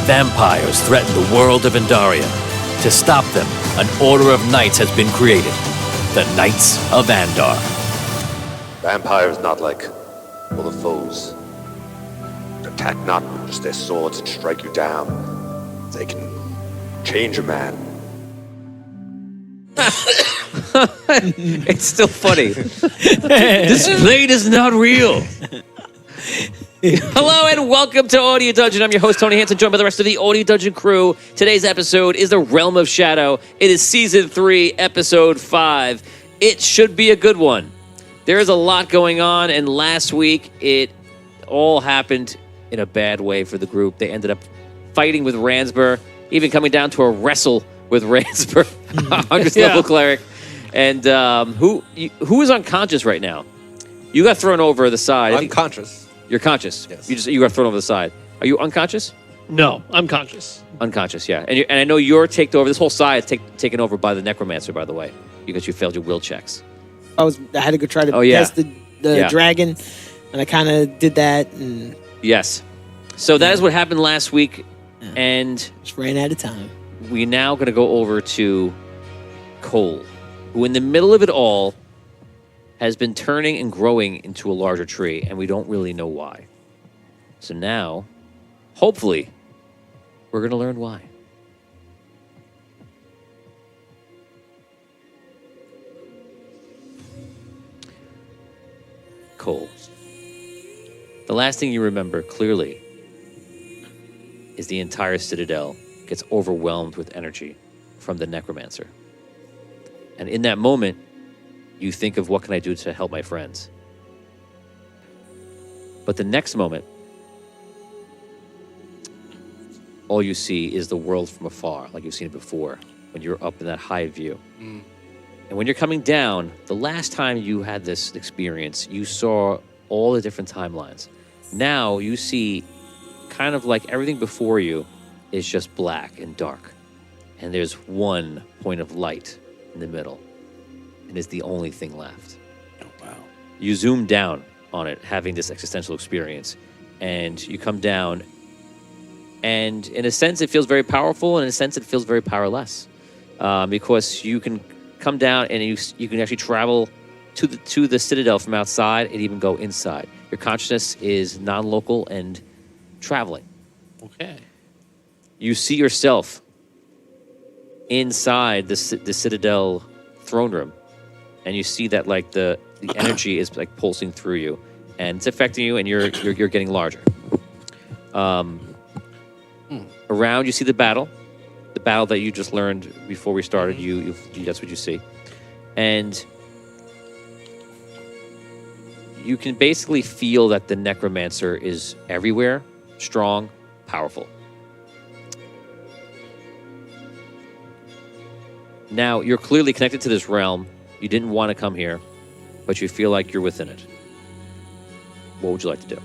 Vampires threaten the world of Andaria. To stop them, an order of knights has been created. The Knights of Andar. Vampires not like other foes. They attack not with just their swords and strike you down. They can change a man. It's still funny. This plane is not real. Hello and welcome to Audio Dungeon. I'm your host, Tony Hansen, joined by the rest of the Audio Dungeon crew. Today's episode is The Realm of Shadow. It is Season 3, Episode 5. It should be a good one. There is a lot going on, and last week it all happened in a bad way for the group. They ended up fighting with Ransbur, even coming down to a wrestle with Ransbur, 100th level cleric. And who is unconscious right now? You got thrown over the side. Unconscious. You're conscious. Yes. You got thrown over the side. Are you unconscious? No, I'm conscious. Unconscious, yeah. And I know you're taken over. This whole side is taken over by the necromancer, by the way, because you failed your will checks. I had to go try to test the dragon, and I kind of did that. And yes. So that is what happened last week, and just ran out of time. We're now going to go over to Cole, who in the middle of it all has been turning and growing into a larger tree, and we don't really know why. So now, hopefully, we're going to learn why. Cole. The last thing you remember clearly is the entire citadel gets overwhelmed with energy from the necromancer. And in that moment, you think of what can I do to help my friends? But the next moment, all you see is the world from afar, like you've seen it before, when you're up in that high view. Mm. And when you're coming down, the last time you had this experience, you saw all the different timelines. Now you see kind of like everything before you is just black and dark. And there's one point of light in the middle. And is the only thing left. Oh, wow. You zoom down on it, having this existential experience, and you come down, and in a sense, it feels very powerful, and in a sense, it feels very powerless, because you can come down and you can actually travel to the citadel from outside and even go inside. Your consciousness is non-local and traveling. Okay. You see yourself inside the citadel throne room. And you see that like the energy is like pulsing through you, and it's affecting you, and you're getting larger. Around you see the battle that you just learned before we started. You that's what you see, and you can basically feel that the necromancer is everywhere, strong, powerful. Now you're clearly connected to this realm. You didn't want to come here, but you feel like you're within it. What would you like to do?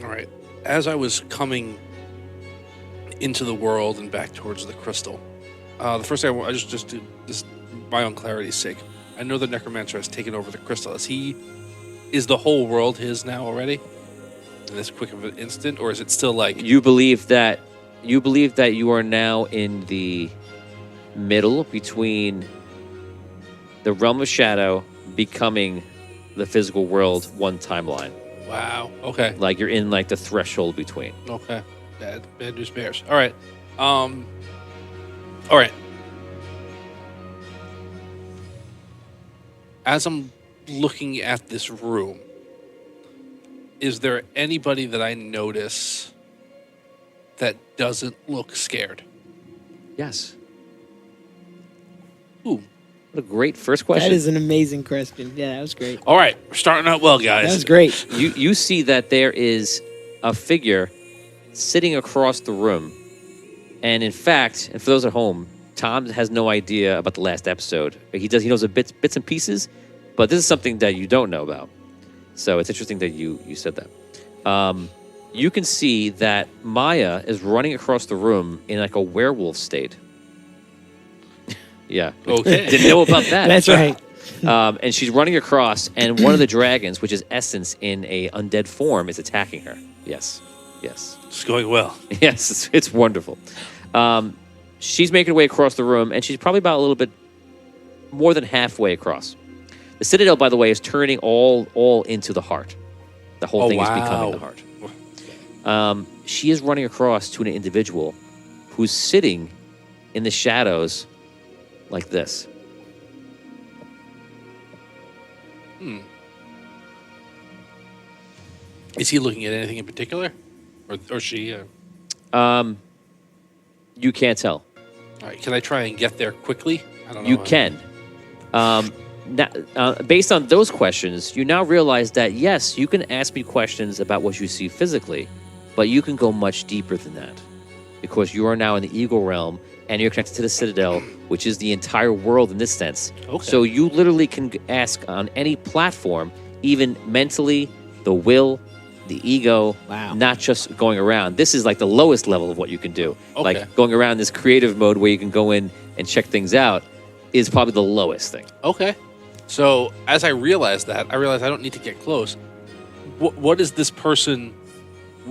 All right. As I was coming into the world and back towards the crystal, the first thing I just do this, my own clarity's sake. I know the necromancer has taken over the crystal. Is the whole world his now already? In this quick of an instant, or is it still like you believe that you are now in the middle between the realm of shadow becoming the physical world, one timeline. Wow. Okay. Like you're in like the threshold between. Okay. Bad news bears. All right. All right. As I'm looking at this room, is there anybody that I notice that doesn't look scared? Yes. Ooh. What a great first question. That is an amazing question. Yeah, that was great. All right. We're starting out well, guys. That was great. You see that there is a figure sitting across the room. And in fact, and for those at home, Tom has no idea about the last episode. He knows bits and pieces, but this is something that you don't know about. So it's interesting that you said that. You can see that Maya is running across the room in like a werewolf state. Yeah. Okay. Didn't know about that. That's right. And she's running across, and one of the dragons, which is Essence in a undead form, is attacking her. Yes. It's going well. Yes, it's wonderful. She's making her way across the room, and she's probably about a little bit more than halfway across. The Citadel, by the way, is turning all into the heart. The whole thing is becoming the heart. She is running across to an individual who's sitting in the shadows like this. Is he looking at anything in particular? Or she? You can't tell. All right, can I try and get there quickly? I don't know. You can. Based on those questions, you now realize that, yes, you can ask me questions about what you see physically, but you can go much deeper than that because you are now in the Eagle realm and you're connected to the Citadel, which is the entire world in this sense. Okay. So you literally can ask on any platform, even mentally, the will, the ego, not just going around. This is like the lowest level of what you can do. Okay. Like going around this creative mode where you can go in and check things out is probably the lowest thing. Okay. So as I realize I don't need to get close. What is this person?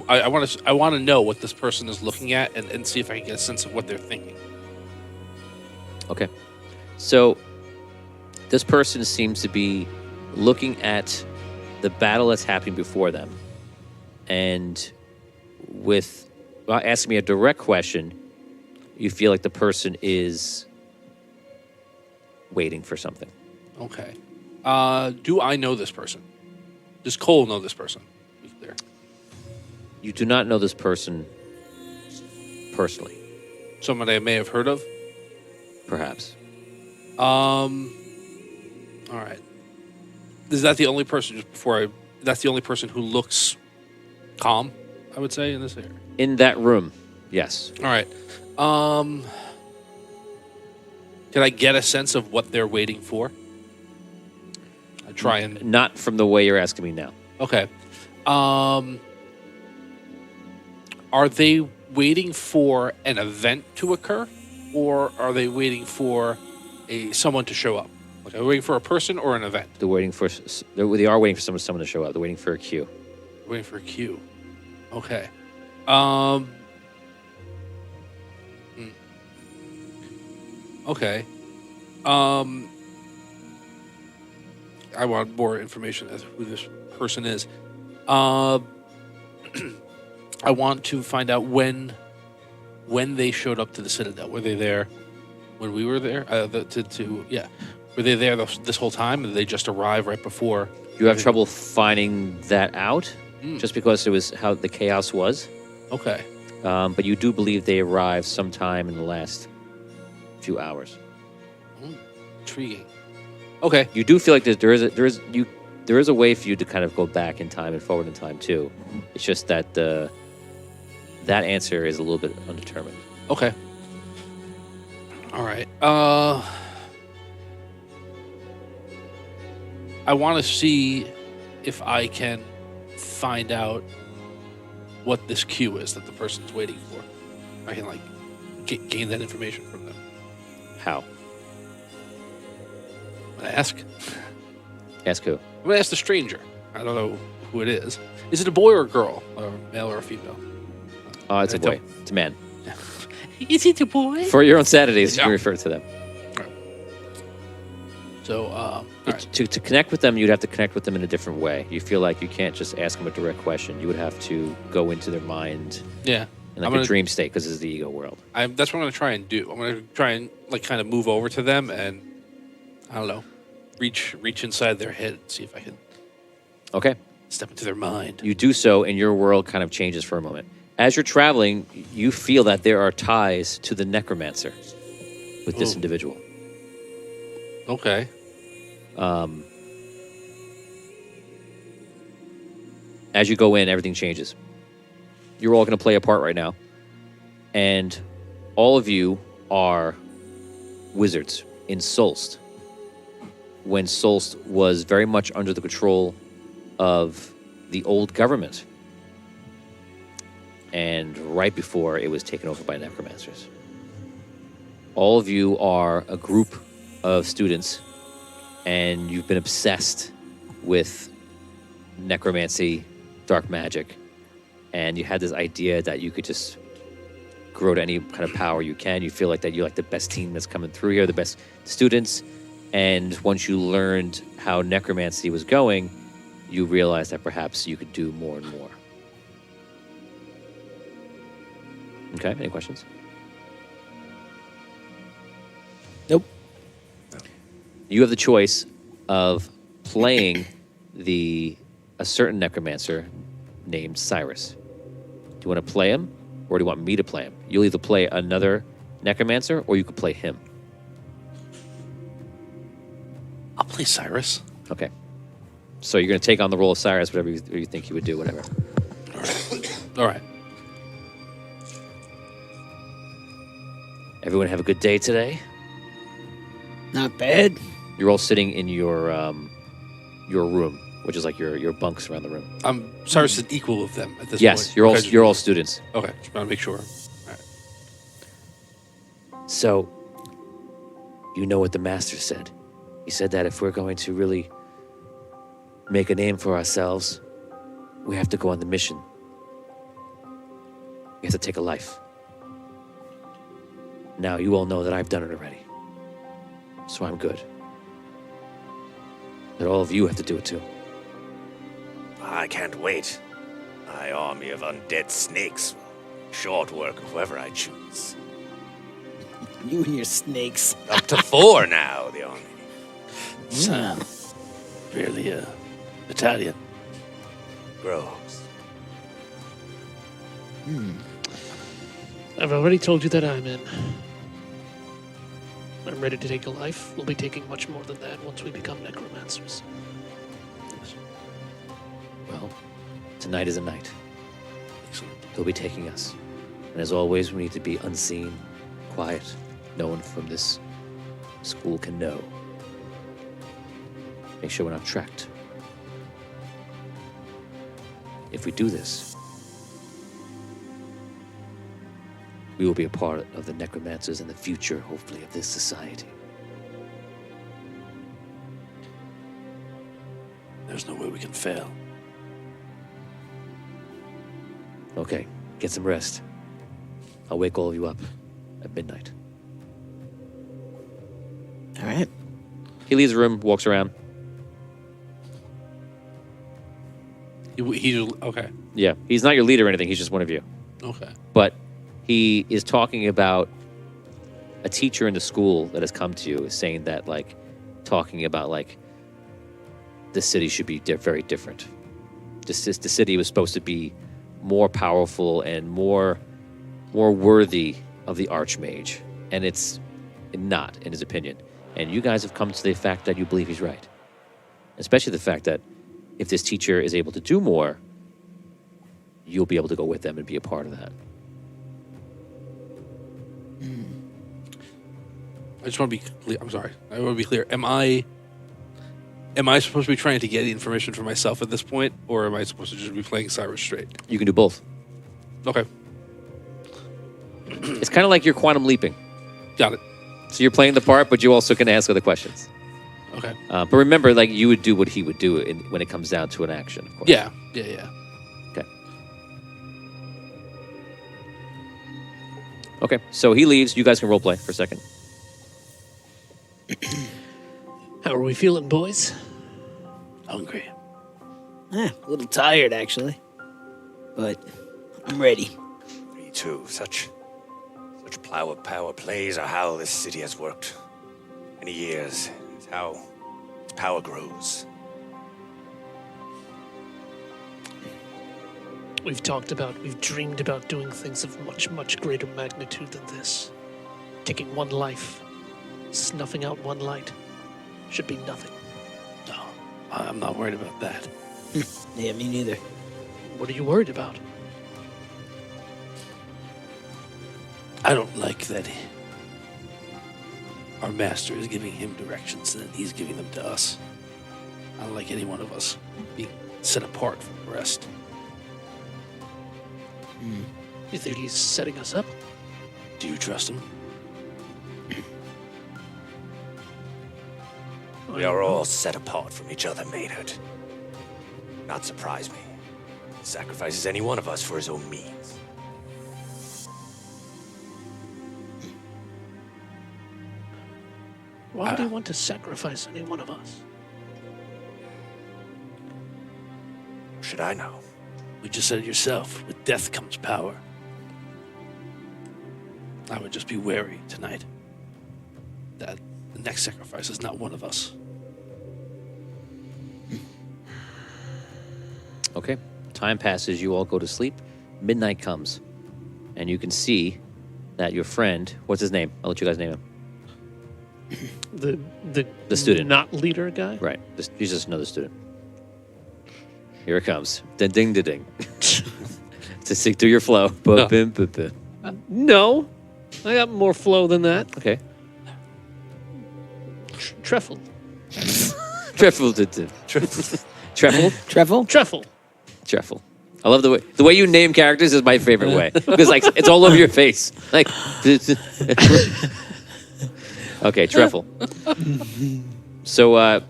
I want to know what this person is looking at and see if I can get a sense of what they're thinking. Okay. So this person seems to be looking at the battle that's happening before them. And without asking me a direct question, you feel like the person is waiting for something. Okay. Do I know this person? Does Cole know this person? Be clear. You do not know this person personally. Someone I may have heard of? Perhaps. All right. Is that the only person, that's the only person who looks calm, I would say, in this area? In that room, yes. All right. Can I get a sense of what they're waiting for? I try and... Not from the way you're asking me now. Okay. Are they waiting for an event to occur? Or are they waiting for someone to show up? Like, are they waiting for a person or an event? They are waiting for someone to show up. They're waiting for a cue. Waiting for a cue. Okay. Okay. I want more information as to who this person is. I want to find out when they showed up to the Citadel. Were they there when we were there? Were they there this whole time? Or did they just arrive right before? You have trouble finding that out, just because it was how the chaos was. Okay. But you do believe they arrived sometime in the last few hours. Intriguing. Okay. You do feel like there is a way for you to kind of go back in time and forward in time too. It's just that that answer is a little bit undetermined. Okay. All right. I want to see if I can find out what this cue is that the person's waiting for. I can gain that information from them. How? I'm gonna ask. Ask who? I'm gonna ask the stranger. I don't know who it is. Is it a boy or a girl, or a male or a female? It's a boy. It's a man. Is it a boy? For your own Saturdays, you can refer to them. So, all right. To connect with them, you'd have to connect with them in a different way. You feel like you can't just ask them a direct question. You would have to go into their mind. Yeah. In a dream state, because this is the ego world. That's what I'm going to try and do. I'm going to try and kind of move over to them and, I don't know, reach inside their head and see if I can. Okay. Step into their mind. You do so, and your world kind of changes for a moment. As you're traveling, you feel that there are ties to the necromancer with this individual. Okay. As you go in, everything changes. You're all going to play a part right now. And all of you are wizards in Solst. When Solst was very much under the control of the old government. And right before it was taken over by necromancers. All of you are a group of students and you've been obsessed with necromancy, dark magic, and you had this idea that you could just grow to any kind of power you can. You feel like that you're like the best team that's coming through here, the best students. And once you learned how necromancy was going, you realized that perhaps you could do more and more. Okay, any questions? Nope. You have the choice of playing a certain necromancer named Cyrus. Do you want to play him, or do you want me to play him? You'll either play another necromancer, or you could play him. I'll play Cyrus. Okay. So you're going to take on the role of Cyrus, whatever you think he would do, whatever. All right. Everyone have a good day today. Not bad. You're all sitting in your room, which is like your bunks around the room. Cyrus is equal of them at this point. Yes, you're all students. Okay, just want to make sure. All right. So, you know what the master said. He said that if we're going to really make a name for ourselves, we have to go on the mission. We have to take a life. Now, you all know that I've done it already. So I'm good. But all of you have to do it too. I can't wait. My army of undead snakes will short work of whoever I choose. You and your snakes. Up to 4 now, the army. Sound really Italian. Gross. I've already told you that I'm in. I'm ready to take a life. We'll be taking much more than that once we become necromancers. Well, tonight is a night. They'll be taking us. And as always, we need to be unseen, quiet. No one from this school can know. Make sure we're not tracked. If we do this, we will be a part of the necromancers in the future, hopefully, of this society. There's no way we can fail. Okay, get some rest. I'll wake all of you up at midnight. All right. He leaves the room, walks around. Okay. Yeah, he's not your leader or anything. He's just one of you. Okay. But he is talking about a teacher in the school that has come to you, is saying that, like, talking about, like, the city should be very different. The city was supposed to be more powerful and more worthy of the Archmage. And it's not, in his opinion. And you guys have come to the fact that you believe he's right. Especially the fact that if this teacher is able to do more, you'll be able to go with them and be a part of that. I just want to be clear. I'm sorry. I want to be clear. Am I supposed to be trying to get information for myself at this point, or am I supposed to just be playing Cyrus straight? You can do both. Okay. It's kind of like you're quantum leaping. Got it. So you're playing the part, but you also can ask other questions. Okay. But remember, like, you would do what he would do when it comes down to an action, of course. Yeah. Okay. Okay, so he leaves. You guys can roleplay for a second. How are we feeling, boys? Hungry. A little tired, actually. But I'm ready. Me too. Such power plays are how this city has worked. Many years. It's how its power grows. We've dreamed about doing things of much, much greater magnitude than this. Taking one life, snuffing out one light, should be nothing. No, I'm not worried about that. Yeah, me neither. What are you worried about? I don't like that our master is giving him directions and then he's giving them to us. I don't like any one of us being set apart from the rest. You think he's setting us up? Do you trust him? I We are all set apart from each other, matehood. Not surprise me. Sacrifices any one of us for his own means. Why do you want to sacrifice any one of us? Should I know? You just said it yourself. With death comes power. I would just be wary tonight that the next sacrifice is not one of us. Okay. Time passes. You all go to sleep. Midnight comes. And you can see that your friend, what's his name? I'll let you guys name him. The student. Not leader guy? Right. He's just another student. Here it comes. Ding, ding, ding, ding. To stick to your flow. No. I got more flow than that. Okay. Treffle. Treffle. Treffle? Treffle. I love the way you name characters is my favorite way. Because like it's all over your face. Like okay, Treffle. So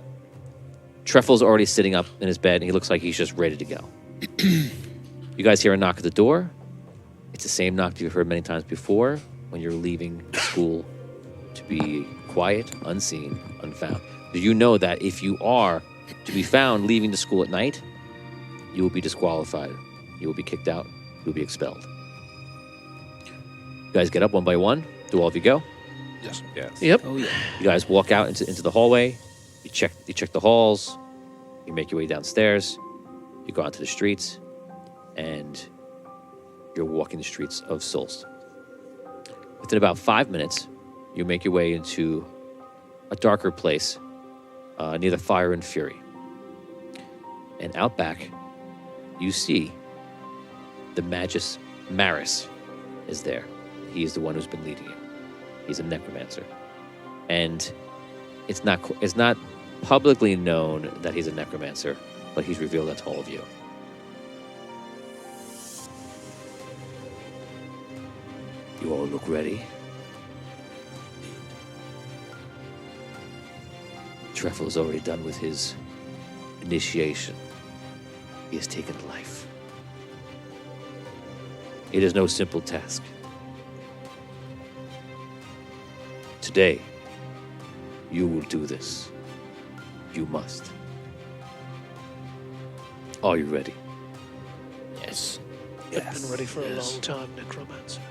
Treffle's already sitting up in his bed and he looks like he's just ready to go. You guys hear a knock at the door. It's the same knock that you've heard many times before when you're leaving school to be quiet, unseen, unfound. Do you know that if you are to be found leaving the school at night, you will be disqualified. You will be kicked out. You will be expelled. You guys get up one by one. Do all of you go? Yes. Yep. Oh yeah. You guys walk out into the hallway. You check the halls. You make your way downstairs. You go onto the streets, and you're walking the streets of Solst. Within about 5 minutes, you make your way into a darker place near the Fire and Fury. And out back, you see the Magus Maris is there. He is the one who's been leading you. He's a necromancer. And it's not publicly known that he's a necromancer, but he's revealed that to all of you. You all look ready. Treffle is already done with his initiation. He has taken life. It is no simple task. Today, you will do this. You must. Are you ready? Yes. I've been ready for a long time, necromancer.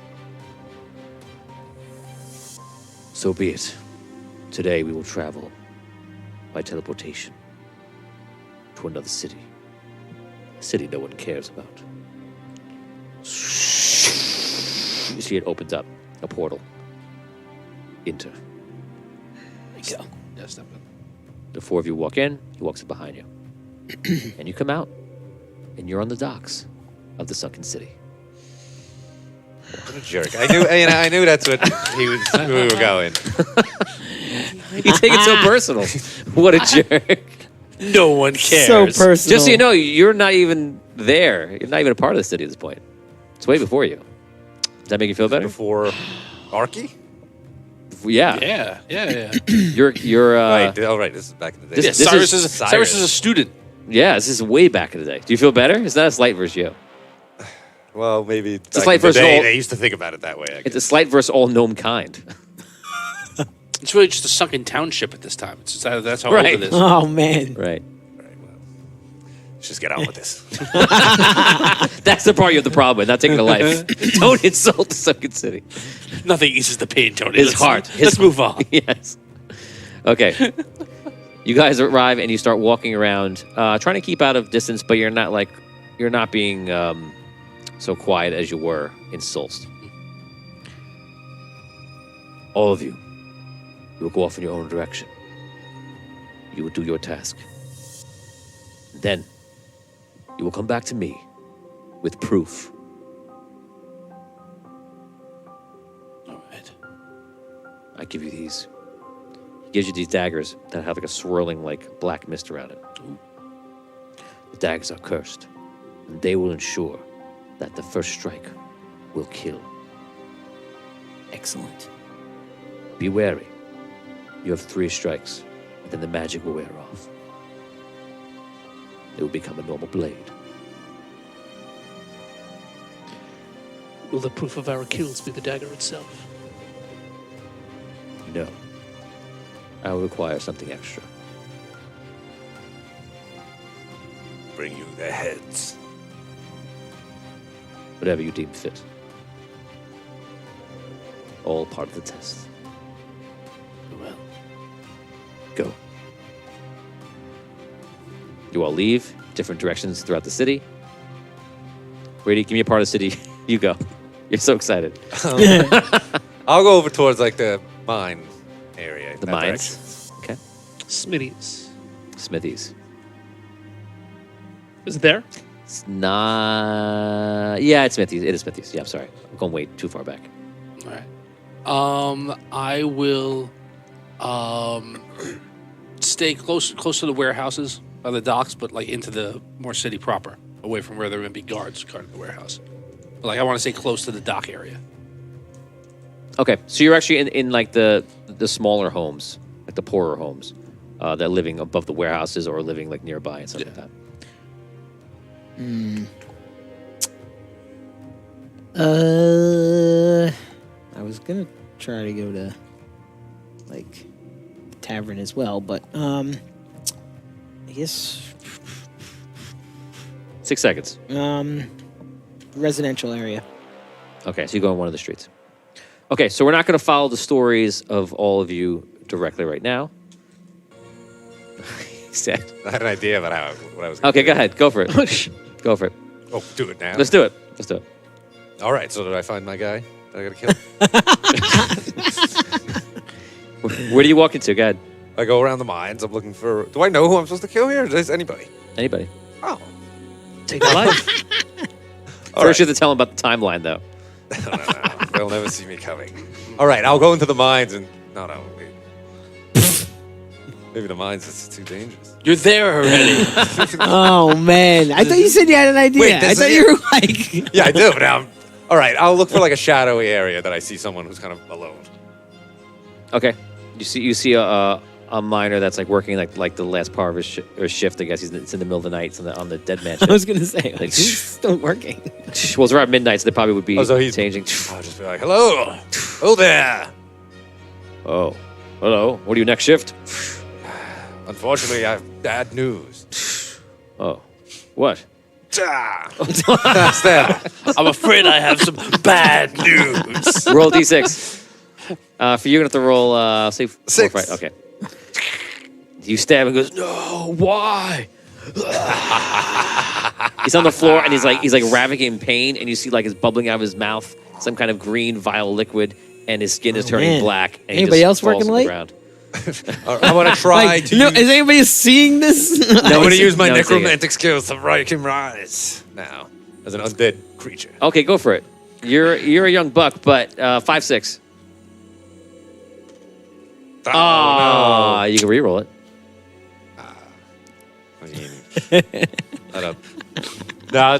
So be it. Today we will travel by teleportation to another city. A city no one cares about. You see it opens up, a portal. Enter. There you go. Yeah, step in. The four of you walk in, he walks up behind you. And you come out, and you're on the docks of the sunken city. What a jerk. I knew that's what we were going. You take it so personal. What a jerk. No one cares. So personal. Just so you know, you're not even there. You're not even a part of the city at this point. It's way before you. Does that make you feel better? Before Arky? Yeah. Yeah. You're Right. Oh, right. This is back in the day. This Cyrus is- is a student. yeah, this is way back in the day. Do you feel better? It's not a slight versus you. Well, maybe a back slight in the versus day, all- they used to think about it that way. I It's a guess. slight versus all gnome kind. It's really just a sunken township at this time. It's just, that's how Right. old it is. Oh man. Right. Right, well, let's just get on with this. That's the part you have the problem with, not taking a life. Don't insult the sunken city. Nothing eases the pain, Tony. His heart. Let's move on. Yes. Okay. You guys arrive and you start walking around, trying to keep out of distance, but you're not being so quiet as you were in Solst. All of you will go off in your own direction. You will do your task. Then you will come back to me with proof. All right. I give you these. He gives you these daggers that have like a swirling like black mist around it. The daggers are cursed, and they will ensure that the first strike will kill. Excellent. Be wary. You have 3 strikes. then the magic will wear off. It will become a normal blade. Will the proof of our kills be the dagger itself? No. I will require something extra. Bring you their heads. Whatever you deem fit. All part of the test. Well, Go. You all leave different directions throughout the city. Brady, give me a part of the city. You go. You're so excited. I'll go over towards like the mine area. The that mines. Okay. Smitty's. Smithies. Is it there? It's not. Yeah, it's Smithies. It is Smithies. Yeah, I'm sorry. I'm going way too far back. All right. I will stay close to the warehouses by the docks, but like into the more city proper, away from where there would be guards guarding the warehouse. But, like I want to stay close to the dock area. Okay, so you're actually in like the smaller homes, like the poorer homes, that are living above the warehouses or living like nearby and stuff like that. I was gonna try to go to like tavern as well, but I guess 6 seconds. residential area. Okay, so you go on one of the streets. Okay, so we're not going to follow the stories of all of you directly right now. Sad. I had an idea about what I was going to Okay, go ahead. Go for it. Go for it. Oh, do it now. Let's do it. Let's do it. All right, so did I find my guy that I got to kill? Where do you walk into? Go ahead. I go around the mines. I'm looking for... Do I know who I'm supposed to kill here? Does anybody? Anybody. Oh. Take a life. First, you have to tell them about the timeline, though. No. They'll never see me coming. All right, I'll go into the mines and... No, wait. Maybe the mines is too dangerous. You're there already. Oh man, I thought you said you had an idea. Wait, I thought you were like. Yeah, I do. Now, all right, I'll look for like a shadowy area that I see someone who's kind of alone. Okay. You see a miner that's like working like the last part of his shift. I guess it's in the middle of the night. It's on the dead man shift. I was gonna say like, he's still working. Well, it's around midnight, so they probably would be so he's changing. I'll just be like, hello. Oh there. Oh, hello. What are you next shift? Unfortunately, I have bad news. Oh, what? I'm afraid I have some bad news. Roll d6. For you, you're gonna have to roll. Say 6. 4, 5. Okay. You stab and goes, no, why? He's on the floor and he's like ravaging in pain, and you see like it's bubbling out of his mouth, some kind of green vile liquid, and his skin is turning black. And Anybody he else just falls working to the late? ground. I'm gonna try Like, to. is anybody seeing this? I'm gonna use my No, it's necromantic skills to break him rise now as an undead creature. Okay, go for it. You're a young buck, but 5-6. Oh, You can reroll it. I mean, I don't. No, I'll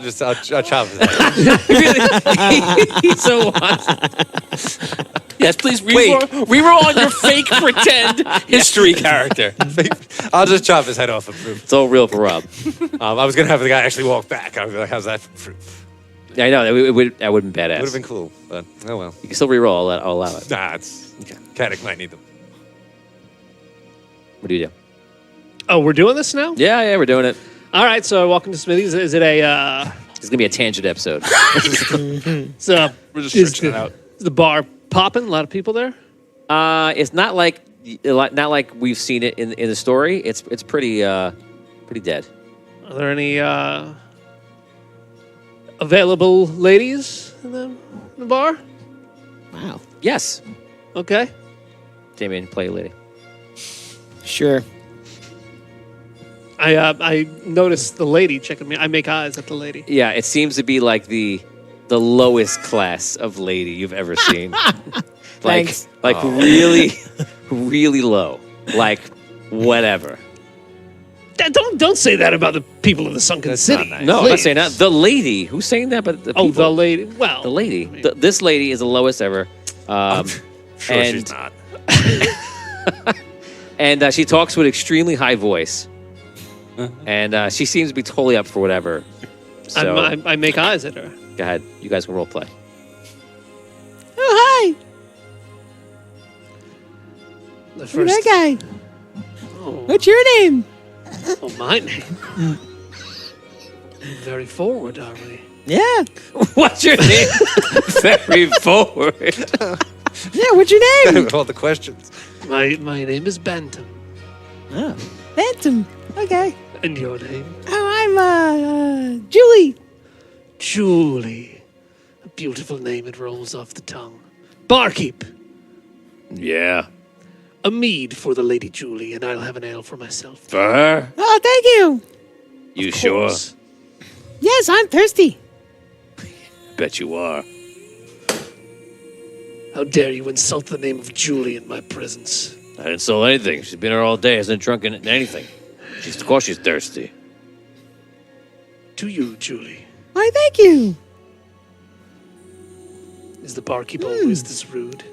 chop his head. He's so awesome. Yes, please reroll on your fake pretend history character. I'll just chop his head off for proof. It's all real for Rob. I was gonna have the guy actually walk back. I was like, how's that for proof? Yeah, I know that would have been badass. Would have been cool, but oh well. You can still reroll. I'll allow it. Nah, it's okay. Caddick might need them. What do you do? Oh, we're doing this now? Yeah, we're doing it. All right, so I walk into Smithy's. Is it a... It's gonna be a tangent episode. We're just stretching it out. Is the bar popping? A lot of people there? It's not like we've seen it in the story. It's pretty dead. Are there any available ladies in the bar? Wow. Yes, Okay. Damien, play a lady. Sure. I noticed the lady checking me. I make eyes at the lady. Yeah, it seems to be like the lowest class of lady you've ever seen. Thanks. Really, really low. Like whatever. Don't say that about the people of the Sunken City. not nice. No, I'm not Please. saying that. The lady. Who's saying that? But the people. Oh, the lady. Well, The lady. I mean, This lady is the lowest ever. Sure, and she's not. And she talks with an extremely high voice. And she seems to be totally up for whatever. So, I make eyes at her. go ahead. You guys can role play. Oh, hi. The You're that first. guy. Oh, What's your name? oh, my name. Very forward, are we? Yeah. What's your name? Very forward. Yeah, what's your name? All the questions. My name is Bantam. Oh, Phantom. Okay. And your name? Oh, I'm Julie. Julie. A beautiful name, it rolls off the tongue. Barkeep. Yeah. A mead for the Lady Julie, and I'll have an ale for myself. For her? Oh, thank you. You Of sure? course. Yes, I'm thirsty. Bet you are. How dare you insult the name of Julie in my presence? I didn't sell anything. She's been here all day. Hasn't drunk anything. Of course she's thirsty. To you, Julie. Why, thank you. Is the barkeep always this rude?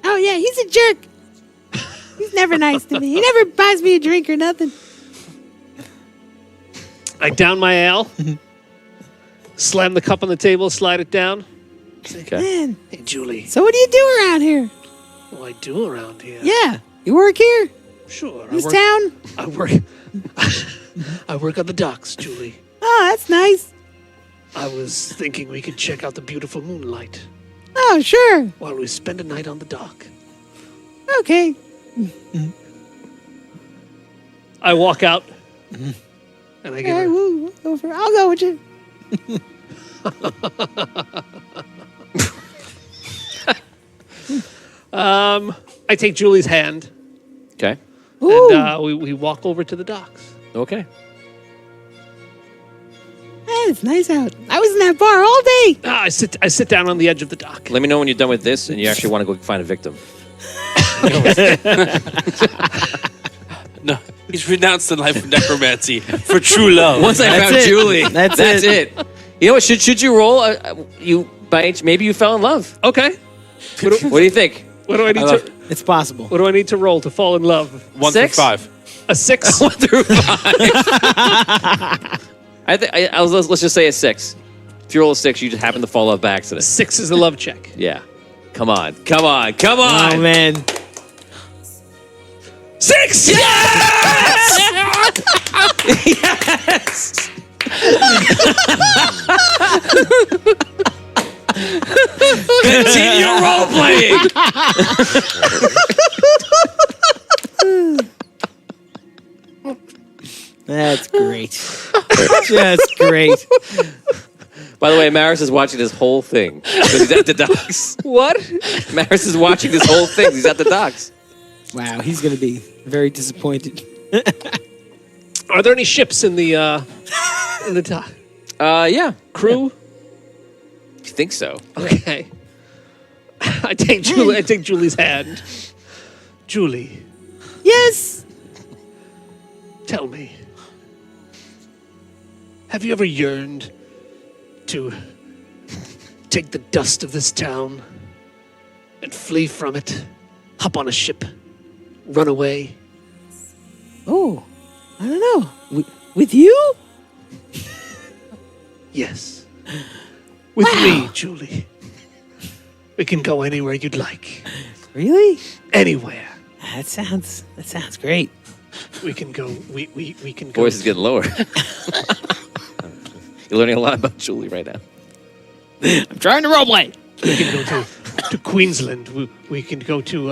Oh, yeah, he's a jerk. He's never nice to me. He never buys me a drink or nothing. I down my ale, slam the cup on the table, slide it down. Okay. Man, Hey, Julie, so what do you do around here? what do I do around here? Yeah, you work here? Sure. This town? I work. I work on the docks, Julie. Oh, that's nice. I was thinking we could check out the beautiful moonlight Oh, sure. while we spend a night on the dock. Okay. I walk out, and I give All right, her. we'll go for it. I'll go with you. I take Julie's hand, Okay. Ooh, and we walk over to the docks. Okay. man, it's nice out. I was in that bar all day. I sit down on the edge of the dock. Let me know when you're done with this and you actually want to go find a victim. No, he's renounced the life of necromancy for true love. Once I found it. Julie, That's it. You know what? Should you roll? Maybe you fell in love. Okay. What do you think? What do I need love- to? It's possible. What do I need to roll to fall in love? 1 6? through 5. A 6. 1 through 5. Let's just say a 6. If you roll a 6, you just happen to fall off by accident. 6 is a love check. Yeah. Come on. Come on. Come Oh, on. man. 6. Yes. Continue role playing. That's great. Just great. By the way, Maris is watching this whole thing because he's at the docks. What? Maris is watching this whole thing. He's at the docks. Wow, he's going to be very disappointed. Are there any ships in the dock? Yeah. Crew? You think so? Okay. I take Julie. I take Julie's hand. Julie, Yes. tell me, have you ever yearned to take the dust of this town and flee from it, hop on a ship, run away? Oh, I don't know. With you? Yes. With me, Julie. We can go anywhere you'd like. Really? Anywhere. That sounds great. We can go. We can go. Voice is getting lower. You're learning a lot about Julie right now. I'm trying to roleplay. We can go to Queensland. We can go to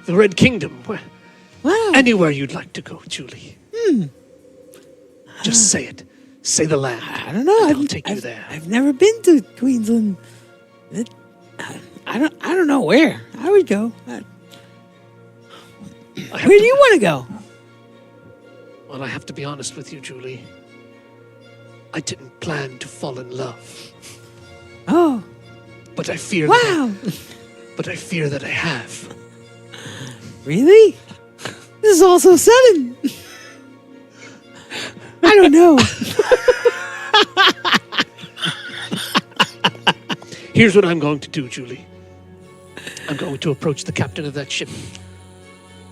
the Red Kingdom. Wow. Anywhere you'd like to go, Julie. Just say it. Say the land. I don't know. And I'll take you there. I've never been to Queensland. I don't know where. I would go. Where do you want to go? Well, I have to be honest with you, Julie. I didn't plan to fall in love, Oh, but I fear. wow. But I fear that I have. Really? This is all so sudden. I don't know. Here's what I'm going to do, Julie. I'm going to approach the captain of that ship.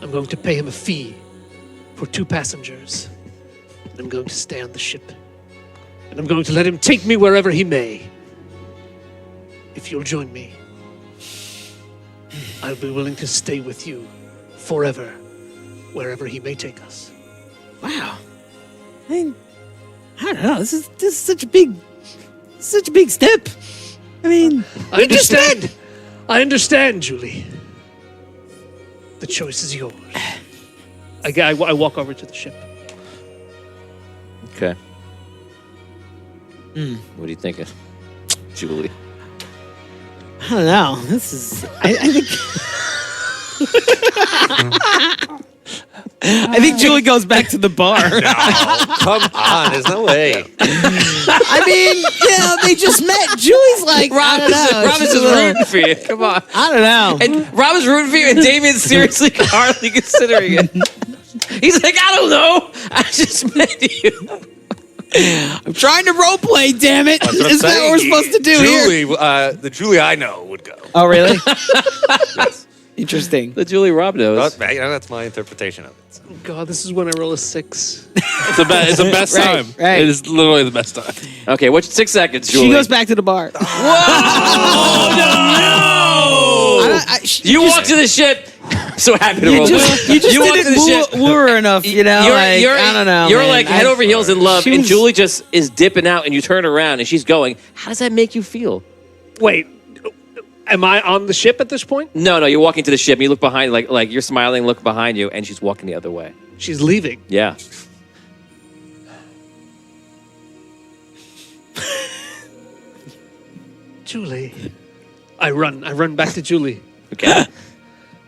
I'm going to pay him a fee for 2 passengers. I'm going to stay on the ship. And I'm going to let him take me wherever he may. If you'll join me, I'll be willing to stay with you forever, wherever he may take us. Wow. I don't know. This is such a big step. I mean, I understand. I understand, Julie. The choice is yours. I walk over to the ship. Okay. What are you thinking, Julie? I don't know. This is. I think. I think Julie goes back to the bar. No, come on. There's no way. I mean, they just met. Julie's like, I don't know. Robin's just rooting for you. Come on. I don't know. And Robin's rooting for you, and Damien's seriously hardly considering it. He's like, I don't know. I just met you. I'm trying to role play, damn it. That's what I'm Isn't that what we're saying. supposed to do here? Julie, the Julie I know would go. Oh, really? Interesting. The Julie Rob knows. But, that's my interpretation of it. So. God, this is when I roll a 6. It's the best Right, time. right. It is literally the best time. Okay, what's 6 seconds, Julie? She goes back to the bar. You walk to the ship. So happy to You roll. just walk to didn't the ship. wore her enough, you know? I don't know. You're man. like head over heels in love, She and was- Julie just is dipping out, and you turn around, and she's going. How does that make you feel? Wait, am I on the ship at this point? No, you're walking to the ship, and you look behind, like you're smiling, look behind you, and she's walking the other way. She's leaving. Yeah. Julie. I run back to Julie. Okay.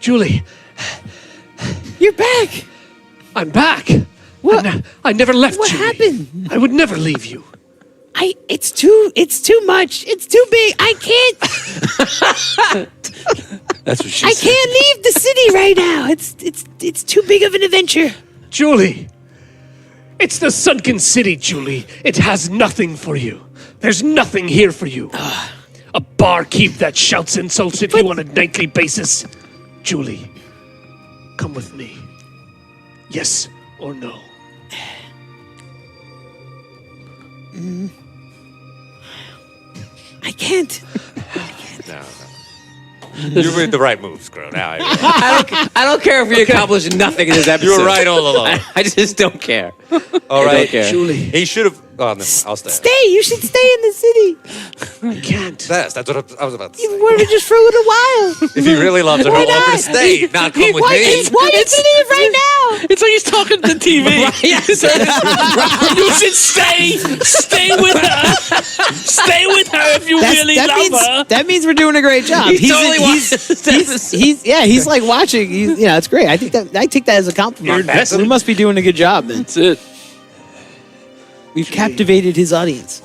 Julie, You're back. I'm back. What? I never left What Julie. happened? I would never leave you. It's too much. It's too big. I can't. That's what she I said. can't leave the city right now. It's too big of an adventure. Julie, it's the sunken city, Julie. It has nothing for you. There's nothing here for you. A barkeep that shouts insults at you on a nightly basis. Julie, come with me. Yes or no? I can't. No. You made the right moves, Crow. Now I realize. I don't care if we accomplish nothing in this episode. You were right all along. I just don't care. All I right. don't care. Julie, He should have. Oh, no, I'll stay. Stay. You should stay in the city. I can't. That's what I was about to say. We're just for a little while. If he really loves her, Why he'll offer to not? stay, not come with Why me. you leave right now? It's like he's talking to TV. You should stay. Stay with her. Stay with her if you really love her. That means we're doing a great job. He totally wants this episode. He's like watching. It's great. I take that as a compliment. You're invested. We must be doing a good job then. That's it. We've captivated his audience.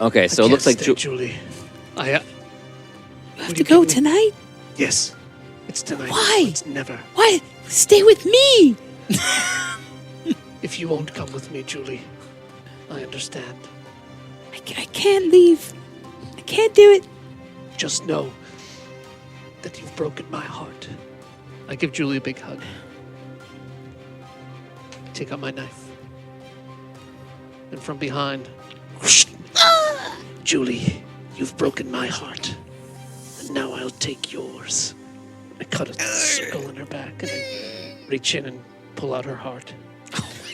Okay, so it looks like Julie. You have to go tonight? Yes. It's tonight. Why? It's never. Why? Stay with me. If you won't come with me, Julie, I understand. I can't leave. I can't do it. Just know that you've broken my heart. I give Julie a big hug. I take out my knife. And from behind, Julie, you've broken my heart. And now I'll take yours. I cut a circle in her back and I reach in and pull out her heart.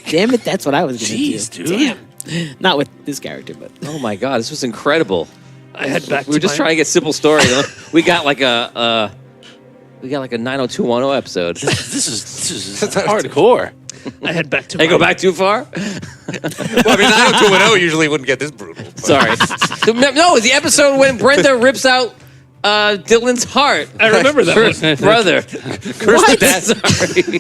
Damn it, that's what I was going to do. Jeez, dude. Damn. Not with this character, but oh my god, this was incredible. I head back We were just trying to get simple stories. We got like a 90210 episode. This is hardcore. I head back to Hey, my go back too far? Well, I mean, 90210 usually wouldn't get this brutal. but- Sorry. No, the episode when Brenda rips out Dylan's heart. I remember that Her one. brother.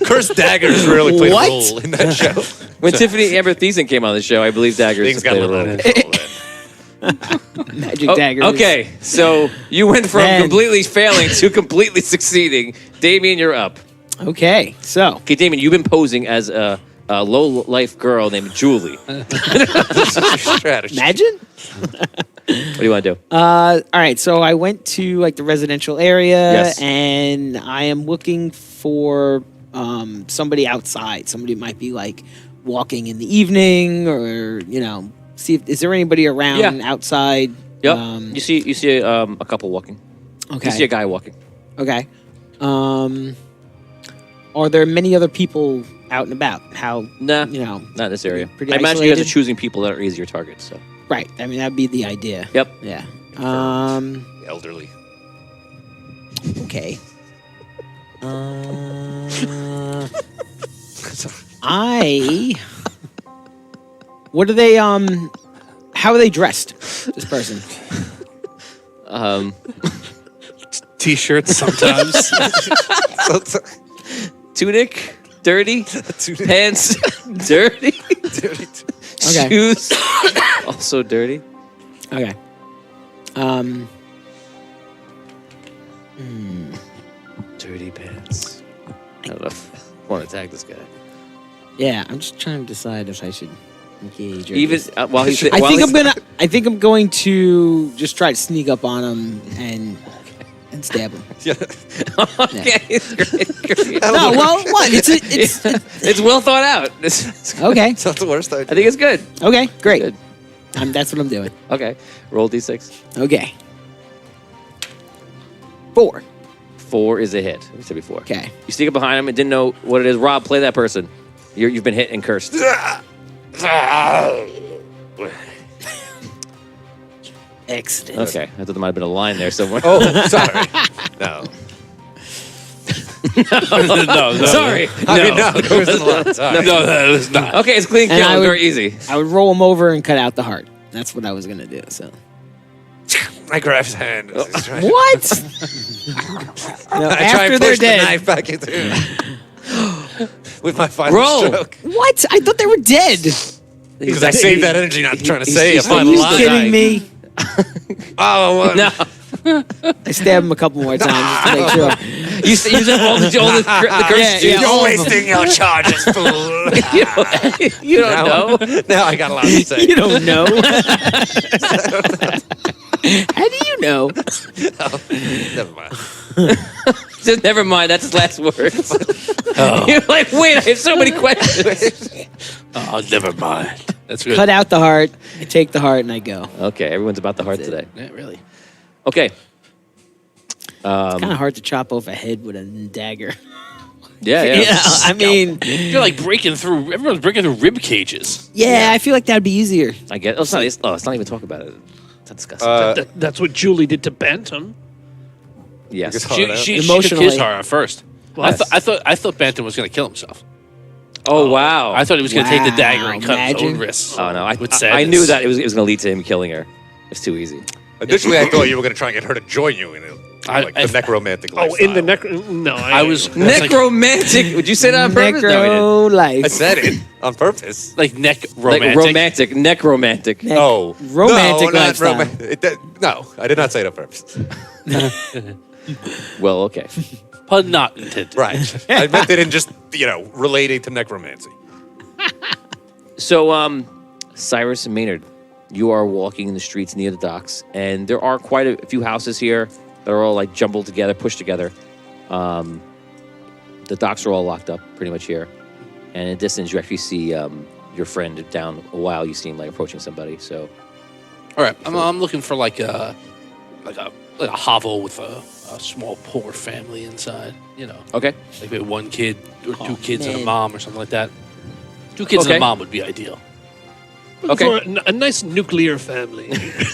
Cursed Daggers really played What? a role in that show. When Tiffany Amber Thiessen came on the show, I believe Daggers Things got played a a little role. control then. magic Oh, daggers. okay, so you went from Man. completely failing to completely succeeding. Damien, you're up. Okay, so Okay, Damien, you've been posing as a low-life girl named Julie. What Strategy. imagine. do you want to do? All right, so I went to like the residential area, Yes. and I am looking for somebody outside. Somebody might be like walking in the evening, or see if is there anybody around outside. Yep. You see a couple walking. Okay. You see a guy walking. Okay. Are there many other people out and about? How? Nah, Not not in this area. pretty I imagine you guys are isolated? choosing people that are easier targets. So Right. I mean, that'd be the idea. yep. Yeah. Elderly. Okay. What are they? How are they dressed? This person. T-shirts sometimes. Tunic, dirty. Tunic. Pants, dirty. Dirty. Okay. Shoes, also dirty. Okay. Dirty pants. I don't know if I want to tag this guy. Yeah, I'm just trying to decide if I should engage. Or Even just- while he's, I while think he's- I think I'm going to just try to sneak up on him and stab him. Yeah. Okay, great. No, well, what? It's It's well thought out. okay. It's not the worst idea. I think it's good. Okay, great. Good. That's what I'm doing. Okay, roll d6. Okay. 4. 4 is a hit. We said before. Okay. You sneak up behind him and didn't know what it is. Rob, play that person. You've been hit and cursed. Excellent. Okay, I thought there might have been a line there somewhere. Oh, sorry. No. no. Sorry. I mean, no, there wasn't a lot of time. No, that is not. Okay, it's clean And kill. I would- Very easy. I would roll him over and cut out the heart. That's what I was gonna do. So I grab his hand. as he's trying- what? No, I try after and they're push the dead. knife back into him. With my final Roll. stroke. What? I thought they were dead. Because I saved that energy not trying to say a he's- Are final you line. kidding me? Oh, what? No, I stabbed him a couple more times just to make sure. you said all the curses. Yeah, You're all of them. wasting your charges, fool. You don't know. Now I got a lot to say. You don't know. How do you know? Never mind. Just never mind. That's his last words. You're like, wait, I have so many questions. Oh, never mind. That's good. Cut out the heart. I take the heart and I go. Okay, everyone's about the heart today. Yeah, really. Okay. It's kind of hard to chop off a head with a dagger. Yeah. I mean, You're like breaking through. Everyone's breaking through rib cages. yeah, I feel like that'd be easier. I get. Let's not even talk about it. It's not disgusting. That's what Julie did to Bantam. Yes. It's She, hard she, out. she took Emotionally. his heart at first. What? I thought Bantam was going to kill himself. Oh wow. I thought he was going to take the Wow, dagger and cut his own imagine. wrists. Oh no. I sadness. knew that it was going to lead to him killing her. It's too easy. Initially, I thought you were going to try and get her to join you in it. Like the necromantic Oh, lifestyle. in the No, I was Necromantic. Would you say that on purpose? No, Necro life. I said it on purpose. like neck Like romantic. necromantic. Oh. romantic no, lifestyle. No, I did not say it on purpose. Well, okay. Pun not intended. Right. I meant it in just, relating to necromancy. So, Cyrus and Maynard, you are walking in the streets near the docks, and there are quite a few houses here that are all like jumbled together, pushed together. The docks are all locked up pretty much here. And in the distance, you actually see your friend down a while. You see him like approaching somebody. So, All right, I'm looking for like a hovel with a small poor family inside. okay. Like maybe one kid or two kids and a man. mom or something like that. 2 kids and Okay. a mom would be ideal. Okay. For a nice nuclear family.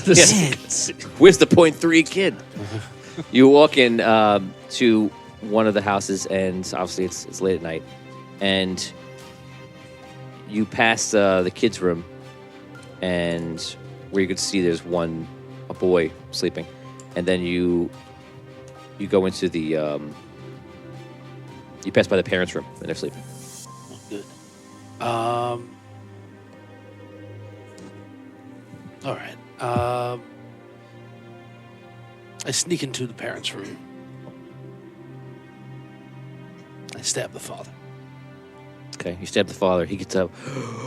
Yes. Where's the 0.3 kid? You walk in to one of the houses, and obviously it's late at night, and you pass the kids' room, and where you could see there's a boy sleeping, and then you go into the you pass by the parents' room, and they're sleeping. Good. All right. I sneak into the parents' room. I stab the father. Okay, you stab the father. He gets up.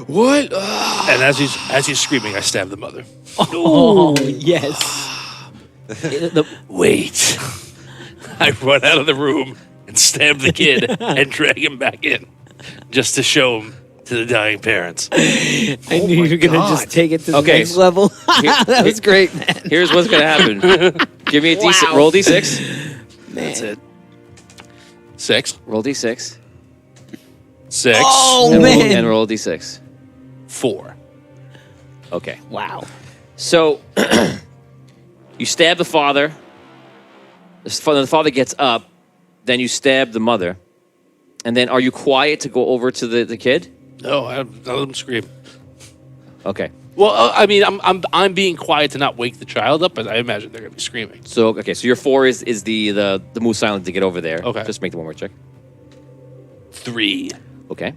What? And as he's screaming, I stab the mother. Oh, yes. Wait. I run out of the room and stab the kid and drag him back in, just to show him to the dying parents. I knew you were gonna just take it to the Okay. next level. That was great, man. Here's what's gonna happen. Give me a D6. Wow. Roll D6. That's it. 6. Roll D6. 6. Oh and man! Roll, and roll D6. 4. Okay. Wow. So you stab the father. The father gets up. Then you stab the mother. And then are you quiet to go over to the kid? No, I let him scream. Okay. Well, I mean, I'm being quiet to not wake the child up, but I imagine they're gonna be screaming. So your 4 is the move silent to get over there. Okay. Just make the one more check. 3. Okay.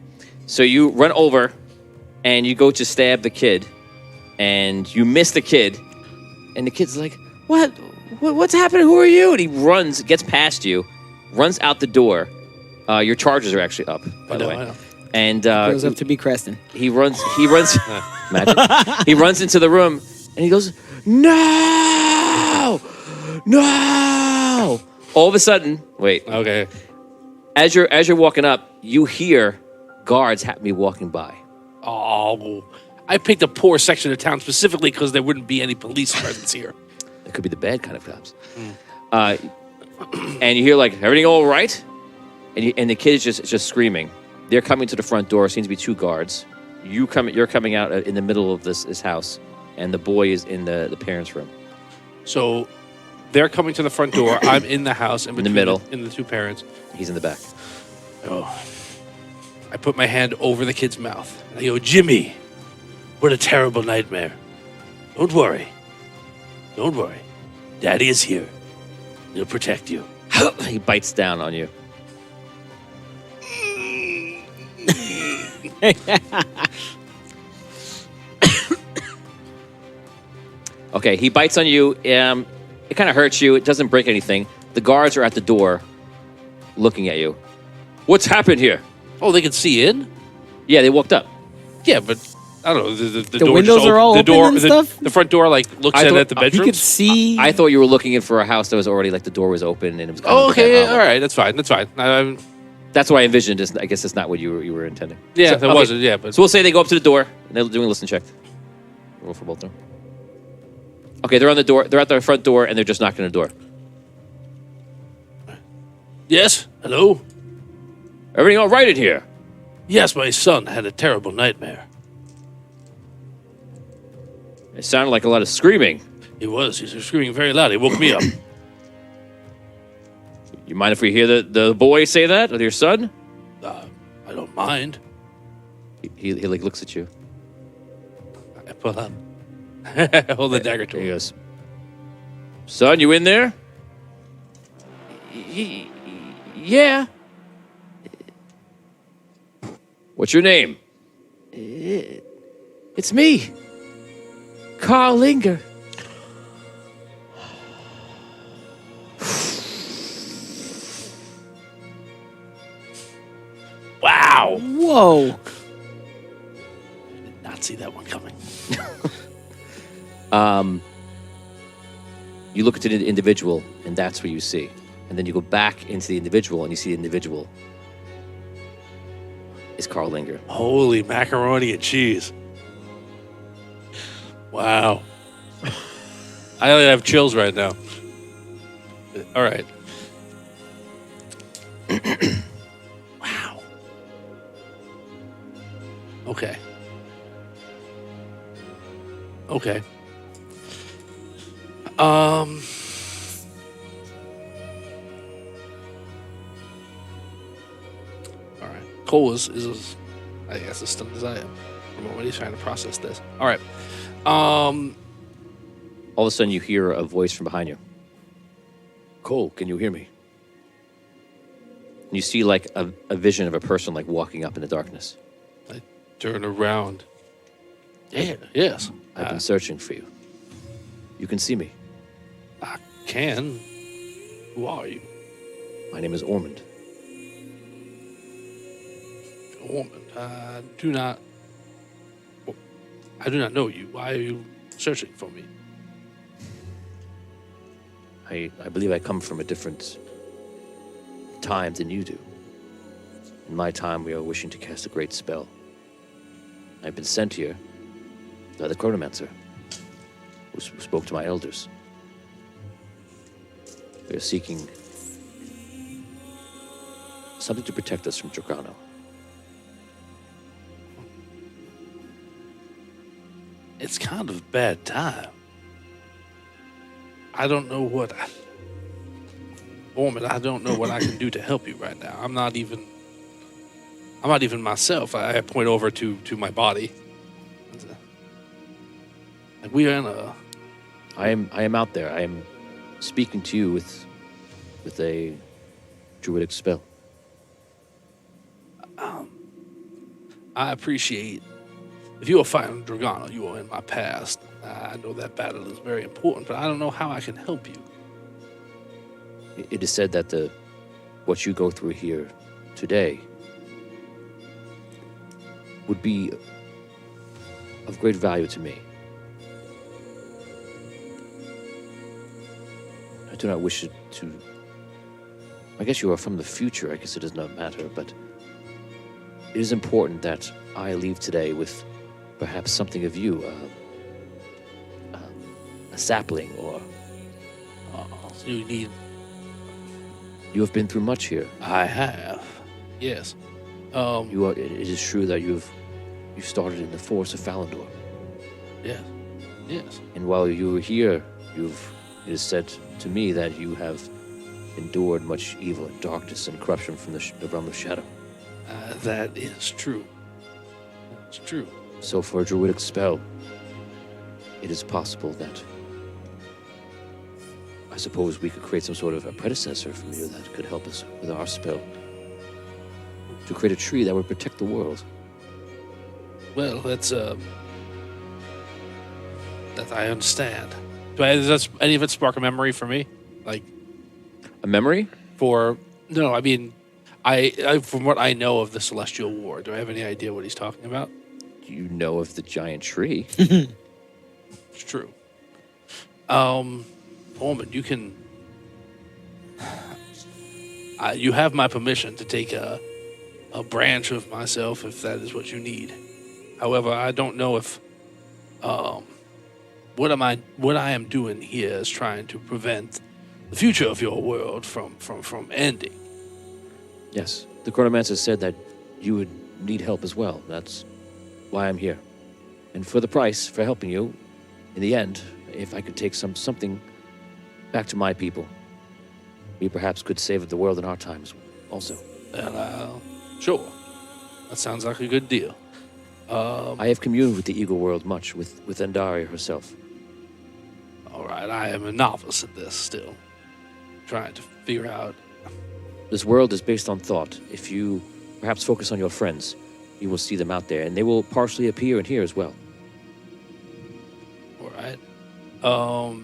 So you run over and you go to stab the kid and you miss the kid. And the kid's like, What's happening? Who are you? And he runs, gets past you, runs out the door. Your charges are actually up, by the way. I know. And Goes up to be Creston. he runs, imagine. He runs into the room and he goes, No! No! All of a sudden, wait, Okay. as you're walking up, you hear guards happen to be walking by. Oh, I picked a poor section of town specifically because there wouldn't be any police presence here. It could be the bad kind of cops. And you hear like, everything all right? And the kid is just screaming. They're coming to the front door. Seems to be 2 guards. You're coming out in the middle of this house, and the boy is in the parents' room. So they're coming to the front door. I'm in the house in the between middle. in the 2 parents. He's in the back. Oh, I put my hand over the kid's mouth. I go, Jimmy, what a terrible nightmare. Don't worry. Don't worry. Daddy is here. He'll protect you. He bites down on you. Okay, he bites on you. It kind of hurts you. It doesn't break anything. The guards are at the door looking at you. What's happened here? Oh, they can see in? Yeah, they walked up. Yeah, but I don't know. The The door windows just are all the open door, and the, stuff? the front door like looks I in thought- at the He bedroom. could see. I thought you were looking in for a house that was already like the door was open and it was. Kind Oh, of okay. like, All right. That's fine. That's fine. That's what I envisioned. I guess that's not what you were intending. Yeah, So, that okay. wasn't. Yeah, but So we'll say they go up to the door and they're doing a listen check. Roll for both of them. Okay, they're on the door. They're at the front door and they're just knocking on the door. yes. Hello. Everything all right in here? Yes, my son had a terrible nightmare. It sounded like a lot of screaming. He was screaming very loud. He woke me up. You mind if we hear the boy say that with your son? I don't mind. He like looks at you. I pull up. I hold the dagger to He him. goes, "Son, you in there?" Yeah. What's your name? It's me, Carl Linger. Wow. Whoa. Did not see that one coming. You look at the individual, and that's what you see. And then you go back into the individual, and you see the individual is Carl Linger. Holy macaroni and cheese. Wow. I have chills right now. All right. Wow. Okay. Okay. All right. Cole is I guess as stunned as I am from when he's trying to process this. All right. All of a sudden, you hear a voice from behind you. Cole, can you hear me? And you see like a vision of a person like walking up in the darkness. I turn around. Yeah. Yes. I've been searching for you. You can see me. I can. Who are you? My name is Ormond. A woman. I do not know you. Why are you searching for me? I believe I come from a different time than you do. In my time, we are wishing to cast a great spell. I've been sent here by the Chronomancer, who spoke to my elders. We are seeking something to protect us from Dragano. It's kind of bad time. I don't know what Ormond, I don't know what I can do to help you right now. I'm not even myself. I point over to my body. Like we are in a. I am out there. I am speaking to you with a druidic spell. I appreciate. If you are fighting Dragano, you are in my past. I know that battle is very important, but I don't know how I can help you. It is said that what you go through here today would be of great value to me. I do not wish it to. I guess you are from the future. I guess it does not matter, but it is important that I leave today with perhaps something of you, a sapling, or So you need. you have been through much here. I have. Yes. It is true that you started in the force of Falandor. Yes. Yes. And while you were here, it is said to me that you have endured much evil and darkness and corruption from the realm of shadow. That is true. It's true. So for a druidic spell, it is possible that I suppose we could create some sort of a predecessor from you that could help us with our spell. To create a tree that would protect the world. Well, that I understand. Does any of it spark a memory for me? Like A memory? no, I mean, I from what I know of the Celestial War, do I have any idea what he's talking about? You know of the giant tree. It's true. Ormond, you can. You have my permission to take a branch of myself if that is what you need. However, I don't know if what I am doing here is trying to prevent the future of your world from ending. Yes, the Chronomancer said that you would need help as well. That's why I'm here. And for the price, for helping you, in the end, if I could take something back to my people, we perhaps could save the world in our times also. Well, sure. That sounds like a good deal. I have communed with the Eagle World much, with Andar herself. All right, I am a novice at this still. Trying to figure out. This world is based on thought. If you perhaps focus on your friends, you will see them out there, and they will partially appear in here as well. All right. All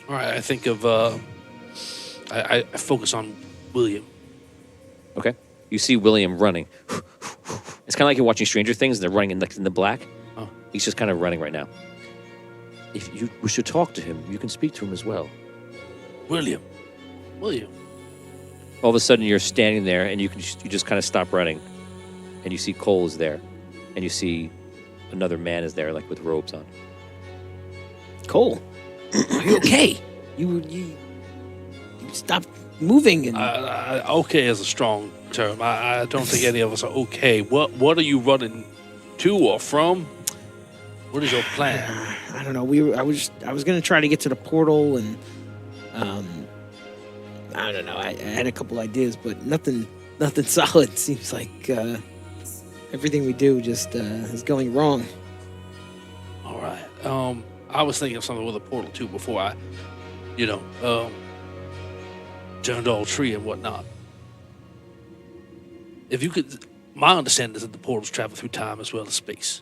right, I think of. I focus on William. Okay? You see William running. It's kind of like you're watching Stranger Things, and they're running in the black. Oh. He's just kind of running right now. If you wish to talk to him, you can speak to him as well. William. All of a sudden, you're standing there, and you just kind of stop running, and you see Cole is there, and you see another man is there, like with robes on. Cole, are you okay? You stopped moving and Okay is a strong term. I don't think any of us are okay. What are you running to or from? What is your plan? I don't know. I was gonna try to get to the portal and I don't know. I had a couple ideas, but nothing solid. Seems like everything we do just is going wrong. All right. I was thinking of something with a portal too before I, turned all tree and whatnot. If you could, my understanding is that the portals travel through time as well as space.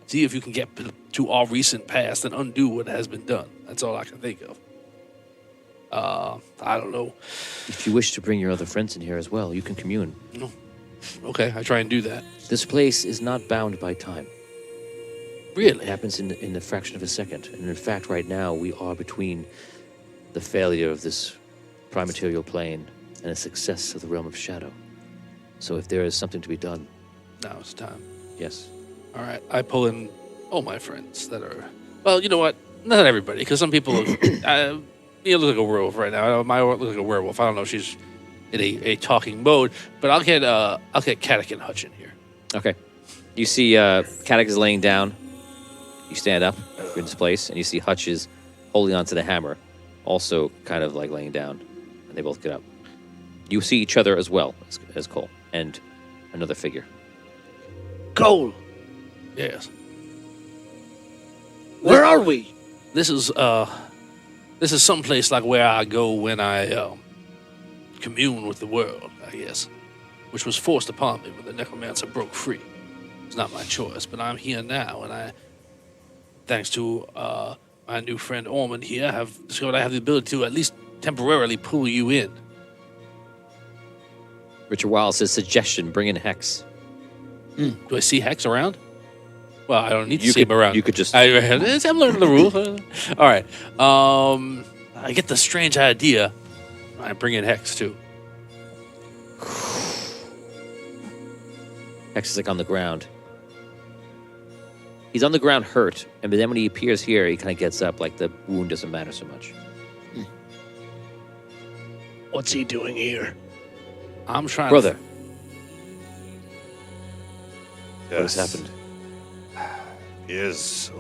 See if you can get to our recent past and undo what has been done. That's all I can think of. I don't know. If you wish to bring your other friends in here as well, you can commune. No. Okay, I try and do that. This place is not bound by time. It Really? happens in the fraction of a second. And in fact, right now, we are between the failure of this prime material plane and a success of the realm of shadow. So if there is something to be done, Now it's time. yes. All right, I pull in all my friends that are. Well, you know what? Not everybody, because some people. You look like a werewolf right now. My look like a werewolf. I don't know if she's in a talking mode, but I'll get Katic and Hutch in here. Okay. You see Katic is laying down. You stand up in this place, and you see Hutch is holding onto the hammer, also kind of like laying down, and they both get up. You see each other as well as Cole and another figure. Cole, Yes. where are we? This is someplace like where I go when I commune with the world, I guess, which was forced upon me when the necromancer broke free. It's not my choice, but I'm here now, and thanks to my new friend Ormond here, have discovered I have the ability to at least temporarily pull you in. Richard Wiles says, suggestion, bring in Hex. Do I see Hex around? Well, I don't need to You see could- him around. you could just- I'm learning the rules. All right. I get the strange idea. I bring in Hex too. Hex is like on the ground. He's on the ground hurt, and then when he appears here, he kind of gets up like the wound doesn't matter so much. What's he doing here? I'm trying. Brother, Yes. What has happened?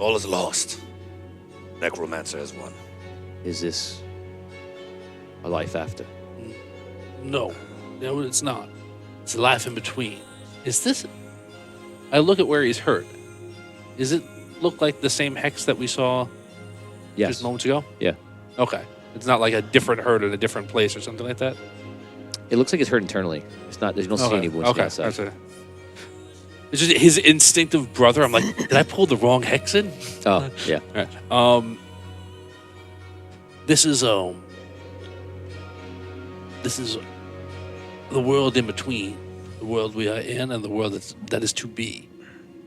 All is lost. Necromancer has won. Is this a life after? No, it's not. It's a life in between. Is this? I look at where he's hurt. Does it look like the same Hex that we saw Yes. just moments ago? Yeah. Okay. It's not like a different hurt in a different place or something like that. It looks like it's hurt internally. It's not. You don't see any wounds on the Okay. outside. That's it. It's just his instinctive brother. I'm like, did I pull the wrong Hex in? Oh, yeah. All right. This is the world in between, the world we are in, and the world that is to be.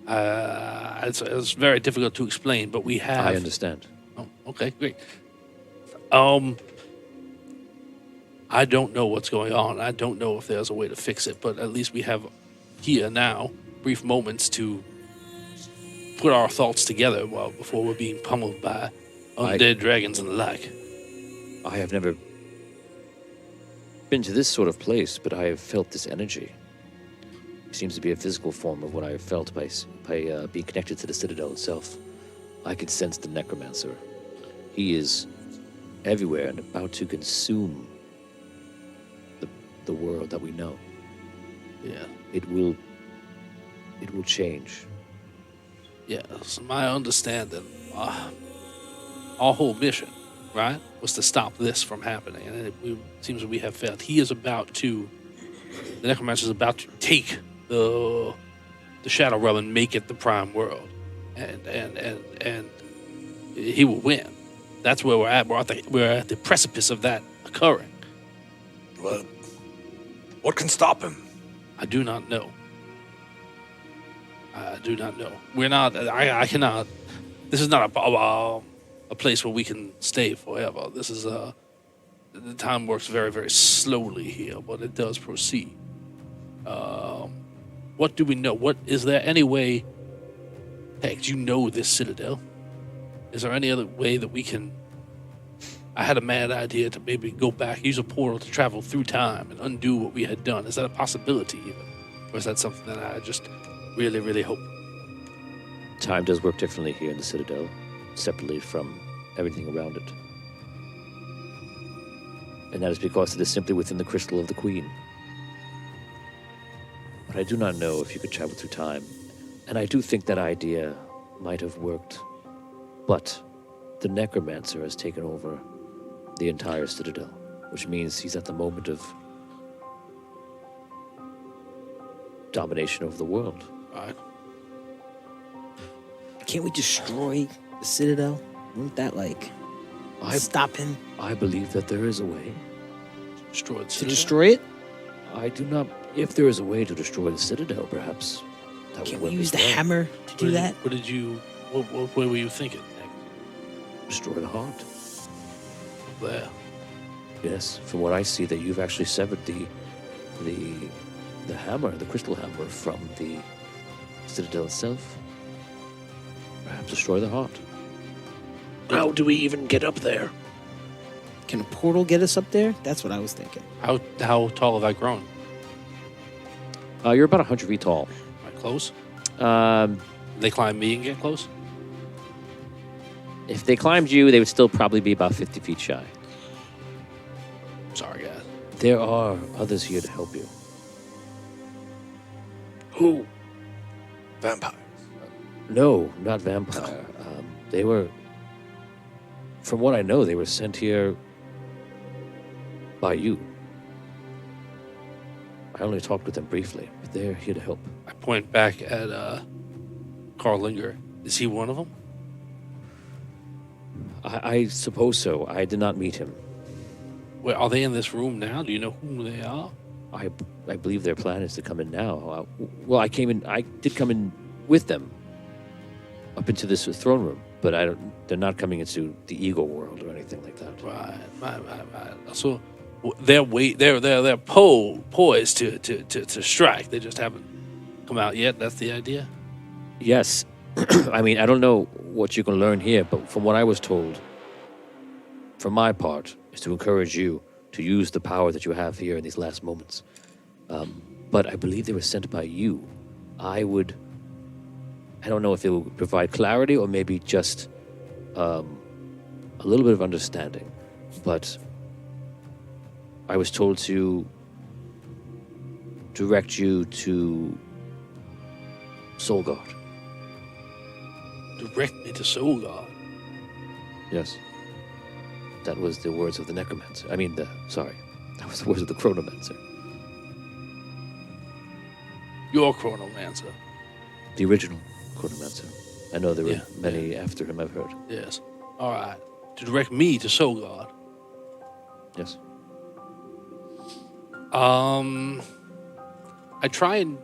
It's very difficult to explain, but we have. I understand. Oh, okay, great. I don't know what's going on. I don't know if there's a way to fix it, but at least we have here now brief moments to put our thoughts together before we're being pummeled by undead dragons and the like. I have never been to this sort of place, but I have felt this energy. It seems to be a physical form of what I have felt by being connected to the Citadel itself. I can sense the Necromancer. He is everywhere and about to consume the world that we know. Yeah. It will change. Yeah, so my understanding, our whole mission, right, was to stop this from happening, and it seems that we have failed. The necromancer is about to take the Shadow Realm and make it the prime world, and he will win. That's where we're at. We're at the precipice of that occurring. Well, what can stop him? I do not know. I do not know. We're not. I cannot. This is not a place where we can stay forever. This is the time works very, very slowly here, but it does proceed. What do we know? What is there any way? Heck, you know this Citadel. Is there any other way that we can? I had a mad idea to maybe go back, use a portal to travel through time and undo what we had done. Is that a possibility even? Or is that something that I just really, really hope? Time does work differently here in the Citadel, separately from everything around it. And that is because it is simply within the crystal of the Queen. But I do not know if you could travel through time. And I do think that idea might have worked. But the Necromancer has taken over the entire Citadel, which means he's at the moment of domination over the world. All right. Can't we destroy the Citadel? Wouldn't that stop him I believe that there is a way. Destroyed to Citadel? destroy it? I do not... If there is a way to destroy the Citadel, perhaps that Can would we work use as the well. hammer to do that? What were you thinking? Destroy the heart. There. Yes, from what I see, that you've actually severed the hammer, the crystal hammer, from the citadel itself. Perhaps destroy the heart. How do we even get up there? Can a portal get us up there? That's what I was thinking. How tall have I grown? You're about 100 feet tall. Am I close? Um, They climb me and get close? if they climbed you, they would still probably be about 50 feet shy. Sorry, guys. There are others here to help you. Who? Vampire. No, not vampire. They were, from what I know, they were sent here by you. I only talked with them briefly, but they're here to help. I point back at Carl Linger. Is he one of them? I suppose so. I did not meet him. Wait, are they in this room now? Do you know who they are? I believe their plan is to come in now. Well, I did come in with them up into this throne room, but they're not coming into the Eagle world or anything like that. Right. So they're poised to strike. They just haven't come out yet. That's the idea. Yes. I mean, I don't know what you can learn here, but from what I was told, for my part, is to encourage you to use the power that you have here in these last moments. But I believe they were sent by you. I don't know if it will provide clarity or maybe just a little bit of understanding. But I was told to direct you to Solgard. Direct me to Solgard. Yes. That was the words of the necromancer. That was the words of the chronomancer. Your chronomancer. The original chronomancer. I know there were Yeah. many after him, I've heard. Yes. All right. To direct me to Solgard. Yes. I try and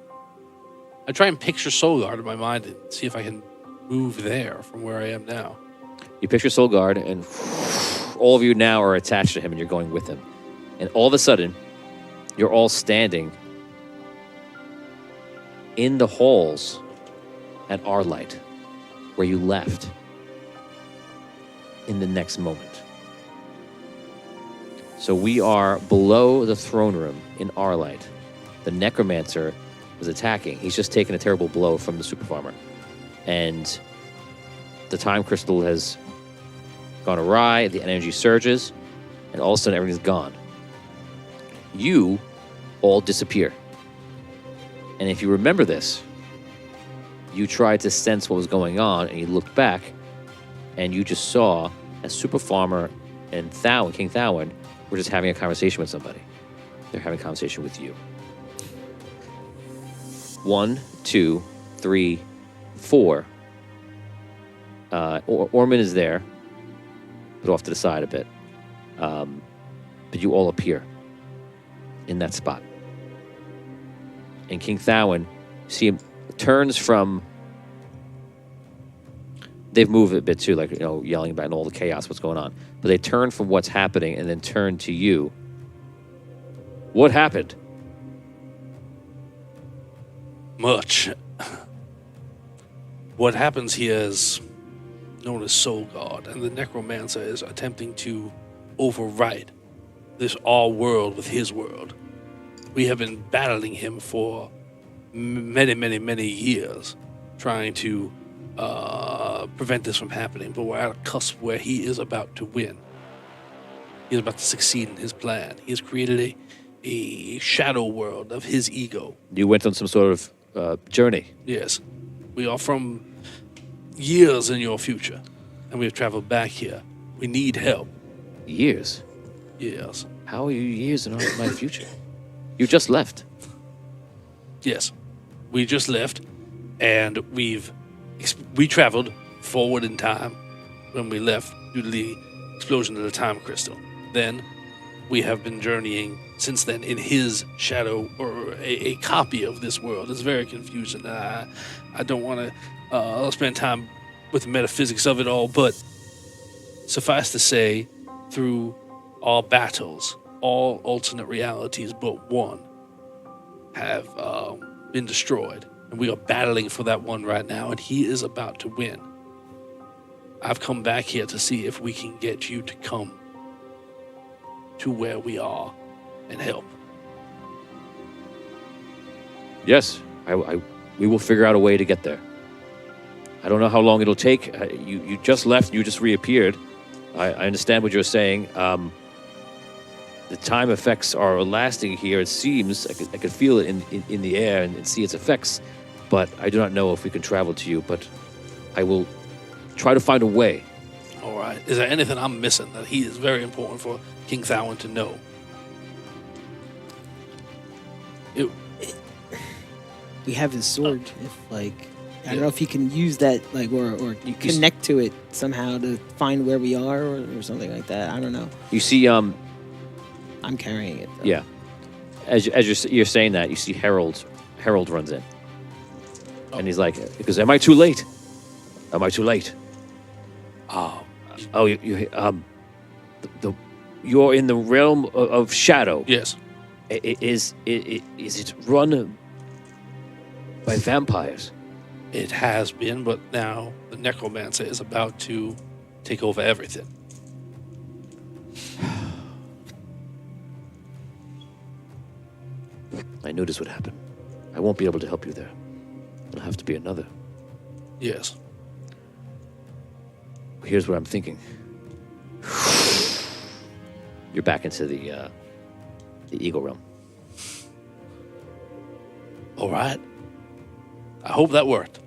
picture Solgard in my mind and see if I can move there from where I am now. You picture Solgard, and all of you now are attached to him, and you're going with him. And all of a sudden, you're all standing in the halls at Arlight, where you left in the next moment. So we are below the throne room in Arlight. The necromancer was attacking. He's just taken a terrible blow from the super farmer. And the time crystal has gone awry, the energy surges, and all of a sudden everything's gone. You all disappear. And if you remember this, you tried to sense what was going on, and you looked back, and you just saw as Super Farmer and King Thowen were just having a conversation with somebody. They're having a conversation with you. 1, 2, 3, 4. Orman is there, but off to the side a bit. But you all appear in that spot. And King Thowen, see him turns from. They've moved a bit too, yelling about all the chaos, what's going on. But they turn from what's happening and then turn to you. What happened? Much. What happens here is known as Solgard, and the necromancer is attempting to overwrite this our world with his world. We have been battling him for many years, trying to prevent this from happening, but we're at a cusp where he is about to win. He is about to succeed in his plan. He has created a shadow world of his ego. You went on some sort of journey. Yes. We are from years in your future, and we have traveled back here. We need help. Years? Yes. How are you years in my future? You just left. Yes. We just left, and we traveled forward in time when we left due to the explosion of the time crystal. Then we have been journeying since then in his shadow, or a copy of this world. It's very confusing. I don't want to spend time with the metaphysics of it all, but suffice to say, through all battles, all alternate realities but one, have been destroyed. And we are battling for that one right now, and he is about to win. I've come back here to see if we can get you to come to where we are and help. Yes, we will figure out a way to get there. I don't know how long it'll take. You just left. You just reappeared. I understand what you're saying. The time effects are lasting here. It seems I could feel it in the air and see its effects, but I do not know if we can travel to you. But I will try to find a way. All right. Is there anything I'm missing that he is very important for King Thawen to know? We have his sword. If I don't know if you can use that, or you connect to it somehow to find where we are, or something like that. I don't know. You see, I'm carrying it, though. yeah. As you're saying that, you see Harold runs in, and he's like, "Because am I too late? Am I too late? You're in the realm of shadow. Yes. Is it run by vampires?" It has been, but now the necromancer is about to take over everything. I knew this would happen. I won't be able to help you there. It'll have to be another. Yes. Here's what I'm thinking. You're back into the Eagle realm. All right. I hope that worked.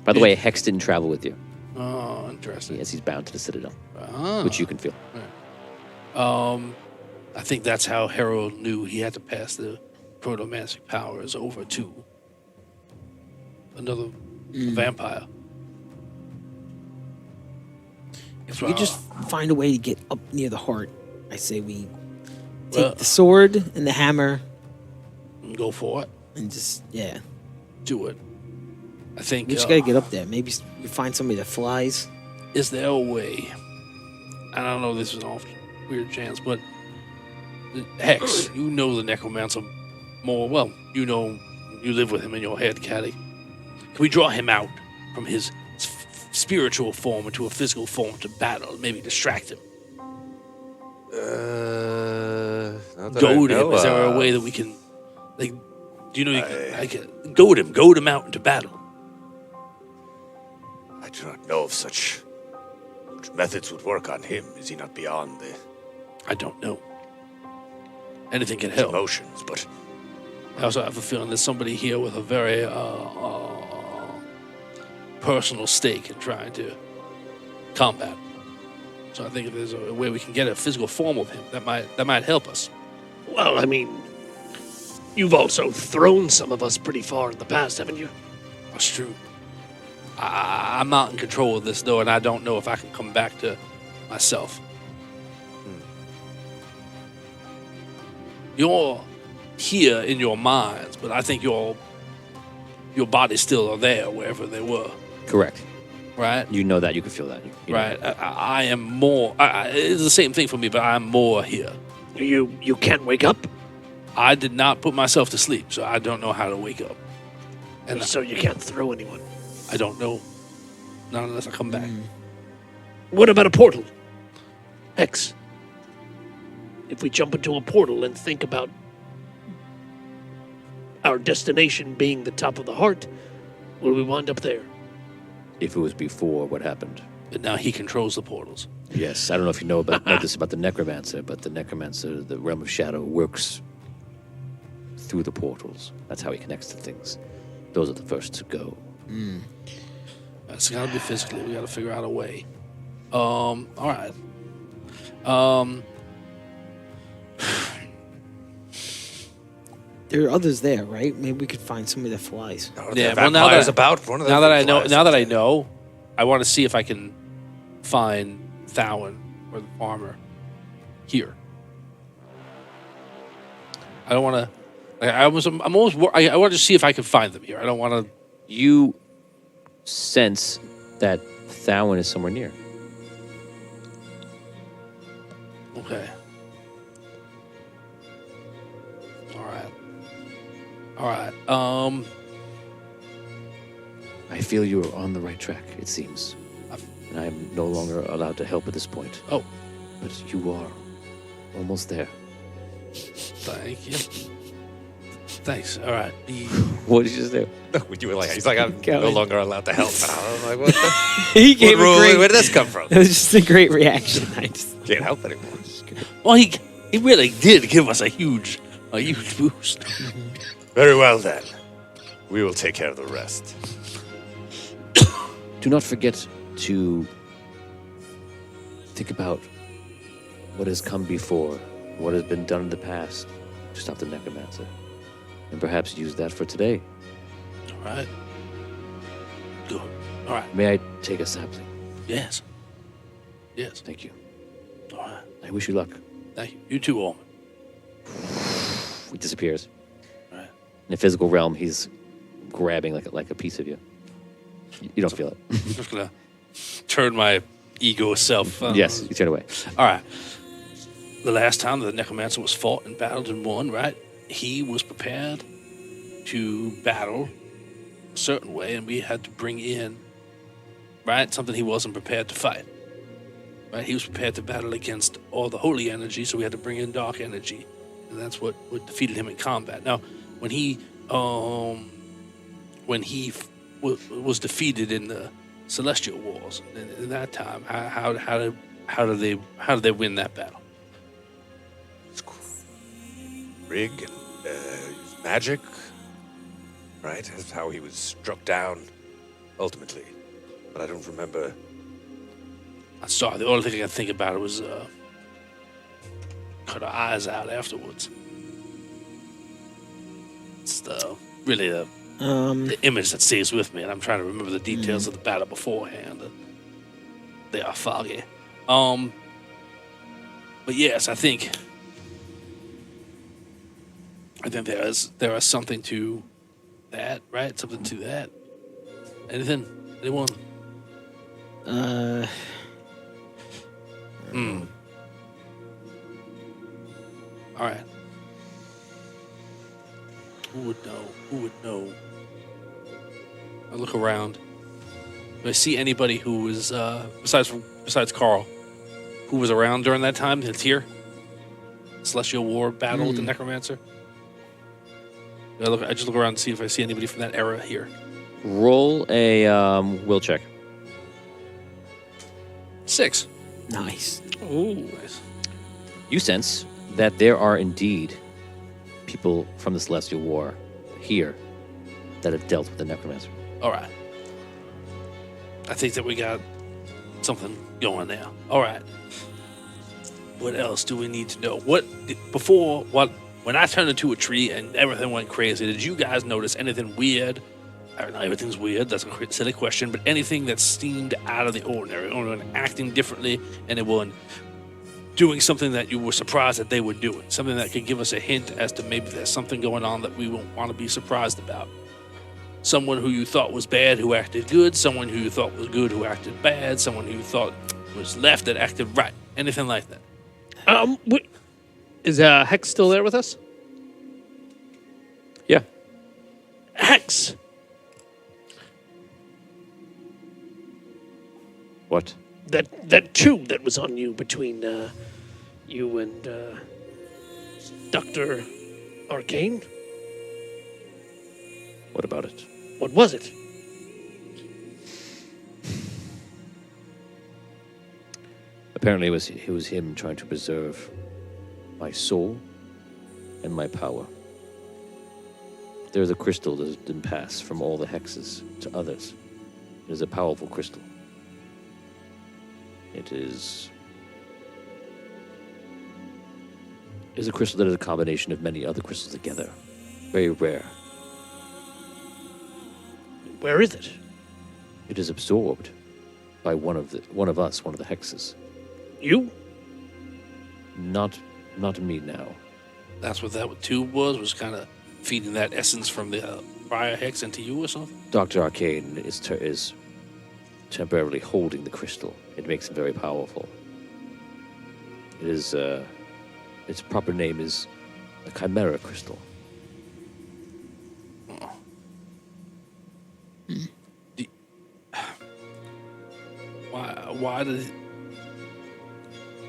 By the way, Hex didn't travel with you. Oh, interesting. Yes, he's bound to the Citadel, Ah. which you can feel. I think that's how Harold knew he had to pass the protomantic powers over to another vampire. If we could just find a way to get up near the heart, I say we take Well- the sword and the hammer Go for it. and just, Do it. I think. we just gotta get up there. Maybe we find somebody that flies. Is there a way? I don't know. This is an off weird chance, but Hex, you know the necromancer more. Well, you know, you live with him in your head, Caddy. Can we draw him out from his spiritual form into a physical form to battle? Maybe distract him. Not that I Goad him. know Is there a of. way that we can, like, do you know you can goad him out into battle? I do not know if such methods would work on him. Is he not beyond the I don't know. Anything can help. emotions? But I also have a feeling there's somebody here with a very personal stake in trying to combat. So I think if there's a way we can get a physical form of him, that might help us. Well, I mean, you've also thrown some of us pretty far in the past, haven't you? That's true. I'm not in control of this though, and I don't know if I can come back to myself. You're here in your minds, but I think your bodies still are there wherever they were, Correct. right? You know that. You can feel that. You know Right. I am more. It's the same thing for me, but I'm more here. You can't wake up, I did not put myself to sleep, so I don't know how to wake up. And so you can't throw anyone. I don't know. Not unless I come back. What about a portal? Hex. If we jump into a portal and think about our destination being the top of the heart, will we wind up there? If it was before what happened. But now he controls the portals. Yes, I don't know if you know this about the necromancer, but the necromancer, the realm of shadow, works through the portals. That's how he connects to things. Those are the first to go. It's got to be physically. We got to figure out a way. All right. There are others there, right? Maybe we could find somebody that flies. Yeah. Well, Well, about one of them. now that I know, flies. now that I know, I want to see if I can find Thawen or the farmer here. I don't want to. I'm almost. I want to see if I can find them here. I don't want to. You sense that Thawen is somewhere near. Okay. All right. I feel you are on the right track, it seems. And I am no longer allowed to help at this point. Oh, But you are almost there. thank you. Thanks. All right. What did you just do? You were like, he's like, I'm no Going. longer allowed to help. I'm like, what the? He gave What a rule? great. Where did this come from? It was just a great reaction. I just. Can't help anymore. Well, he really did give us a huge boost. Very well then. We will take care of the rest. Do not forget to think about what has come before, what has been done in the past to stop the necromancer. And perhaps use that for today. All right. Good. All right. May I take a sampling? Yes. Yes. Thank you. All right. I wish you luck. Thank you. You too, Allman. He disappears. All right. In the physical realm, he's grabbing like a piece of you. You don't feel it. I'm just gonna turn my ego self. Yes, you turn away. All right. The last time the necromancer was fought and battled and won, right? He was prepared to battle a certain way, and we had to bring in, right, something he wasn't prepared to fight. Right? He was prepared to battle against all the holy energy, so we had to bring in dark energy, and that's what defeated him in combat. Now, when he was defeated in the Celestial Wars, in that time, how did they win that battle? Rig and use magic, right? That's how he was struck down, ultimately. But I don't remember. I'm sorry, the only thing I can think about it was cut her eyes out afterwards. It's really the image that stays with me, and I'm trying to remember the details of the battle beforehand. They are foggy. But yes, I think there is something to that, right? Something to that. Anything? Anyone? All right. Who would know? Who would know? I look around. Do I see anybody who was besides Carl, who was around during that time? That's here. Celestial War battle with the Necromancer. I just look around and see if I see anybody from that era here. Roll a will check. 6. Nice. Ooh, nice. You sense that there are indeed people from the Celestial War here that have dealt with the Necromancer. All right. I think that we got something going there. All right. What else do we need to know? When I turned into a tree and everything went crazy, did you guys notice anything weird? I don't know, everything's weird. That's a silly question, but anything that seemed out of the ordinary, or acting differently, and it was doing something that you were surprised that they were doing, something that could give us a hint as to maybe there's something going on that we won't want to be surprised about. Someone who you thought was bad who acted good, someone who you thought was good who acted bad, someone who you thought was left that acted right, anything like that. Is Hex still there with us? Yeah. Hex! What? That tube that was on you between you and Dr. Arcane? What about it? What was it? Apparently it was him trying to preserve my soul and my power. There's a crystal that has been passed from all the hexes to others. It is a powerful crystal. It is a crystal that is a combination of many other crystals together. Very rare. Where is it? It is absorbed by one of the hexes. You? Not me now. That's what that tube was kind of feeding that essence from the prior hex into you or something? Dr. Arcane is temporarily holding the crystal. It makes it very powerful. It is, its proper name is a chimera crystal. Why did?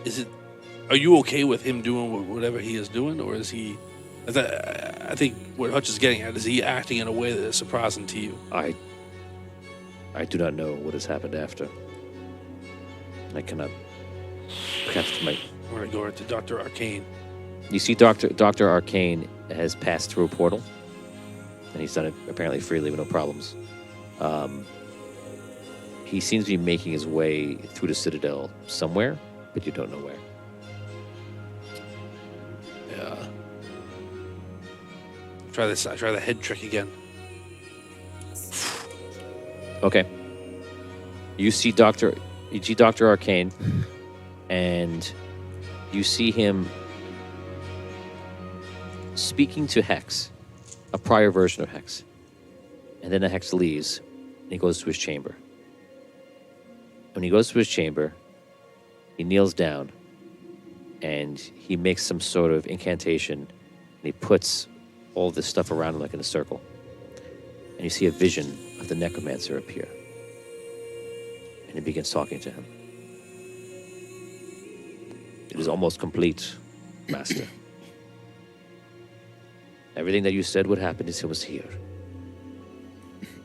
Is it? Are you okay with him doing whatever he is doing, or is he? I think what Hutch is getting at is he acting in a way that is surprising to you. I do not know what has happened after. I cannot cast my. We're gonna go right to Dr. Arcane. You see, Dr. Arcane has passed through a portal, and he's done it apparently freely with no problems. He seems to be making his way through the Citadel somewhere, but you don't know where. Yeah. Try this. I try the head trick again. Okay. You see Dr. Arcane, and you see him speaking to Hex, a prior version of Hex. And then the Hex leaves, and he goes to his chamber. When he goes to his chamber, he kneels down, and he makes some sort of incantation, and he puts all this stuff around him like in a circle. And you see a vision of the necromancer appear. And he begins talking to him. It is almost complete, Master. Everything that you said would happen was here.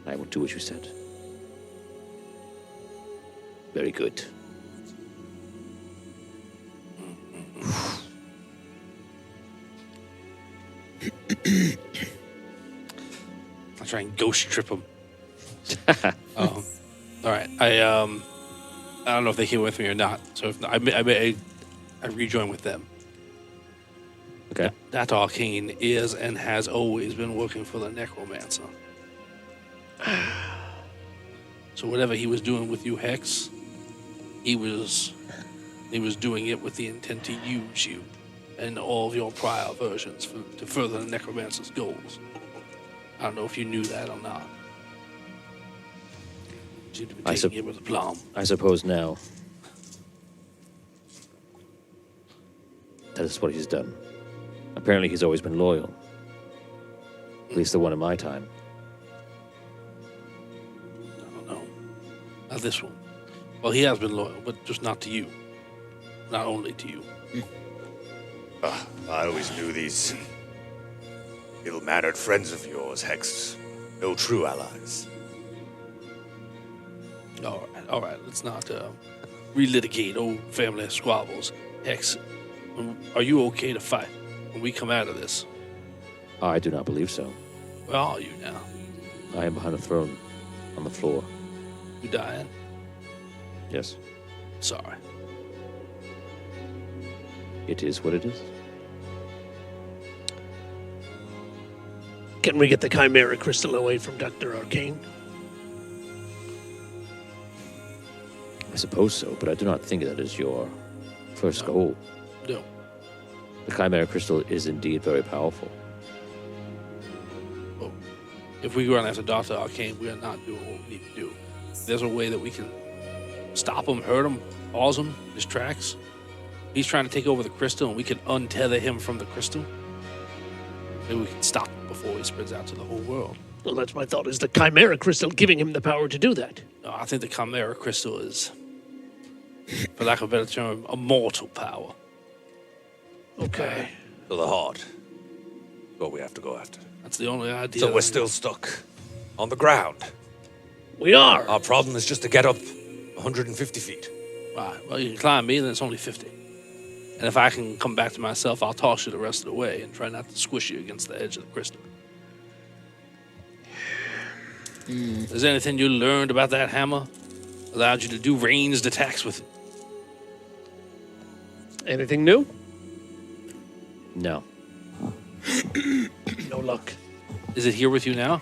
I will do what you said. Very good. I'll try and ghost trip him. All right. I don't know if they came with me or not. So if I rejoin with them. Okay. That Arcane is and has always been working for the Necromancer. So whatever he was doing with you, Hex, he was doing it with the intent to use you and all of your prior versions to further the Necromancer's goals. I don't know if you knew that or not. You seem to be taking it with a plum. I suppose now that is what he's done. Apparently he's always been loyal. At least the one in my time. I don't know. Not this one. Well, he has been loyal, but just not to you. Not only to you. I always knew these ill-mannered friends of yours, Hex. No true allies. All right. Let's not relitigate old family squabbles. Hex, are you okay to fight when we come out of this? I do not believe so. Where are you now? I am behind a throne on the floor. You dying? Yes. Sorry. It is what it is. Can we get the Chimera Crystal away from Dr. Arcane? I suppose so, but I do not think that is your first goal. No. The Chimera Crystal is indeed very powerful. Well, if we run after Dr. Arcane, we are not doing what we need to do. There's a way that we can stop him, hurt him, pause him, his tracks. He's trying to take over the crystal, and we can untether him from the crystal. Maybe we can stop him before he spreads out to the whole world. Well, that's my thought. Is the Chimera Crystal giving him the power to do that? No, I think the Chimera Crystal is, for lack of a better term, a mortal power. Okay. To the heart. What we have to go after. That's the only idea. So we're still stuck on the ground. We are. Our problem is just to get up 150 feet. Right. Well, you can climb me, then it's only 50. And if I can come back to myself, I'll toss you the rest of the way and try not to squish you against the edge of the crystal. Is there anything you learned about that hammer? Allowed you to do ranged attacks with it? Anything new? No. No luck. Is it here with you now?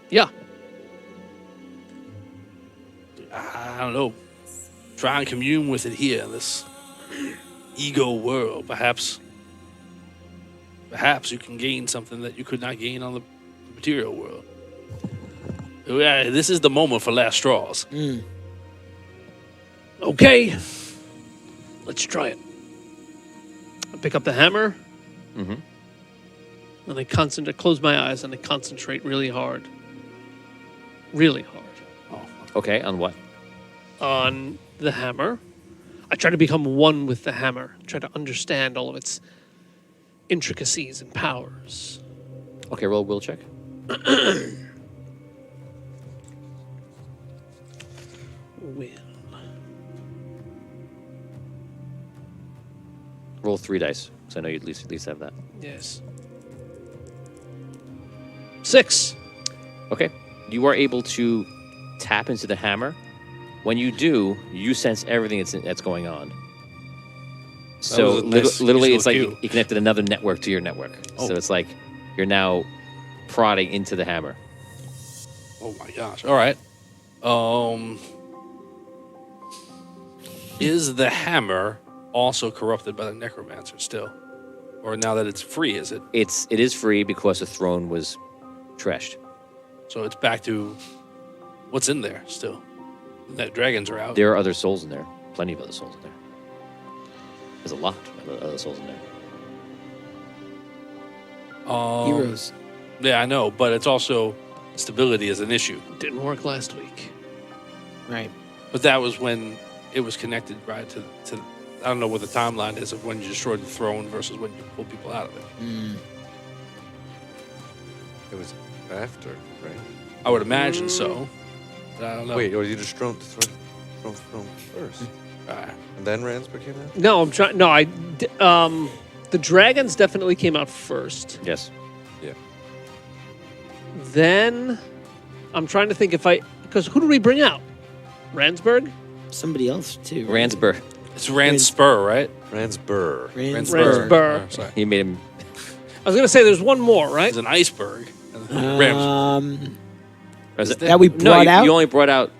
Yeah. I don't know. Try and commune with it here in this ego world. Perhaps you can gain something that you could not gain on the material world. Yeah, this is the moment for last straws. Okay. Let's try it. I pick up the hammer. Mhm. And I concentrate. Close my eyes and I concentrate really hard. Really hard Okay, on what? on the hammer. I try to become one with the hammer. Try to understand all of its intricacies and powers. Okay, roll a will check. Will. Roll 3 dice, because I know you at least have that. Yes. 6. Okay. You are able to tap into the hammer. When you do, you sense everything that's going on. So was a nice literally, it's useful like cue. you connected another network to your network. Oh. So it's like you're now prodding into the hammer. Oh my gosh. All right. Is the hammer also corrupted by the necromancer still? Or now that it's free, is it? It is free because the throne was trashed. So it's back to what's in there still. That dragons are out. There are other souls in there. Plenty of other souls in there. There's a lot of other souls in there. Heroes. Yeah, I know, but it's also stability is an issue. Didn't work last week. Right. But that was when it was connected, right, to I don't know what the timeline is of when you destroyed the throne versus when you pulled people out of it. It was after, right? I would imagine so. But I don't know. Wait, or you just thrown first, and then Ransper came out. No, I'm trying. No, the dragons definitely came out first. Yes. Yeah. Then I'm trying to think because who did we bring out? Ransburg? Somebody else too. Ransburg. It's Ranspur, right? Ransper. Ransburg. Sorry. He made him. I was gonna say there's one more, right? It's an iceberg. Rams. That we brought out? You only brought out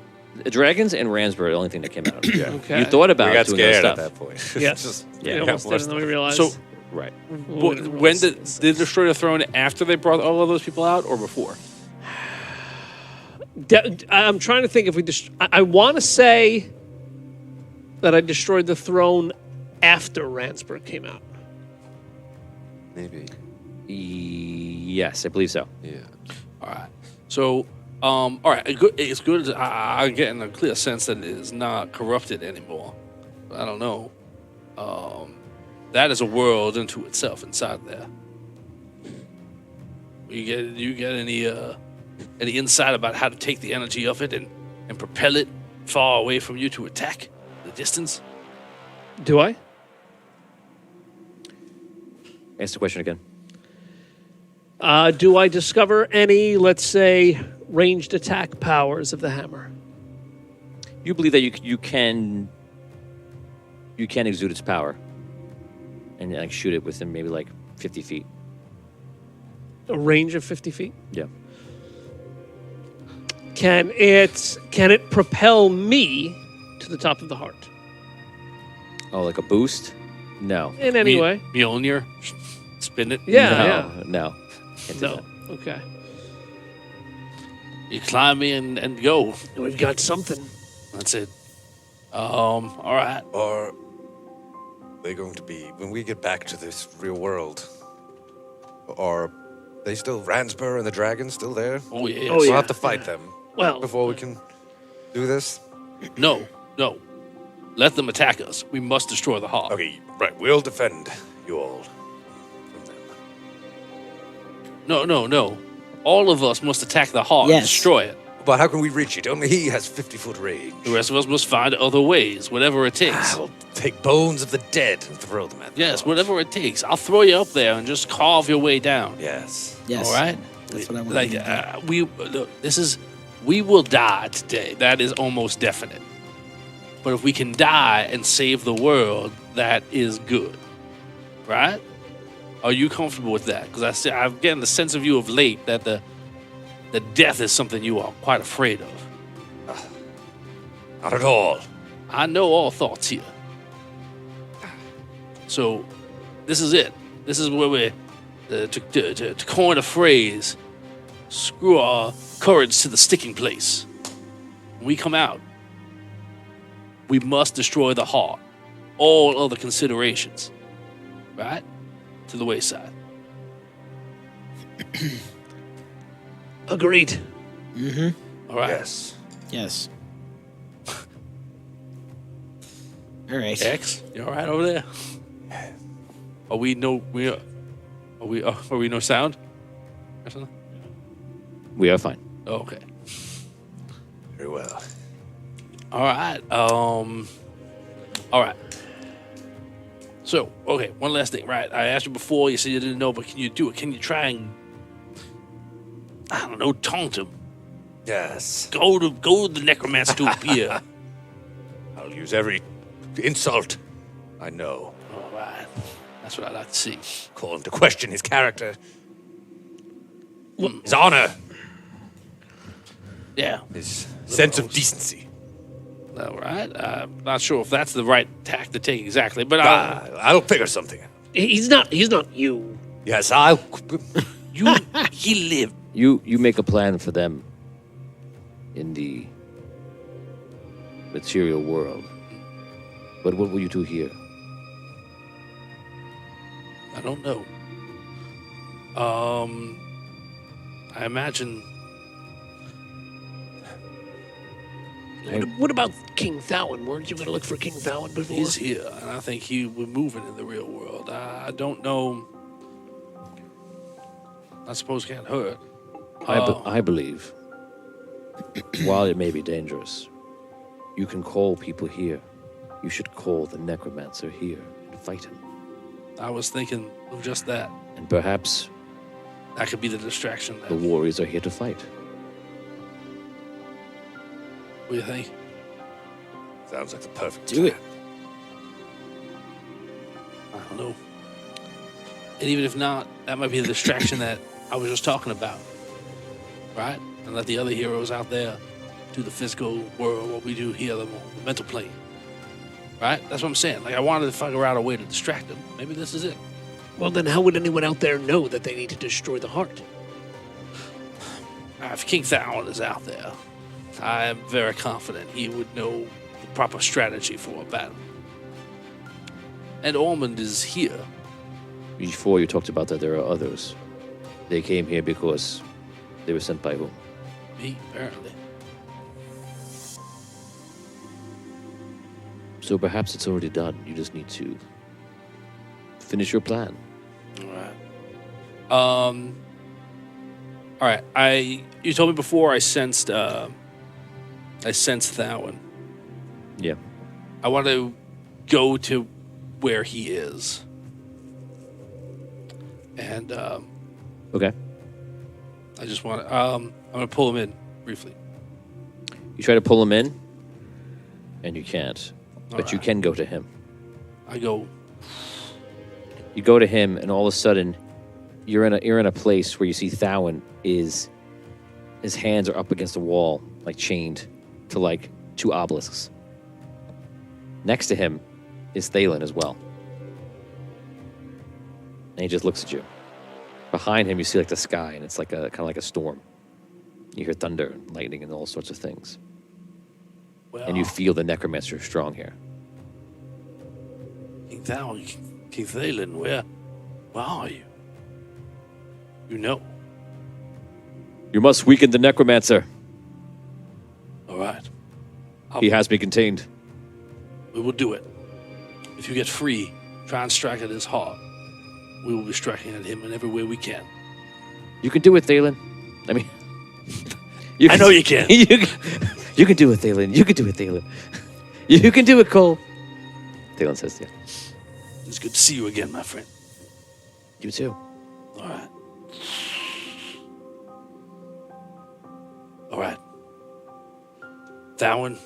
the dragons and Ransburg, the only thing that came out. Yeah. Okay. You thought about We got doing other scared at stuff. that point. Yes. Just, We Yeah. almost did, and then we realized. So Right. when did they destroy the throne after they brought all of those people out or before? I'm trying to think if we I want to say that I destroyed the throne after Ransburg came out. maybe. Yes, I believe so. Yeah. All right. So, all right. It's good. I'm getting a clear sense that it is not corrupted anymore. I don't know. That is a world unto itself inside there. You get any insight about how to take the energy of it and propel it far away from you to attack the distance? Do I? Ask the question again. Do I discover any, let's say, ranged attack powers of the hammer? You believe that you can exude its power and like shoot it within maybe like 50 feet. A range of 50 feet? Yeah. Can it propel me to the top of the heart Oh, like a boost? No. in any way? Mjolnir, spin it. Yeah, No. Can't do No. that. Okay. You climb in and go. We've got something. That's it. All right. Are they going to be, when we get back to this real world, are they still, Ransper and the dragons still there? Oh yeah. Oh, We'll yeah. have to fight them Well, before we can do this? No. Let them attack us. We must destroy the heart. Okay, right. We'll defend you all from them. No. All of us must attack the heart and Yes. destroy it. But how can we reach it? Only he has 50-foot range. The rest of us must find other ways, whatever it takes. I'll take bones of the dead and throw them at them. Yes, whatever it takes. I'll throw you up there and just carve your way down. Yes. Yes. All right. That's what I want. Like we will die today. That is almost definite. But if we can die and save the world, that is good, right? Are you comfortable with that? Because I'm getting the sense of you of late that the death is something you are quite afraid of. Not at all. I know all thoughts here. So, this is it. This is where we, to coin a phrase, screw our courage to the sticking place. When we come out, we must destroy the heart. All other considerations. right? To the wayside. Agreed. All right. Yes. Yes. All right. X, you all right over there? Are we no sound? Or something? We are fine. Oh, okay. Very well. All right. All right. So, okay, one last thing, right? I asked you before, you said you didn't know, but can you do it? Can you try and, I don't know, taunt him? Yes. Go to the necromancer to appear. I'll use every insult I know. All right. That's what I'd like to see. Call him to question his character. His honor. Yeah. His sense of decency. All right. I'm not sure if that's the right tack to take exactly, but I'll figure something out. He's not you. Yes, I'll... he lived. You make a plan for them in the material world. But what will you do here? I don't know. I imagine. What about King Thawen? Weren't you going to look for King Thawen before? He's here, and I think we're moving in the real world. I don't know. I suppose it can't hurt. I believe, while it may be dangerous, you can call people here. You should call the necromancer here and fight him. I was thinking of just that. And perhaps That could be the distraction. the warriors are here to fight. What do you think? Sounds like the perfect Do it. plan. I don't know. And even if not, that might be the distraction that I was just talking about. Right? And let the other heroes out there do the physical world, what we do here, the mental plane. Right? That's what I'm saying. Like, I wanted to figure out a way to distract them. Maybe this is it. Well, then how would anyone out there know that they need to destroy the heart? If King Thawen is out there, I am very confident he would know the proper strategy for a battle. And Ormond is here. Before you talked about that there are others. They came here because they were sent by whom? Me, apparently. So perhaps it's already done. You just need to finish your plan. All right. You told me before I sensed Thawen. Yeah. I want to go to where he is. And Okay. I just want to I'm going to pull him in briefly. You try to pull him in, and you can't. But you Alright. can go to him. I go, You go to him, and all of a sudden, you're in a place where you see Thawen is. His hands are up against a wall, like chained to like two obelisks. Next to him is Thalen as well, and he just looks at you. Behind him, you see like the sky, and it's like a kind of like a storm. You hear thunder, and lightning, and all sorts of things, well, and you feel the necromancer strong here. King Thawen, King Thalen, where are you? You know. You must weaken the necromancer. All right. He has me contained. We will do it. If you get free, try and strike at his heart. We will be striking at him in every way we can. You can do it, Thalen. I mean, I know you can. You can do it, Thalen. You can do it, Thalen. You can do it, Cole. Thalen says, yeah. It's good to see you again, my friend. You too. All right. All right. Thawen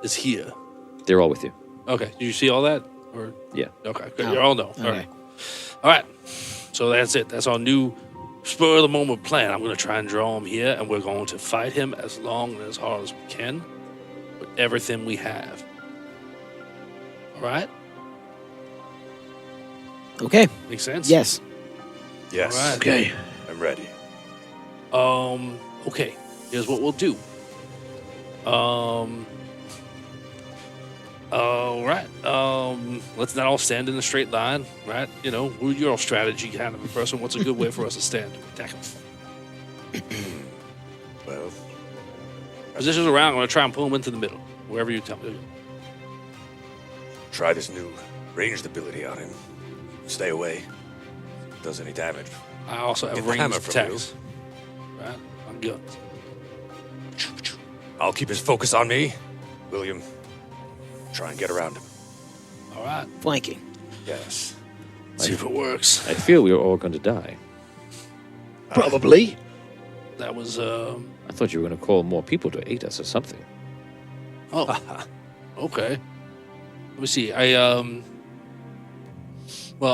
is here. They're all with you. Okay. Did you see all that? Or Yeah. okay, good. Oh, You all know. All right. All right. So that's it. That's our new spur of the moment plan. I'm going to try and draw him here, and we're going to fight him as long and as hard as we can with everything we have. All right? Okay. Make sense? Yes. Yes. All right. Okay. I'm ready. Okay. Here's what we'll do. All right. Let's not all stand in a straight line, right? You know, you're a strategy kind of a person. What's a good way for us to stand to attack them? Well, Positions around. I'm going to try and pull them into the middle, wherever you tell me. try this new ranged ability on him. Stay away. Does any damage? I also have Get the hammer ranged from attacks. Right? I'm good. I'll keep his focus on me. William, try and get around him. All right. Flanking. Yes. See if it works. I feel we were all going to die. Probably. That was I thought you were going to call more people to aid us or something. oh. Okay. Let me see. Well,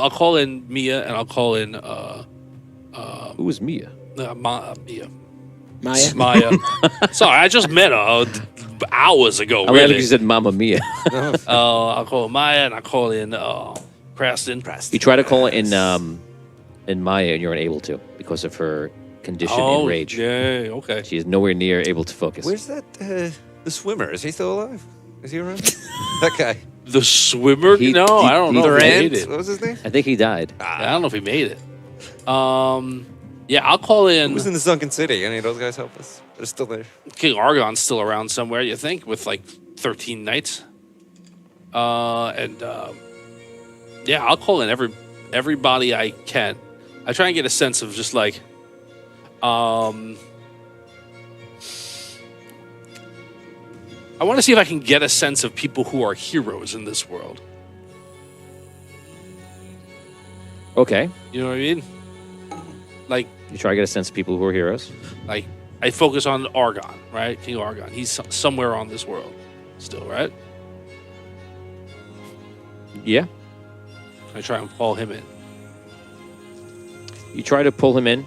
I'll call in Mia and I'll call in Who was Mia? Mia. Maya. Maya. Sorry, I just met her hours ago. I like Really. you said Mamma Mia. I'll call Maya and I'll call in Preston. You try to call in Maya and you're unable to because of her condition in rage. Yeah, okay. She is nowhere near able to focus. Where's that, the swimmer? Is he still alive? Is he around? That guy. The swimmer? He- no, he- I don't he- know if he made Durant? it. What was his name? I think he died. I don't know if he made it. Yeah, I'll call in. He was in the sunken city. Any of those guys help us? They're still there. King Argon's still around somewhere, you think, with like 13 knights. Yeah, I'll call in everybody I can. I try and get a sense of just like, I want to see if I can get a sense of people who are heroes in this world. Okay. You know what I mean? Like, You try to get a sense of people who are heroes. like I focus on Argon, right? King Argon. He's somewhere on this world still, right? Yeah. I try and pull him in. You try to pull him in.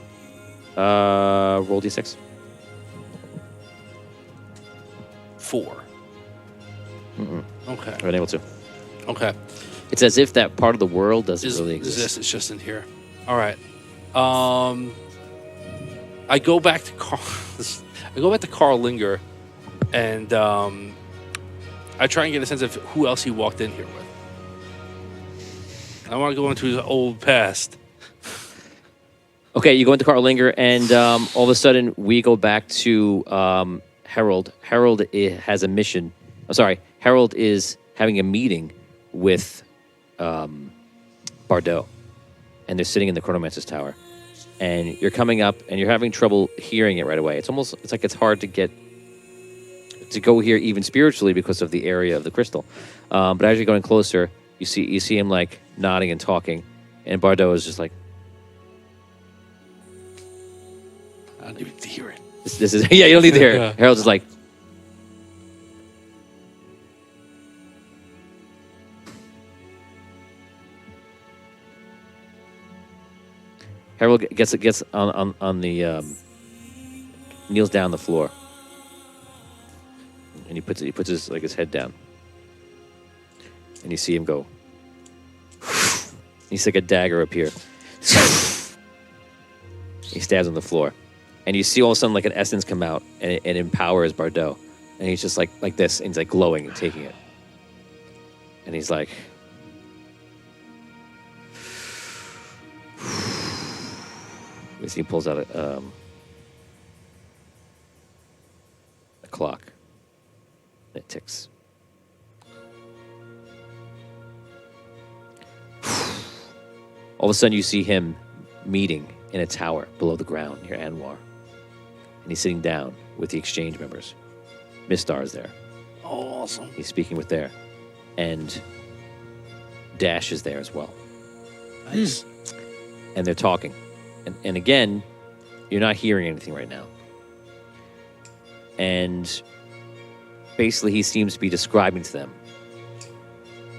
Roll d6. 4. Okay. You're unable to. Okay. It's as if that part of the world doesn't really Is exist. this? It's just in here. All right. I go back to Carl. I go back to Carl Linger, and I try and get a sense of who else he walked in here with. I want to go into his old past. Okay, you go into Carlinger, and all of a sudden we go back to Harold. Harold has a mission. I'm sorry. Harold is having a meeting with Bardot, and they're sitting in the Chronomancer's Tower. And you're coming up, and you're having trouble hearing it right away. It's like it's hard to go here even spiritually because of the area of the crystal. But as you're going closer, you see him like nodding and talking, and Bardot is just like, I don't even need to hear it. This is yeah. You don't need to hear it. Yeah. Harold's is like, Harold gets on the kneels down on the floor, and he puts his head down, and you see him go. He's like a dagger appear. He stabs on the floor, and you see all of a sudden like an essence come out, and it empowers Bardot, and he's just like this, and he's like glowing and taking it, and he's like. As he pulls out a clock. It ticks. All of a sudden, you see him meeting in a tower below the ground near Anwar. And he's sitting down with the exchange members. Mistar is there. Oh, awesome. He's speaking with there. And Dash is there as well. Nice. And they're talking. And again, you're not hearing anything right now. And basically, he seems to be describing to them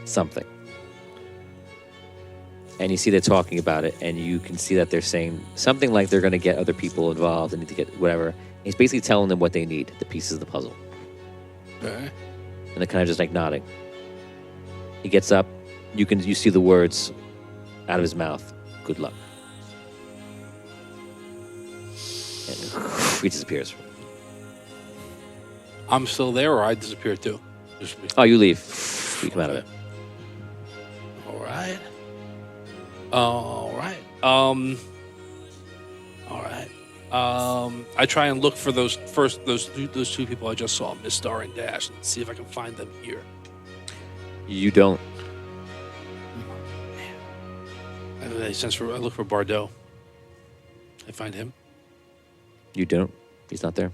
something. And you see they're talking about it, and you can see that they're saying something like they're going to get other people involved and need to get whatever. He's basically telling them what they need, the pieces of the puzzle. Okay. And they're kind of just like nodding. He gets up. You see the words out of his mouth. Good luck. And he disappears. I'm still there, or I disappear too. Just me. Oh, you leave. You come out of it. All right. All right. All right. I try and look for those two people I just saw, Miss Star and Dash, and see if I can find them here. You don't. I look for Bardot. I find him. You don't. He's not there.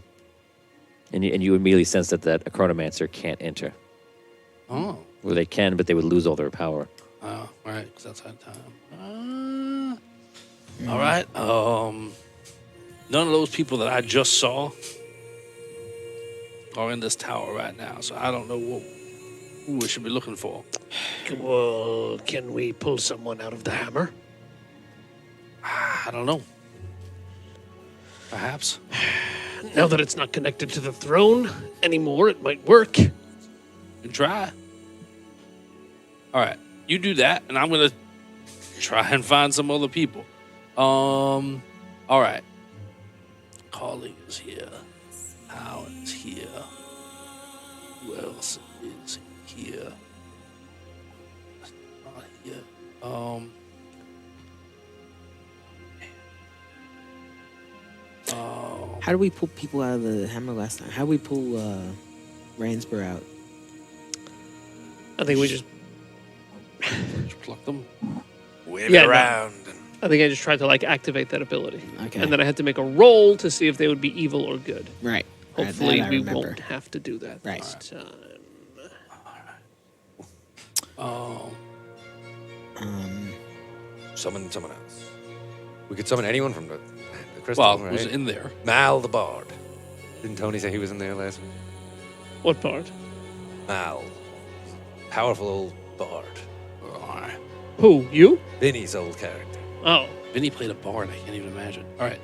And you immediately sense that a chronomancer can't enter. Oh. Well, they can, but they would lose all their power. Oh, right, because that's out of time. All right. None of those people that I just saw are in this tower right now, so I don't know who we should be looking for. Well, can we pull someone out of the hammer? I don't know. Perhaps. Now that it's not connected to the throne anymore, it might work. You can try. All right, you do that, and I'm gonna try and find some other people. All right. Colleague is here. Howard is here. Who else is here? Not here. How do we pull people out of the hammer last time? How do we pull Ransborough out? I think we just Pluck them. Wave Yeah, it no. around. I think I just tried to activate that ability. Okay. And then I had to make a roll to see if they would be evil or good. Right. Hopefully That I we remember. won't have to do that Right. this time. Summon someone else. We could summon anyone from the crystal, Well, right? who's in there? Mal the Bard. Didn't Tony say he was in there last week? What part? Mal. Powerful old Bard. Who? You? Vinny's old character. Oh. Vinny played a bard. I can't even imagine. All right.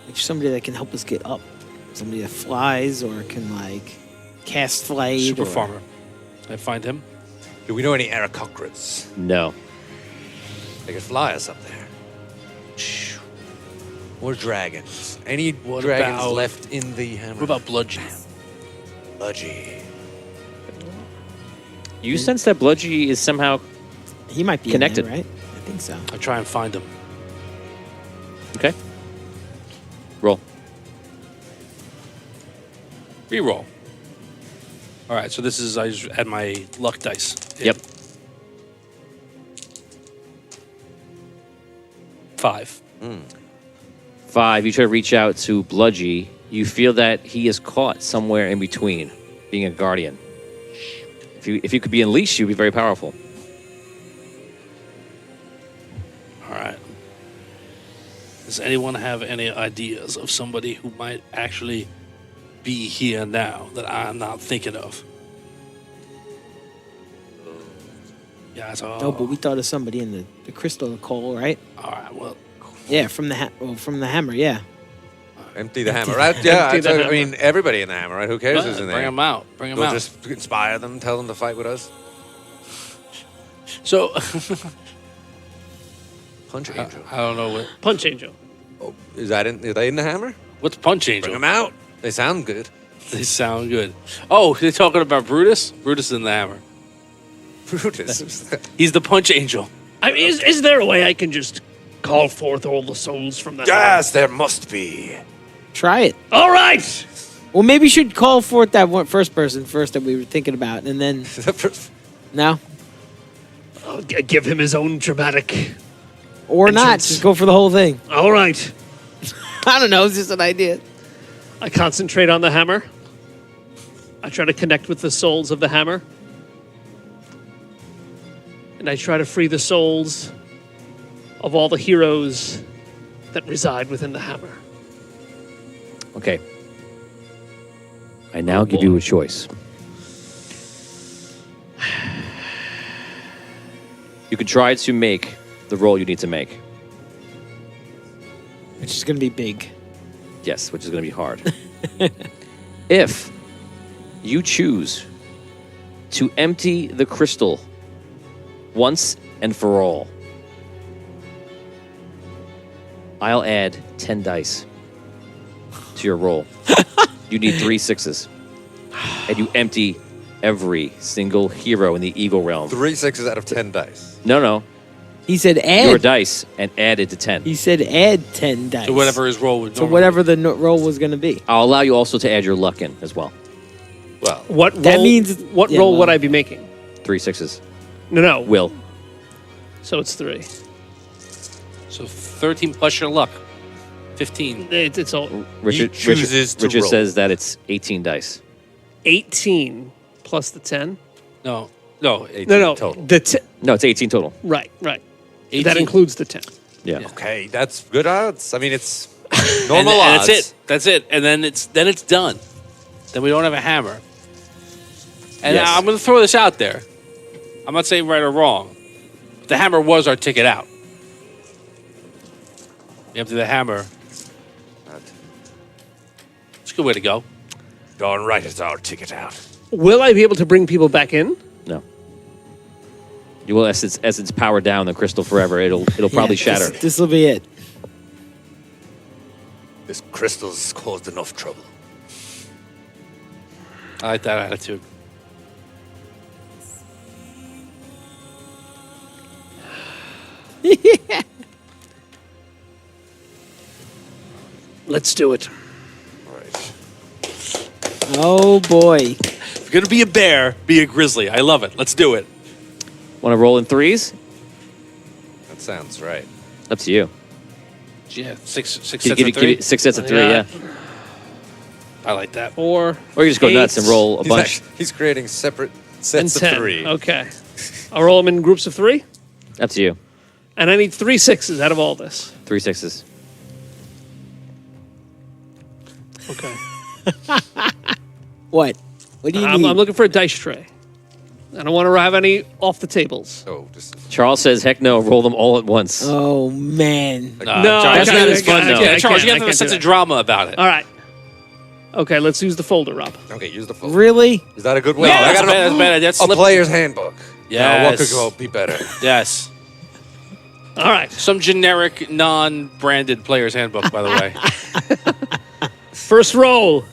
Like somebody that can help us get up. Somebody that flies or can cast flight. Super or... farmer. Can I find him? Do we know any Aarakocras? No. They could fly us up there. Or dragons. Any What dragons about- left in the hammer? What about Bludgy? Budgie? You sense that Bludgy is somehow He might be Connected. in there, right? I think so. I try and find him. okay. Roll. Reroll. All right, so this is, I just add my luck dice. Yep. 5. 5. You try to reach out to Bludgy. You feel that he is caught somewhere in between, being a guardian. If you could be unleashed, you'd be very powerful. All right. Does anyone have any ideas of somebody who might actually be here now that I'm not thinking of? Yeah, so, No, but we thought of somebody in the crystal coal, right? all right, well, Yeah, from the hammer, yeah. Empty the hammer, right? Yeah, Empty the I hammer. mean, everybody in the hammer, right? Who cares who's in there? bring them out. Bring them We'll out. just inspire them, tell them to fight with us. So, Punch Angel. I don't know what. Punch Angel. Oh, are they in the hammer? What's Punch Bring Angel? them out. They sound good. They sound good. Oh, they're talking about Brutus? Brutus is in the hammer. Brutus. He's the Punch Angel. I mean, is there a way I can just call forth all the souls from that? Yes, there must be. Try it. All right. Well, maybe you should call forth that one first person first that we were thinking about, and then no, I'll give him his own dramatic. or not. Entrance. Just go for the whole thing. All right. I don't know. It's just an idea. I concentrate on the hammer. I try to connect with the souls of the hammer. And I try to free the souls of all the heroes that reside within the hammer. Okay. I now give you a choice. You could try to make the roll you need to make. Which is going to be big. Yes, which is going to be hard. If you choose to empty the crystal once and for all, I'll add 10 dice to your roll. You need 3 6s. and you empty every single hero in the Eagle realm. 3 6s out of 10 dice. No. He said Your add. dice and add it to 10. He said add 10 dice. So whatever his roll would. So whatever the roll was going to be. I'll allow you also to add your luck in as well. Well, What roll, That means- what yeah, roll well. would I be making? 3 6s. No. Will. So it's 3. So 13 plus your luck, 15. It's all Richard chooses to Richard roll. says that it's 18 dice. 18 plus the 10. No, 18 No. total. No, it's 18 total. Right. 18. That includes the 10. Yeah. Okay, that's good odds. I mean, it's normal and odds. That's it. And then it's done. Then we don't have a hammer. And Yes. I'm going to throw this out there. I'm not saying right or wrong. But the hammer was our ticket out. You empty the hammer. It's a good way to go. Darn right, it's our ticket out. Will I be able to bring people back in? No. You will, as it's powered down the crystal forever, it'll probably shatter. This will be it. This crystal's caused enough trouble. I like that attitude. Let's do it. All right. Oh, boy. If you're going to be a bear, be a grizzly. I love it. Let's do it. Want to roll in 3s? That sounds right. Up to you. Yeah, six Give sets you- of give three. you 6 sets of 3, Yeah. yeah. I like that. 4. Or you just go 8, nuts and roll a bunch. He's creating separate and sets 10. of 3. Okay. I'll roll them in groups of 3. Up to you. And I need 3 6s out of all this. 3 6s. Okay. What? What do you I'm need? looking for a dice tray. I don't want to have any off the tables. Oh, this is Charles says, heck no, roll them all at once. Oh, man. No, Charles, that's I not can't- as fun, I though. can't- I Yeah, Charles, can't- you I have to have a can't do sense of that. drama about it. All right. Okay, let's use the folder, Rob. okay. Use the phone. Really? Is that a good way? No, I that's got bad. That's bad. That's a slip. player's handbook. Now, what could Yes. go be better? Yes. All right. Some generic, non-branded player's handbook, by the way. First roll.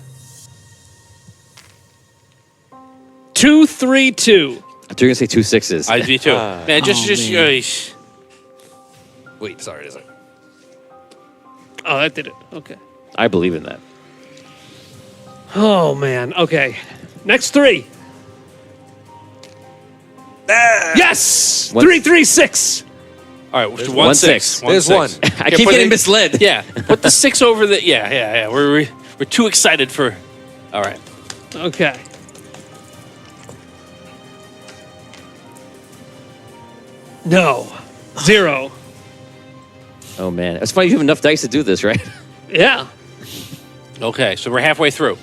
2 3 2. I thought you were going to say 2 6s. I do too. Man, just, man. Wait, sorry, is it? Oh, that did it. Okay. I believe in that. Oh man. Okay. Next 3. Yes. One- 3 3 6. All right, There's 1 6. 6. There's one. I keep put getting it- misled. Yeah, put the 6 over the. Yeah. We're too excited for. All right. Okay. No. 0. Oh, man. It's funny you have enough dice to do this, right? Yeah. Okay, so we're halfway through.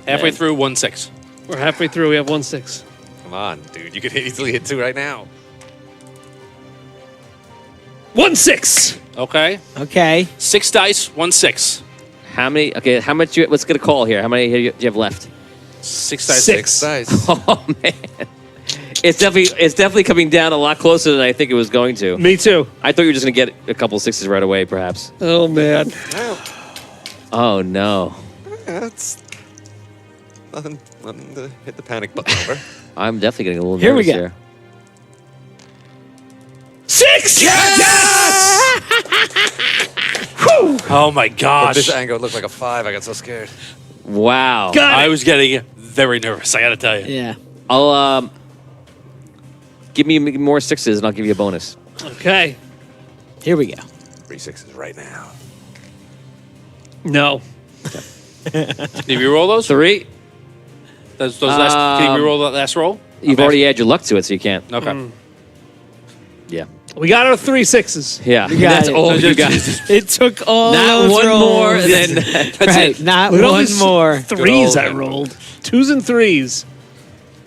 Halfway Man. through 1 6. We're halfway through. We have 1 6. Come on, dude. You could easily hit 2 right now. 1 6. Okay. Okay. 6 dice, 1 6. How many? Okay, how much? Let's get a call here. How many do you have left? 6 dice. 6. Dice. Oh, man. It's definitely coming down a lot closer than I think it was going to. Me too. I thought you were just going to get a couple 6s right away, perhaps. Oh man. Oh, no. That's nothing to hit the panic button over. I'm definitely getting a little Here we nervous go. here. 6. Yes. Oh my From gosh. this angle, it looked like a 5. I got so scared. Wow. Got I it. was getting very nervous, I gotta tell you. Yeah. I'll give me more 6s and I'll give you a bonus. Okay. Here we go. 3 6s right now. No. Did you roll those? 3. Those last, can you roll that last roll? You've Okay. already had your luck to it, so you can't. Okay. Yeah. We got our 3 6s. Yeah. You got That's it. all you got. It took all Not those one rolls. more, and then that's right, it. not Look at all one these more. 3s I old- rolled. 2s and 3s.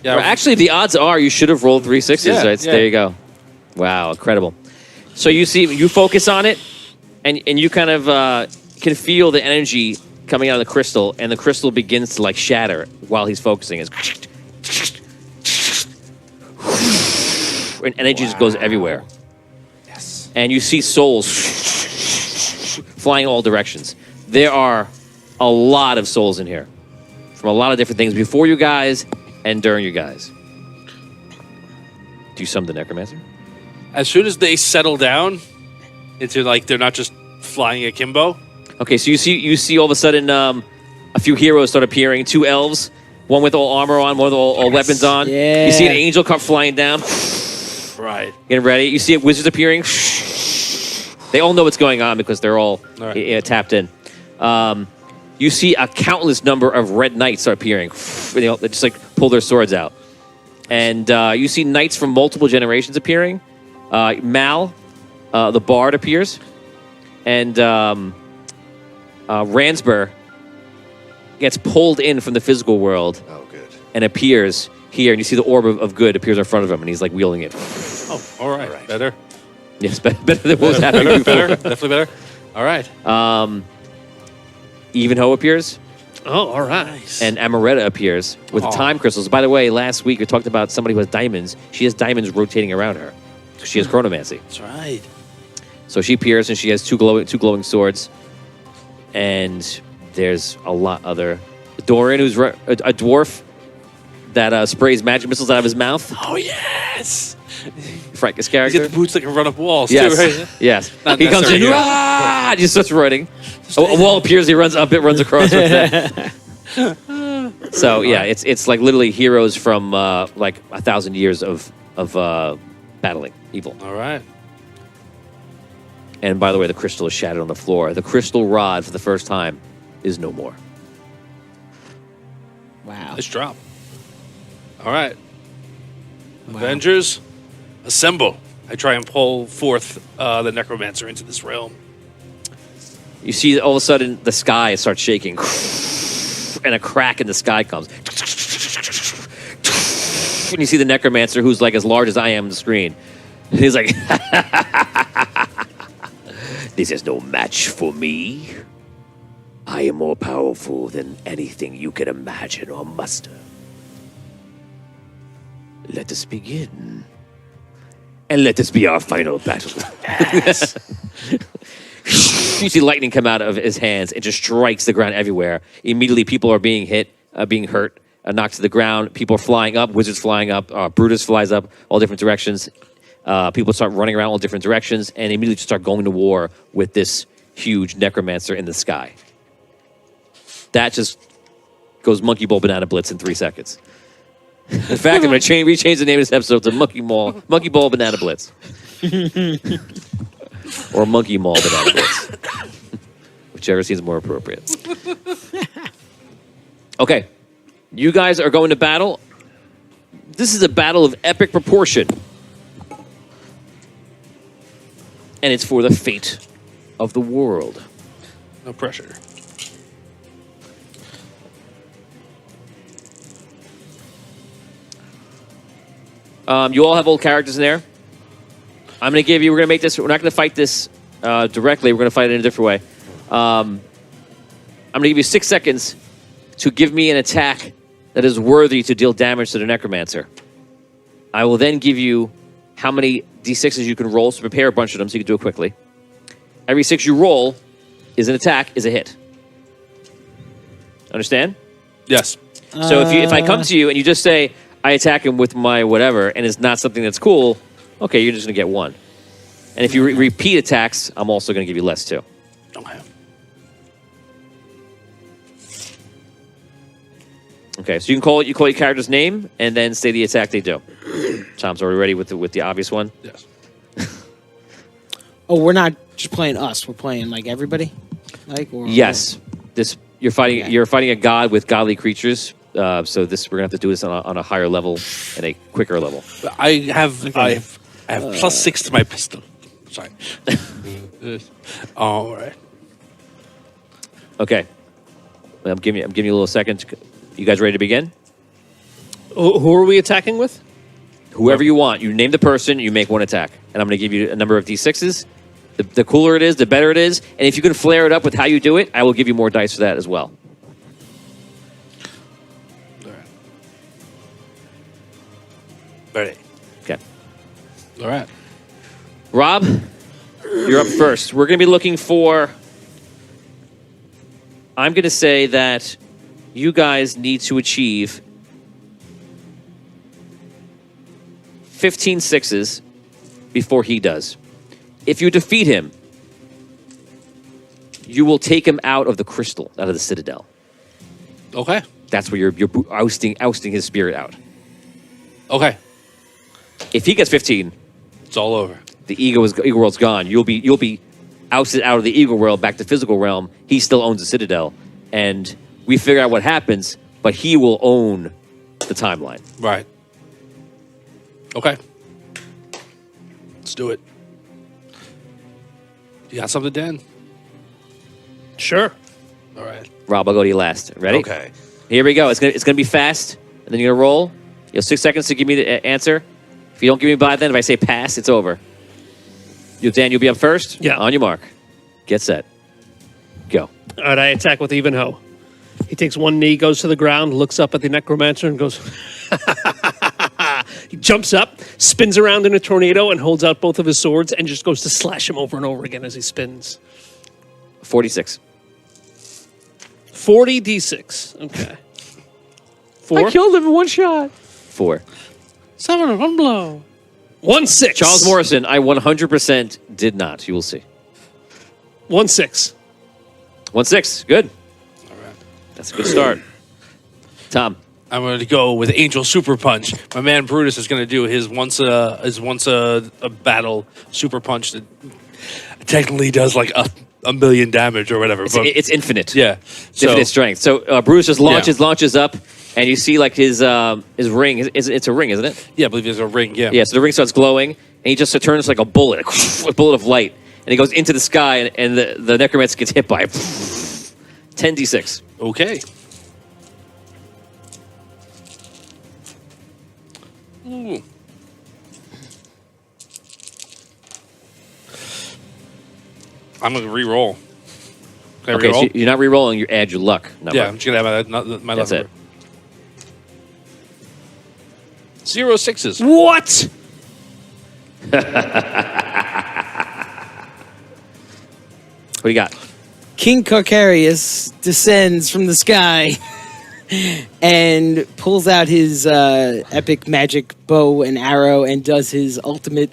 Yeah, Well, actually, the odds are you should have rolled 3 6s. Yeah, Right? yeah. There you go. Wow, incredible. So you focus on it, and you kind of can feel the energy coming out of the crystal, and the crystal begins to like shatter while he's focusing. It's and energy just goes everywhere. Yes. And you see souls flying all directions. There are a lot of souls in here from a lot of different things before you guys and during you guys. Do you summon the necromancer? As soon as they settle down into like they're not just flying akimbo. Okay, so you see all of a sudden a few heroes start appearing. 2 elves, one with all armor on, one with all weapons on. Yeah. You see an angel come flying down. Right. Getting ready. You see wizards appearing. They all know what's going on because they're all tapped in. You see a countless number of red knights are appearing. They just like pull their swords out. And you see knights from multiple generations appearing. Mal, the bard, appears. And Ransbur gets pulled in from the physical world Oh, good. and appears here. And you see the orb of good appears in front of him, and he's like wielding it. Oh, all right. Better. Yes, better than what was happening before. Better. Definitely better. All right. Evenho appears. Oh, all right. Nice. And Amaretta appears with time crystals. By the way, last week we talked about somebody who has diamonds. She has diamonds rotating around her. She has chronomancy. That's right. So she appears and she has two glowing swords. And there's a lot other. Doran, who's a dwarf that sprays magic missiles out of his mouth. Oh yes. Frankus You character. get the boots that can run up walls Yes. too, right? Yes. Not He comes in. necessarily, Ah! And he starts running. A wall appears. He runs up. It runs across with that. So yeah, it's like literally heroes from like 1,000 years of battling evil. All right. And by the way, the crystal is shattered on the floor. The crystal rod, for the first time, is no more. Wow. Nice drop. All right. Avengers, assemble. I try and pull forth the necromancer into this realm. You see, all of a sudden, the sky starts shaking, and a crack in the sky comes. And you see the necromancer, who's like as large as I am on the screen. And he's like, "This is no match for me. I am more powerful than anything you can imagine or muster. Let us begin. And let this be our final battle." Yes. You see lightning come out of his hands. It just strikes the ground everywhere. Immediately, people are being hit, being hurt, knocked to the ground. People are flying up. Wizards flying up. Brutus flies up all different directions. People start running around all different directions and immediately just start going to war with this huge necromancer in the sky. That just goes Monkey Ball Banana Blitz in 3 seconds. In fact, I'm going to rechange the name of this episode to Monkey Ball Banana Blitz. Or Monkey Mall Banana Blitz. Whichever seems more appropriate. Okay. You guys are going to battle. This is a battle of epic proportion. And it's for the fate of the world. No pressure. You all have old characters in there. I'm going to give you, we're going to make this, we're not going to fight this directly. We're going to fight it in a different way. I'm going to give you 6 seconds to give me an attack that is worthy to deal damage to the necromancer. I will then give you how many d6s you can roll, so prepare a bunch of them so you can do it quickly. Every 6 you roll is an attack, is a hit. Understand? Yes. So if I come to you and you just say, I attack him with my whatever, and it's not something that's cool, okay, you're just going to get 1. And if you repeat attacks, I'm also going to give you less too. Okay. Okay, so you call your character's name and then say the attack they do. Tom's already ready with the obvious one. Yes. Oh, we're not just playing us. We're playing like everybody. Yes, you're fighting. Okay. You're fighting a god with godly creatures. So we're gonna have to do this on a higher level and a quicker level. I have +6 to my pistol. Sorry. All right. Okay, I'm giving you a little second. You guys ready to begin? Who are we attacking with? Whoever you want. You name the person, you make 1 attack. And I'm going to give you a number of d6s. The cooler it is, the better it is. And if you can flare it up with how you do it, I will give you more dice for that as well. All right. Ready. Okay. All right. Rob, you're up first. We're going to be looking for... I'm going to say that you guys need to achieve 15 sixes before he does. If you defeat him, you will take him out of the crystal, out of the citadel. Okay. That's where you're ousting his spirit out. Okay. If he gets 15, It's all over. the Eagle World's gone. You'll be ousted out of the Eagle World back to physical realm. He still owns the Citadel, and we figure out what happens. But he will own the timeline. Right. Okay. Let's do it. You got something, Dan? Sure. All right. Rob, I'll go to you last. Ready? Okay. Here we go. It's gonna be fast, and then you're gonna roll. You have 6 seconds to give me the answer. If you don't give me by then, if I say pass, it's over. Dan, you'll be up first. Yeah. On your mark. Get set. Go. All right, I attack with Evenho. He takes one knee, goes to the ground, looks up at the necromancer, and goes. He jumps up, spins around in a tornado, and holds out both of his swords, and just goes to slash him over and over again as he spins. 46. 40 d6. Okay. 4. killed him in one shot. 4. 7 in one blow. 1-6. Charles Morrison, I 100% did not. You will see. 1-6. 1-6. Good. All right. That's a good start. Tom. I'm going to go with Angel Super Punch. My man Brutus is going to do his once a battle Super Punch that technically does like a million damage or whatever. It's infinite. Yeah. It's infinite strength. So Bruce just launches up, and you see like his ring. It's a ring, isn't it? Yeah, I believe there's a ring. Yeah. Yeah. So the ring starts glowing, and he just turns like a bullet, a bullet of light, and he goes into the sky, and the necromancer gets hit by 10d6. Okay. Ooh. I'm going to re-roll. Can I Okay, re-roll? so you're not re-rolling. You add your luck number. Yeah, I'm just going to have my luck That's it. number. 0 6s. What? What do you got? King Carcarius descends from the sky and pulls out his epic magic bow and arrow and does his ultimate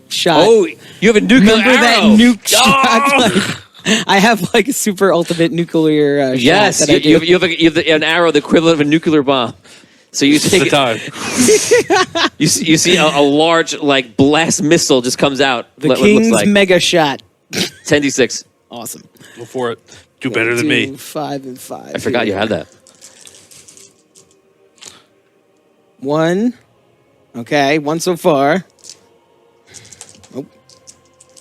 shot. Oh, you have a nuclear Remember that arrow. nuke shot? I have like a super ultimate nuclear Yes, shot that I do. you have an arrow the equivalent of a nuclear bomb. So you take Time. you see a large like blast missile just comes out. The what it King's looks like. mega shot. 10d6. Awesome. Go for it. Do better than me. 5 and 5. I forgot you had that. 1. Okay, 1 so far. Oh,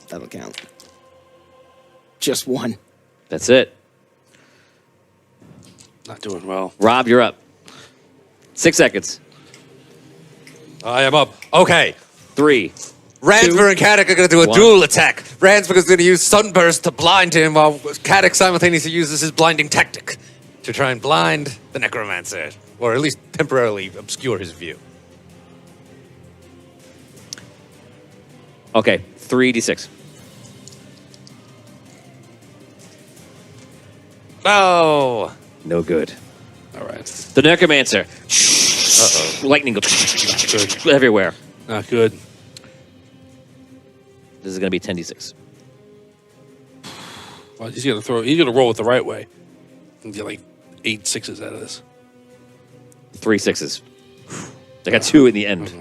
that'll count. Just 1. That's it. Not doing well. Rob, you're up. 6 seconds. I am up. Okay. 3. Ransford and Caddick are going to do a 1. dual attack. Ransford is going to use Sunburst to blind him, while Caddick simultaneously uses his blinding tactic to try and blind the Necromancer, or at least temporarily obscure his view. Okay, 3d6. Oh! No good. All right. The necromancer. Lightning goes everywhere. Not good. This is going to be 10d6. Well, he's going to roll it the right way and get like 8 6s out of this. 3 6s. I got 2 in the end.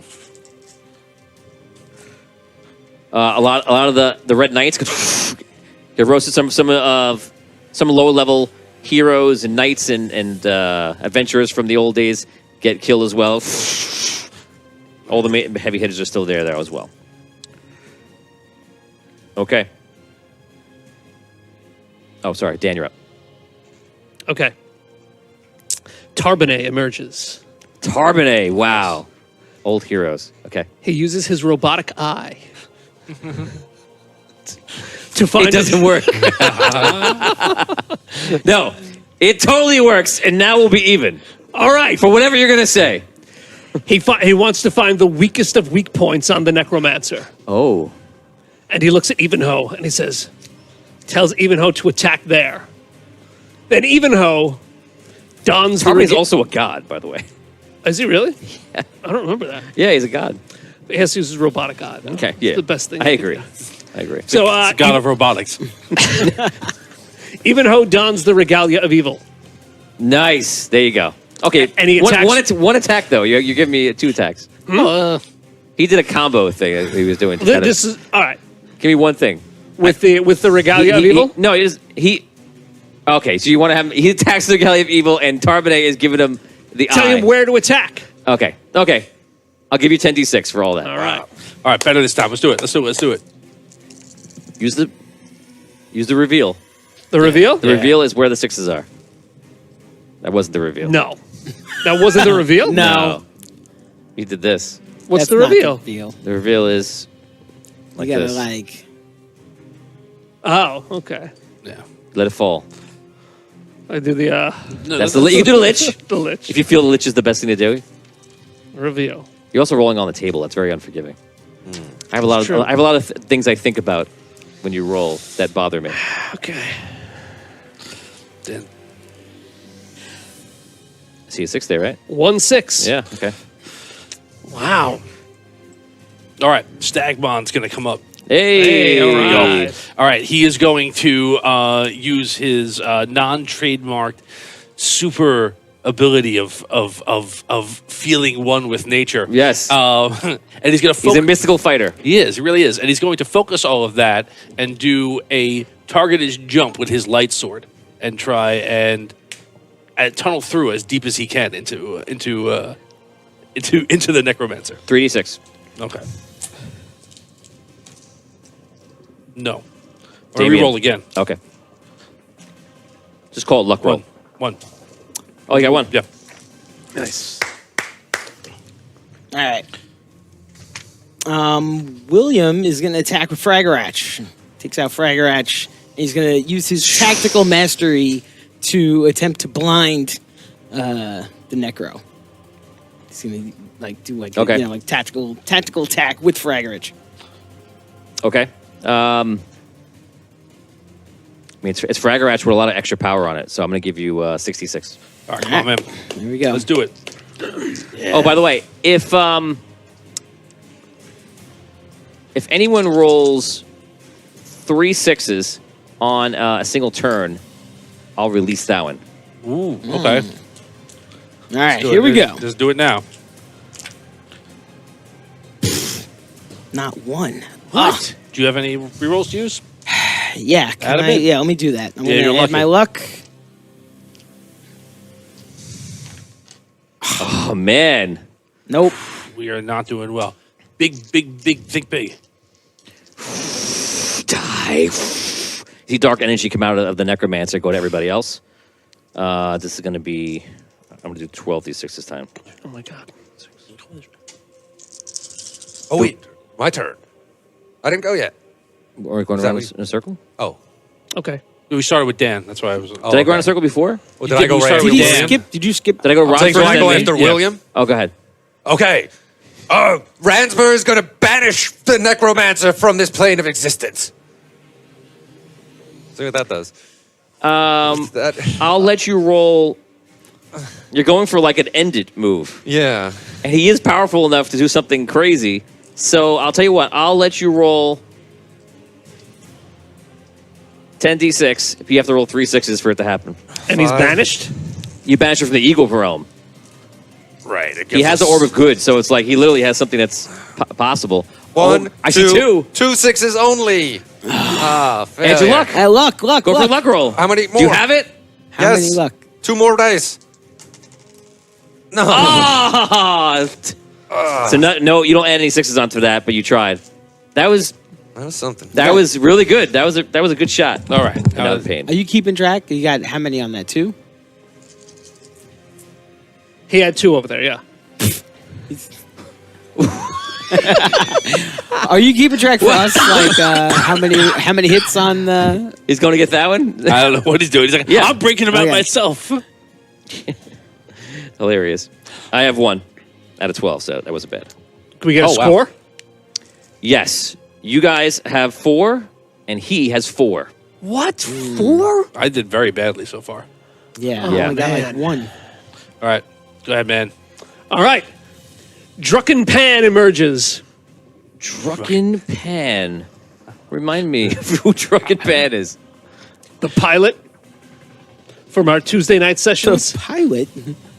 A lot of the Red Knights get roasted. Some lower level heroes and knights and adventurers from the old days get killed as well. All the heavy hitters are still there as well. Okay. Oh, sorry, Dan, you're up. Okay. Tarbonet emerges. Tarbonet, wow. Old heroes. Okay. He uses his robotic eye to find. It doesn't work. No, it totally works, and now we'll be even. All right. For whatever you're going to say. He wants to find the weakest of weak points on the necromancer. Oh. And he looks at Evenho and he tells Evenho to attack there. Then Evenho dons the Tarman is regalia. also a god, by the way. Is he really? I don't remember that. Yeah, he's a god. He has to use his robotic god. Okay, It's yeah. the best thing. I he can agree. do. I agree. So, It's God of robotics. Ivanhoe dons the regalia of evil. Nice. There you go. Okay. And he attacks- one attack, though. You're giving me 2 attacks. He did a combo thing he was doing. to kinda- This is all right give me one thing. with the regalia of evil. No, he. Okay, so you want to have he attacks the Regalia of Evil, and Tarbonnet is giving him the Tell eye. him where to attack. Okay. I'll give you 10d6 for all that. All right. All right, better this time. Let's do it. Let's do it. Use the reveal. The reveal? The reveal is where the 6s are. That wasn't the reveal. No, that wasn't the reveal. No. You did this. What's That's the not reveal? reveal. The reveal is like You gotta this. like. Oh, okay. Yeah. Let it fall. I do the That's you can do the lich. the lich If you feel the lich is the best thing to do. reveal. You're also rolling on the table. That's very unforgiving. I have a lot True. of things I think about when you roll that bother me. Okay. Then I see a 6 there, right? 1-6. Yeah. Okay. Wow. all right, Stagbon's going to come up. Hey. All right. All right, he is going to use his non-trademarked super ability of feeling one with nature. Yes. and he's going to He's focus. a mystical fighter. He is. He really is. And he's going to focus all of that and do a targeted jump with his light sword and try and tunnel through as deep as he can into the necromancer. 3d6. Okay. No. Or Damien. re-roll again. Okay. Just call it luck roll. One. Oh, you got 1. Yeah. Nice. All right. William is going to attack with Fragarach. Takes out Fragarach. And he's going to use his tactical mastery to attempt to blind the Necro. He's going to do Okay. tactical attack with Fragarach. Okay. I mean, it's Fragarach with a lot of extra power on it, so I'm going to give you 66. All right, come on, man. Here we go. Let's do it. Oh, by the way, if anyone rolls 3 6s on a single turn, I'll release that one. Ooh, okay. All right, Do it. here we go. Just do it now. Not one. What? Do you have any rerolls to use? Yeah, Add a bit. yeah, let me do that. I'm Yeah, going you're to add lucky. my luck. Oh, man. Nope. We are not doing well. Big, think big. Die. See dark energy come out of the necromancer, go to everybody else. This is going to be... I'm going to do 12 d6 this time. Oh my god. Oh, wait. My turn. I didn't go yet. Are we going Is that around what in a circle? Oh. Okay. We started with Dan. That's why I was. Did I go around a circle before? Well, did I go you right started after with Did he Dan. William? skip? Did you skip? Did I go Ron So first? I go then me? after Yeah. William? Oh, go ahead. Okay. Ransburg is going to banish the necromancer from this plane of existence. See what that does. That, I'll let you roll. You're going for like an end it move. yeah. And he is powerful enough to do something crazy. So I'll tell you what, I'll let you roll 10d6 if you have to roll 3 6s for it to happen. And he's 5. banished? You banish her from the Eagle realm. Right. It He gives has the us Orb of Good, so it's like he literally has something that's possible. One, I see 2. 2 6s only. Add your failure. luck. Luck. Go for a luck roll. How many Do you more? have it? How Yes. many luck? 2 more dice. No. Ah! So no, you don't add any 6s onto that, but you tried. That was That was something. really good. That was a good shot. All right. Another pain. Are you keeping track? You got how many on that? 2? He had 2 over there, yeah. Are you keeping track for us? Like how many hits on the? He's going to get that one. I don't know what he's doing. He's like, Yeah. I'm breaking him out Okay. myself. Hilarious. I have 1 out of 12, so that wasn't bad. Can we get a Oh, wow. score? Yes, you guys have 4, and he has 4. What? 4? I did very badly so far. Yeah, Yeah. I only got like man. one. All right, go ahead, man. All right. Drunken Pan emerges. Drunken Pan. Remind me of who Drunken Pan is. The pilot from our Tuesday night The sessions. pilot.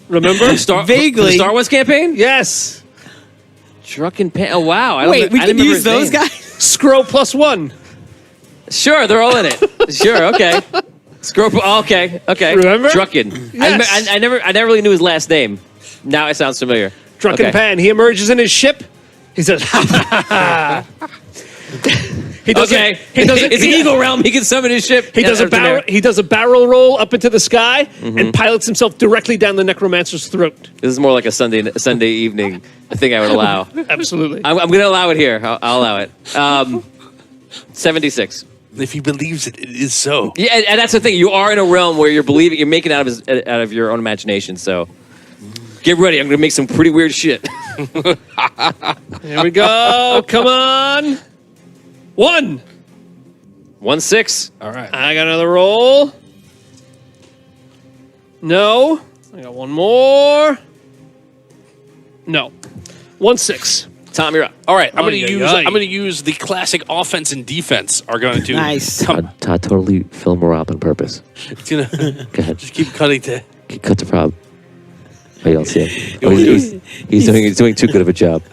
Remember? Vaguely. The Star Wars campaign? Yes. Drunken Pan. Oh, wow. I don't Wait, we I can didn't remember use his those name. guys? Scroll +1. Sure, they're all in it. Sure, okay. Okay. Remember? Drunken. Yes. I never really knew his last name. Now it sounds familiar. Drunken Okay. Pan. He emerges in his ship. He says, ha ha ha. He does Okay. He does It's an Eagle Realm. He can summon his ship. He does a barrel. He does a barrel roll up into the sky and pilots himself directly down the necromancer's throat. This is more like a Sunday evening thing I would allow. Absolutely. I'm going to allow it here. I'll allow it. 76. If he believes it, it is so. Yeah, and that's the thing. You are in a realm where you're making out of your own imagination. So get ready. I'm going to make some pretty weird shit. Here we go. Come on. 1. 1-6. All right. I got another roll. No. I got one more. No. 1-6. Tom, you're up. All right. I'm Ay, going to ay, use. ay. I'm going to use the classic offense and defense are going to Nice. come. Todd totally filmed her up on purpose. It's gonna Go ahead. just keep cutting to. Cut the prob. Oh, you don't see him. Oh, He's- he's doing too good of a job.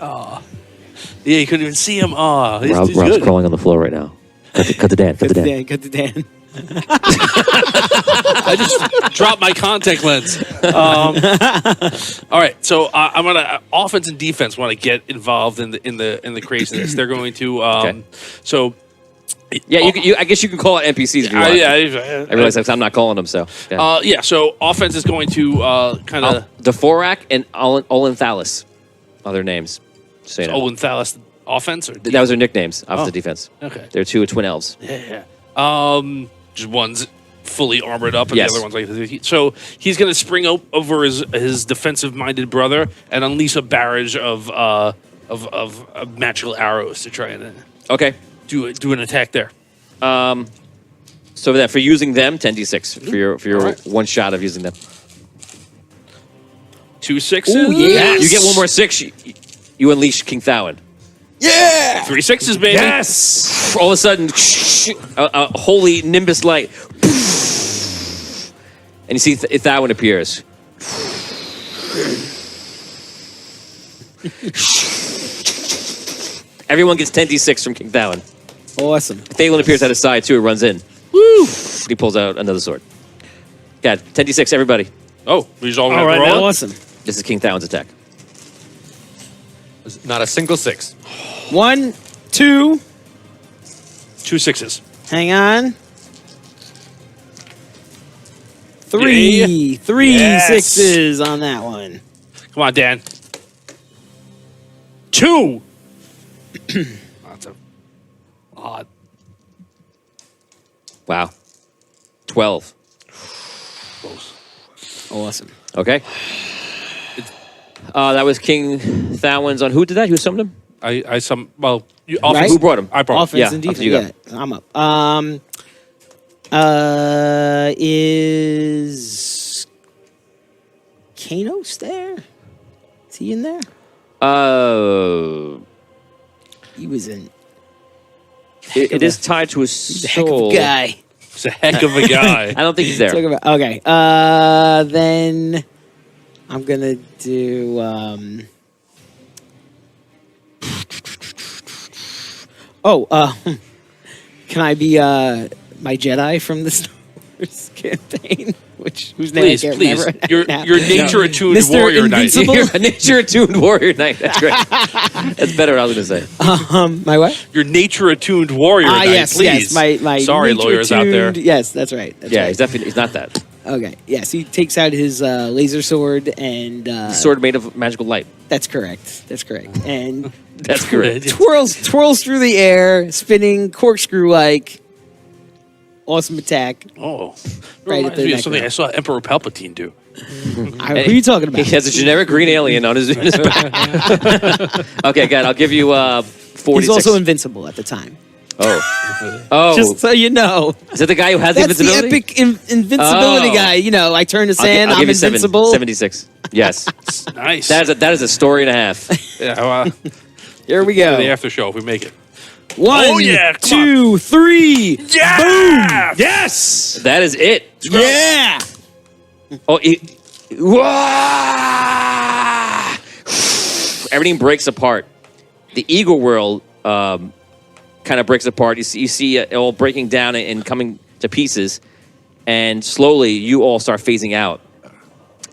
Yeah, you couldn't even see him. Oh, he's Rob's good. crawling on the floor right now. Cut the Dan. Cut the Dan. Cut the Dan. I just dropped my contact lens. All right, so I'm gonna offense and defense want to get involved in the craziness. They're going to. Okay. So Yeah, I guess you can call it NPCs if you want. I realize I'm not calling them, so. Yeah. yeah. So offense is going to kind of Dvorak and Olenthalis are their names. So you know. Olin Thalas offense or That was their nicknames off Oh. the defense. okay. They're two twin elves. Yeah. Just one's fully armored up, and Yes. the other one's like. So he's going to spring over his defensive-minded brother and unleash a barrage of magical arrows to try and Okay. do an attack there. So that for using them, 10d6 for your All right. one shot of using them. 2 6s. Ooh, yeah. You get one more 6. You unleash King Thawen. 3 6s, baby. Yes. All of a sudden, a holy nimbus light, and you see Thawen appears. Everyone gets 10d6 from King Thawen. Awesome. Thalen appears at his side too. It runs in. Woo! He pulls out another sword. God, 10d6, everybody. Oh, we just all All have right, to roll now. it? Awesome. This is King Thawen's attack. Not a single 6. 1, 2. 2 6s. Hang on. 3. 3 Yes. 6s on that one. Come on, Dan. 2. That's a odd. Wow. 12. Awesome. Okay. That was King Thawen's on. Who did that? Who summoned him? You Right? Who brought him? I brought him. Offense Yeah, and up to defense. you go. Yeah, I'm up. Is Kanos there? Is he in there? He was in. It is tied to his He's a heck of soul. a guy. He's a heck of a guy. I don't think he's there. Talk about, okay. Then I'm gonna do. Can I be my Jedi from the Star Wars campaign? Whose name Please, I can't please. remember right Your now. your nature attuned Mr. warrior knight. Invincible? You're a nature-attuned warrior knight. That's great. That's better what I was going to say. My what? Your nature attuned warrior knight. Yes, please. yes. My Sorry, lawyers out there. nature-tuned- Yes, that's right. That's Yeah, right. he's definitely he's not that. Okay. Yes, he takes out his laser sword and Sword made of magical light. That's correct. That's correct. And That's correct. twirls through the air, spinning corkscrew like. Awesome attack. Oh, Right at the reminds me of neck something now. I saw Emperor Palpatine do. Who are you talking about? He has a generic green alien on his back. Okay, good. I'll give you 46. He's also invincible at the time. Oh. Just so you know. Is that the guy who has That's the invincibility? epic invincibility Oh. guy. You know, I turn to I'll gi- sand, I'll I'm give you seven- invincible. 76. Yes. Nice. That is a story and a half. Yeah, well, Here we the go. after show if we make it. One, yeah, come 2, 3. Yeah! Yes! That is it. Yeah. Oh, Wah! Everything breaks apart. The Eagle world kind of breaks apart. You see it all breaking down and coming to pieces, and slowly you all start phasing out,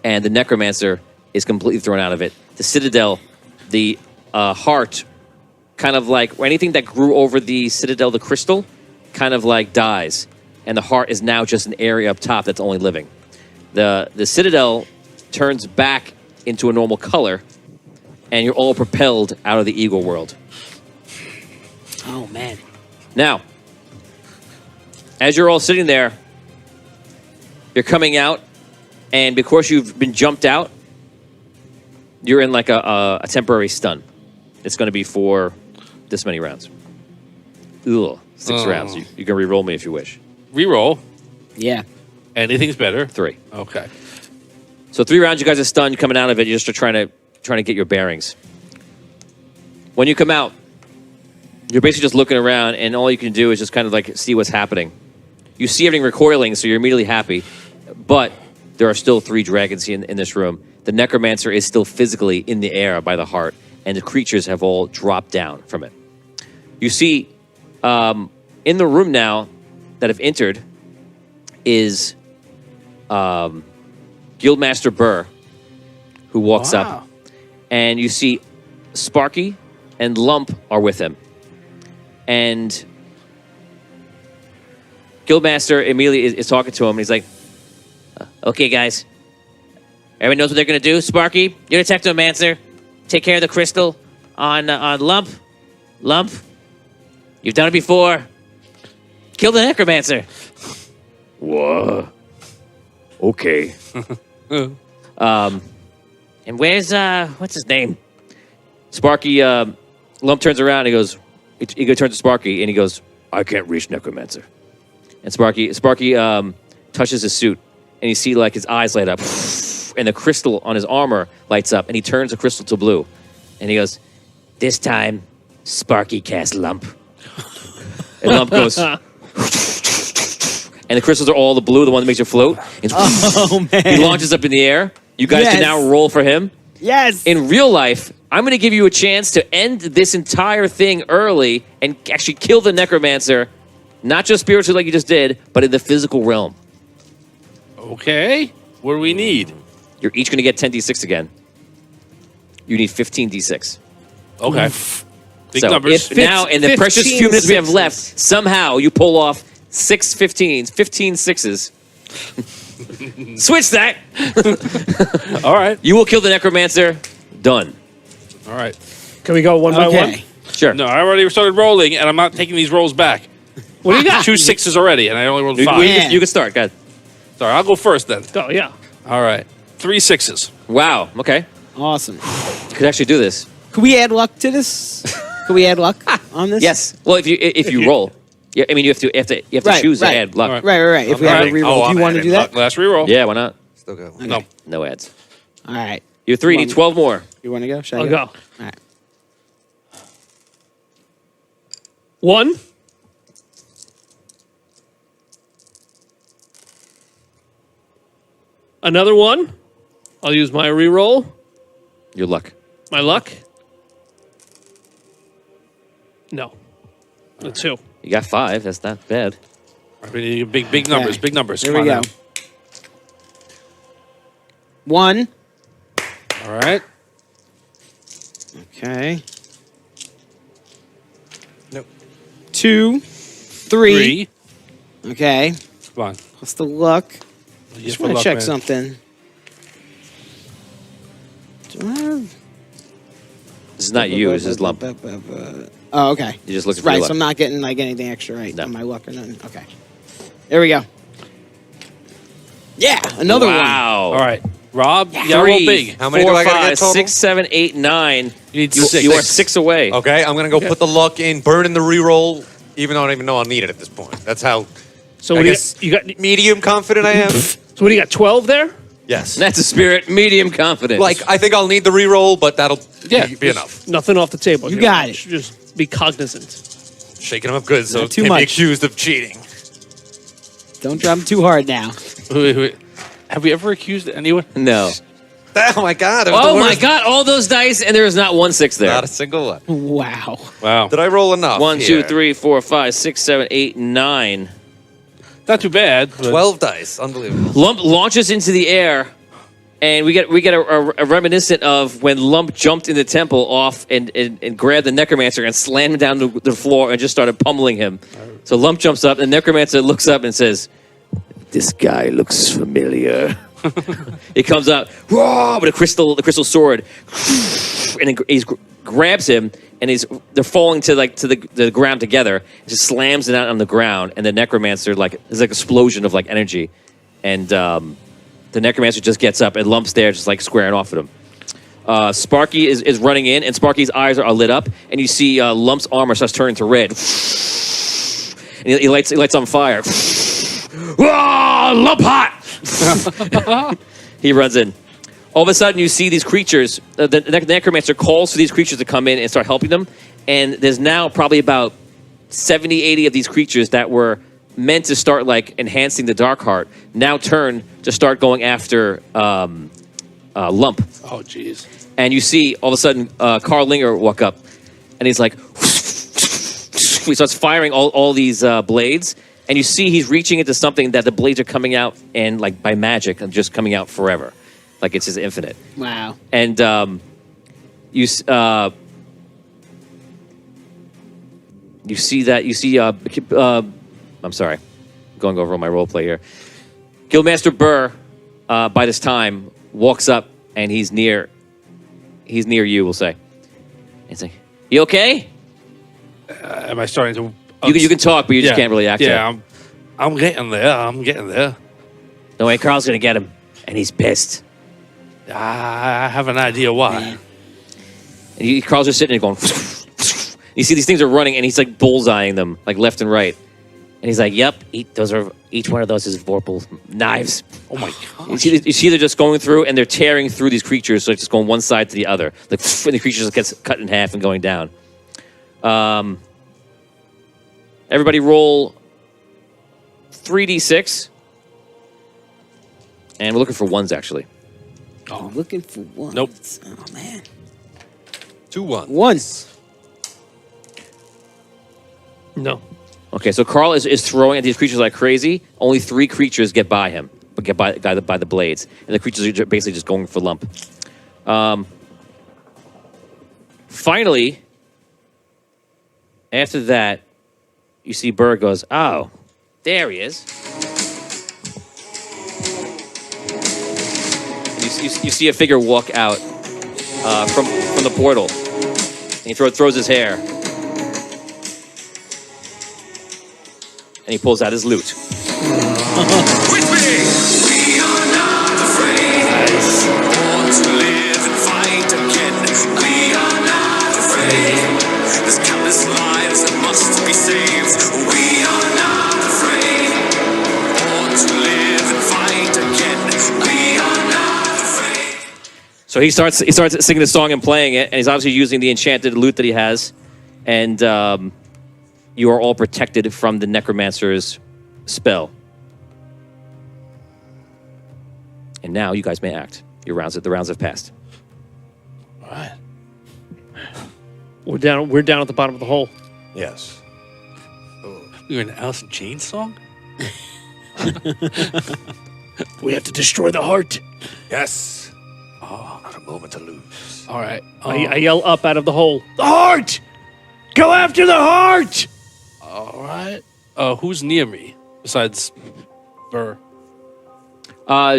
and the Necromancer is completely thrown out of it. The Citadel, the heart, kind of like anything that grew over the Citadel, the crystal, kind of like dies, and the heart is now just an area up top that's only living. The Citadel turns back into a normal color, and you're all propelled out of the Eagle world. Oh, man. Now, as you're all sitting there, you're coming out, and because you've been jumped out, you're in like a temporary stun. It's going to be for this many rounds. Ugh, 6 rounds. You can re-roll me if you wish. Reroll. Yeah. Anything's better. 3. Okay. So 3 rounds, you guys are stunned. Coming out of it, you're just trying to get your bearings. When you come out, you're basically just looking around, and all you can do is just kind of like see what's happening. You see everything recoiling, so you're immediately happy. But there are still 3 dragons in this room. The Necromancer is still physically in the air by the heart, and the creatures have all dropped down from it. You see, in the room now that have entered is Guildmaster Burr, who walks up, and you see Sparky and Lump are with him. And Guildmaster immediately is talking to him, and he's like, okay, guys. Everyone knows what they're going to do. Sparky, you're the Technomancer. Take care of the crystal on Lump. Lump, you've done it before. Kill the Necromancer. Whoa. Okay. And where's, what's his name? Sparky, Lump turns around and he goes, he turns to Sparky and he goes, I can't reach Necromancer. and Sparky touches his suit and you see like his eyes light up and the crystal on his armor lights up and he turns the crystal to blue and he goes, this time, Sparky casts Lump. And Lump goes, and the crystals are all the blue, the one that makes you float. And Oh, man. he launches up in the air. You guys can Yes. now roll for him. Yes. In real life, I'm going to give you a chance to end this entire thing early and actually kill the Necromancer, not just spiritually like you just did, but in the physical realm. Okay. What do we need? You're each going to get 10d6 again. You need 15d6. Okay. Big So numbers. if now, in the precious few minutes we have left, somehow you pull off 6 15s, 15 sixes. Switch that. All right. You will kill the Necromancer. Done. All right. Can we go one by one? Okay. Sure. No, I already started rolling, and I'm not taking these rolls back. What do you got? 2 6s already, and I only rolled You, 5. Yeah. you can start. Go ahead. Sorry, I'll go first then. Oh, yeah. All right. 3 6s. Wow. Okay. Awesome. You could actually do this. Could we add luck to this? Could we add luck on this? Yes. Well, if you roll, yeah. I mean, you have to Right, choose right. to add luck. All right. Right. If we have a reroll, do you want to do that? Last reroll. Yeah. Why not? Still go. Okay. No. No ads. All right. You have 3. You need 12 more. You want to go? Should I I'll go? go. All right. 1. Another 1. I'll use my reroll. Your luck. My luck. No. A 2. You got 5. That's not bad. We need big numbers. Okay. Big numbers. Here Come we on go. 1. now. All right. Okay. Nope. 2. 3. 3. Okay. Come on. Plus the luck. Yes, Just for want to luck, check man. something. Do I have... This is not you. This is Lump. Oh, okay. You just looked at Right, your so luck. I'm not getting like anything extra right No. on my luck or nothing. Okay. There we go. Yeah, another one. Wow. All right. Rob, you gotta roll 3, big. How many 4, do I gotta get 5, total? 6, 7, 8, 9. You need You 6. are 6 away. Okay, I'm gonna go put the luck in, burn in the reroll even though I don't even know I'll need it at this point. That's how So I what do guess you got? medium confident I am. So what do you got? 12 there? Yes. That's a spirit, medium confidence. Like, I think I'll need the reroll, but that'll be enough. Nothing off the table. You got it. Should just be cognizant. Shaking them up good so Not it too can't be much. accused of cheating. Don't drop him too hard now. Wait. Have we ever accused anyone? no. Oh my god. it was the Oh my worst. God! All those dice, and there is not 1 6 there. Not a single one. Wow. Wow. Did I roll enough? 1, 2, here? 3, 4, 5, 6, 7, 8, 9. Not too bad. But 12 dice. Unbelievable. Lump launches into the air, and we get a reminiscent of when Lump jumped in the temple off and grabbed the necromancer and slammed him down to the floor and just started pummeling him. So Lump jumps up, and the necromancer looks up and says, "This guy looks familiar." He comes up, whoa, with the crystal sword, and he grabs him, and they're falling to the ground together. He just slams it out on the ground, and the necromancer there's like an explosion of like energy, and the necromancer just gets up, and Lump's there just like squaring off at him. Sparky is running in, and Sparky's eyes are lit up, and you see Lump's armor starts turning to red, and he lights on fire. Whoa, Lump hot! He runs in. All of a sudden, you see these creatures. The necromancer calls for these creatures to come in and start helping them. And there's now probably about 70, 80 of these creatures that were meant to start like enhancing the Dark Heart. Now turn to start going after Lump. oh, jeez. And you see all of a sudden Carl Linger walk up, and he's like, he starts firing all these blades. And you see he's reaching into something that the blades are coming out and like by magic and just coming out forever. Like it's just infinite. Wow. And you see that I'm sorry, going over my role play here. Guildmaster Burr, by this time, walks up and he's near you. We'll say, he's like, "You okay? Am I starting to... You can talk, but you just can't really act. Yeah, I'm getting there. I'm getting there. No way, Carl's gonna get him, and he's pissed. I have an idea why. And Carl's just sitting there going. You see these things are running, and he's like bullseyeing them like left and right. And he's like, "Yep, each one of those is Vorpal knives." Oh my god. You see they're just going through, and they're tearing through these creatures, so it's just going one side to the other. Like, and the creatures gets cut in half and going down. Everybody roll 3d6. And we're looking for ones, actually. I'm looking for one. Nope. Oh, man. 2 1. Once. No. Okay, so Carl is throwing at these creatures like crazy. Only 3 creatures get by him, but get by the blades. And the creatures are basically just going for Lump. Finally, after that, you see Burr goes, "Oh, there he is." And you see a figure walk out from the portal. And he throws his hair. And he pulls out his loot. With me, we are not afraid. Born to live and fight again. We are not afraid. There's countless lives that must be saved. We are not afraid. Born to live and fight again. We are not afraid. So he starts singing the song and playing it, and he's obviously using the enchanted lute that he has. And you are all protected from the necromancer's spell. And now you guys may act. The rounds have passed. All right. We're down at the bottom of the hole. Yes. You an Alice in Chains song? We have to destroy the heart. Yes. Oh, not a moment to lose. All right. I yell up out of the hole. The heart! Go after the heart! All right. Who's near me besides Burr?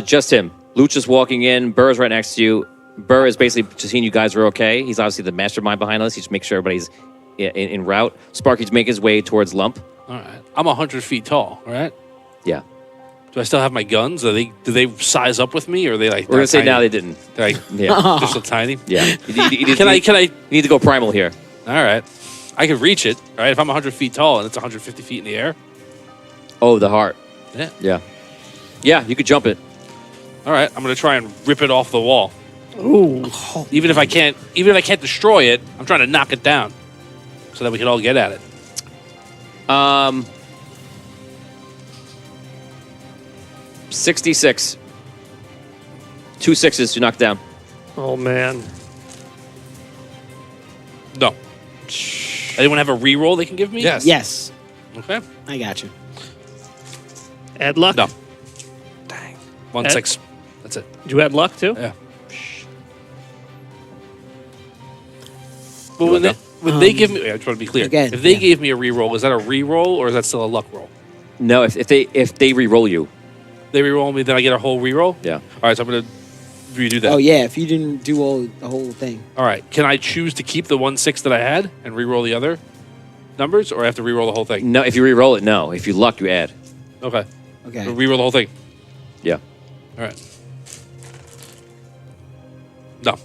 Just him. Luch is walking in. Burr's right next to you. Burr is basically just seeing you guys are okay. He's obviously the mastermind behind us. He just makes sure everybody's in route. Sparky's making his way towards Lump. All right. I'm 100 feet tall, right? Yeah. Do I still have my guns? Do they size up with me, or are they like? We're gonna say tiny? now they didn't. They're like, Yeah. they're so tiny. Yeah. You Can I? need to go primal here. All right. I could reach it, right? If I'm 100 feet tall and it's 150 feet in the air. Oh, the heart. Yeah. Yeah. Yeah, you could jump it. All right, I'm gonna try and rip it off the wall. Ooh. Even if I can't destroy it, I'm trying to knock it down, so that we can all get at it. 66. 2 6s to knock down. Oh, man. No. Anyone have a reroll they can give me? Yes. Yes, Okay. I got you. Add luck? No. Dang. 1 6. That's it. Did you add luck, too? Yeah. But when they give me, I just want to be clear. again, If they yeah. gave me a reroll, is that a reroll or is that still a luck roll? No, if they re-roll you. They reroll me, then I get a whole reroll. Yeah. All right, so I'm gonna redo that. Oh yeah, if you didn't do the whole thing. All right. Can I choose to keep the 1 6 that I had and reroll the other numbers, or I have to reroll the whole thing? No, if you re-roll it, no. If you luck, you add. Okay. Okay. So reroll the whole thing. Yeah. All right. No.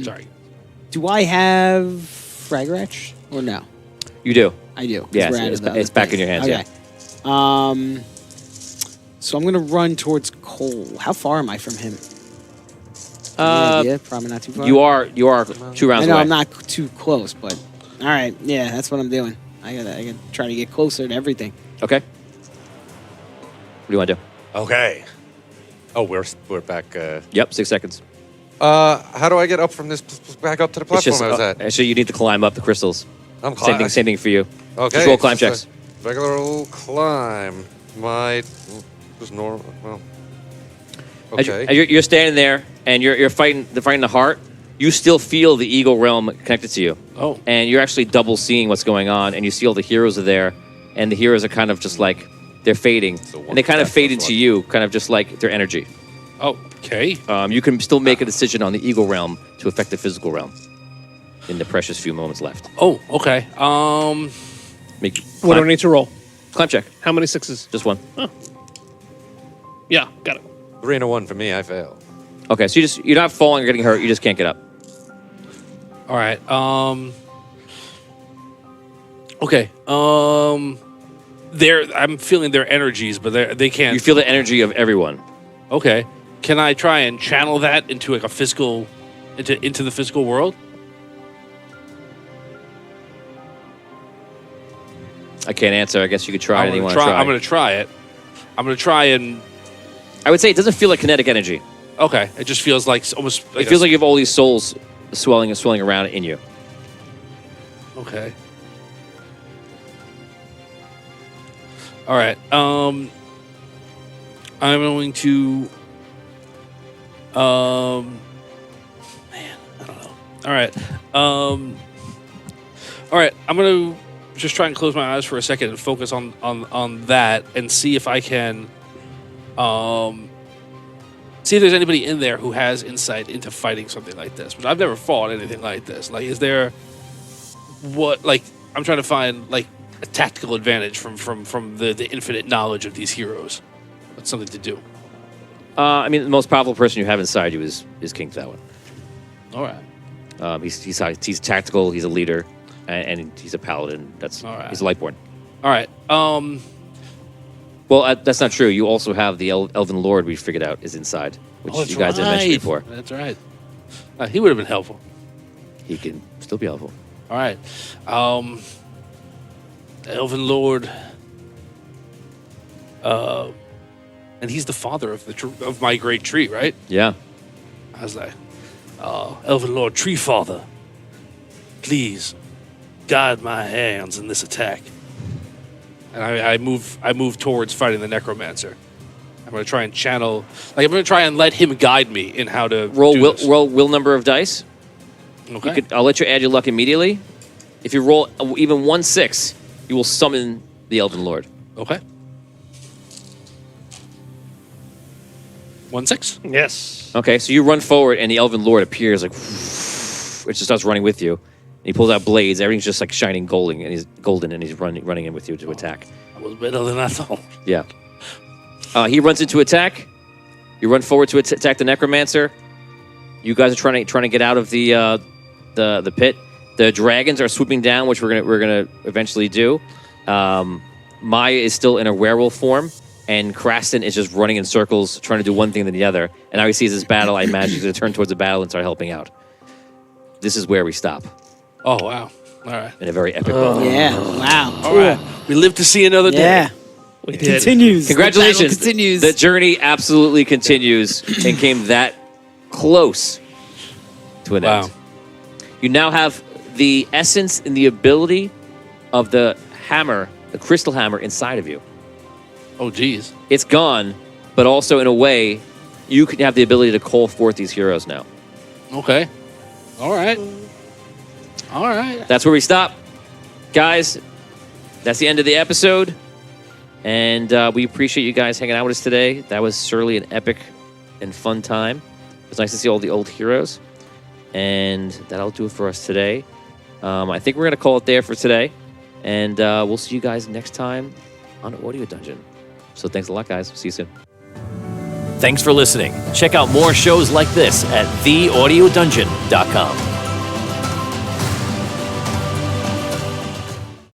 Sorry. Do I have Fragratch or no? You do. I do. 'cause Yeah, we're it's- out of the it's other back in thing. your hands, Okay. So I'm gonna run towards Cole. How far am I from him? Any idea? Probably not too far. You are 2 rounds I know away. I'm not too close, but all right. Yeah, that's what I'm doing. I gotta try to get closer to everything. Okay. What do you want to do? Okay. Oh, we're back. Yep, 6 seconds. How do I get up from this back up to the It's platform just I was at? actually you need to climb up the crystals. I'm Same thing for you. Okay. Just roll climb just checks. a regular old climb. Was normal. Well. As Okay. you're standing there and you're fighting the heart. You still feel the Eagle Realm connected to you. Oh. And you're actually double seeing what's going on, and you see all the heroes are there, and the heroes are kind of just like they're fading, and they kind of fade into you, kind of just like their energy. Oh. Okay. You can still make a decision on the Eagle Realm to affect the physical realm in the precious few moments left. Oh. Okay. Make What do I need to roll? climb check, How many 6s? just one. Yeah, got it. 3 and a 1 for me. I fail. Okay, so you're not falling or getting hurt. You just can't get up. All right. Okay. I'm feeling their energies, but they can't. You feel the energy of everyone. Okay. Can I try and channel that into like a physical, into the physical world? I can't answer. I guess you could try anything you want to try. try. I'm gonna try it. I'm gonna try and. I would say it doesn't feel like kinetic energy. Okay. It just feels like almost. It feels like you have all these souls swelling around in you. Okay. All right. I'm going to. Man, I don't know. All right. All right. I'm gonna just try and close my eyes for a second and focus on that and see if I can. See if there's anybody in there who has insight into fighting something like this. But I've never fought anything like this. Like, is there what? Like, I'm trying to find like a tactical advantage from the infinite knowledge of these heroes. That's something to do. I mean, the most powerful person you have inside you is King Théoden. All right. He's tactical. He's a leader, and he's a paladin. He's a Lightborn. All right. Well, that's not true. You also have the Elven Lord we figured out is inside, which you guys didn't mention before. That's right. He would have been helpful. He can still be helpful. All right. Elven Lord. And he's the father of my great tree, right? Yeah. I was like, Elven Lord Tree Father, please guide my hands in this attack. And I move towards fighting the Necromancer. I'm going to try and channel, like I'm going to try and let him guide me in how to Roll do this. will number of dice. Okay. I'll let you add your luck immediately. If you roll even 1 6, you will summon the Elven Lord. Okay. 1 6. Yes. Okay, so you run forward, and the Elven Lord appears like, it just starts running with you. And he pulls out blades. Everything's just like shining golden, and he's running in with you to attack. That was better than I thought. Yeah. He runs into attack. You run forward to attack the Necromancer. You guys are trying to get out of the pit. The dragons are swooping down, which we're gonna eventually do. Maya is still in a werewolf form, and Kraston is just running in circles, trying to do one thing then the other. And now he sees this battle. I imagine he's gonna turn towards the battle and start helping out. This is where we stop Oh, wow. All right. in a very epic moment. Yeah. Wow. All right. We live to see another day. Yeah. We It did. continues. The battle Congratulations. continues. The journey absolutely continues and came that close to an Wow. end. You now have the essence and the ability of the hammer, the crystal hammer inside of you. Oh, geez. It's gone, but also in a way, you can have the ability to call forth these heroes now. Okay. All right. All right. That's where we stop. Guys, that's the end of the episode. And we appreciate you guys hanging out with us today. That was surely an epic and fun time. It was nice to see all the old heroes. And that'll do it for us today. I think we're going to call it there for today. And we'll see you guys next time on Audio Dungeon. So thanks a lot, guys. See you soon. Thanks for listening. Check out more shows like this at theaudiodungeon.com.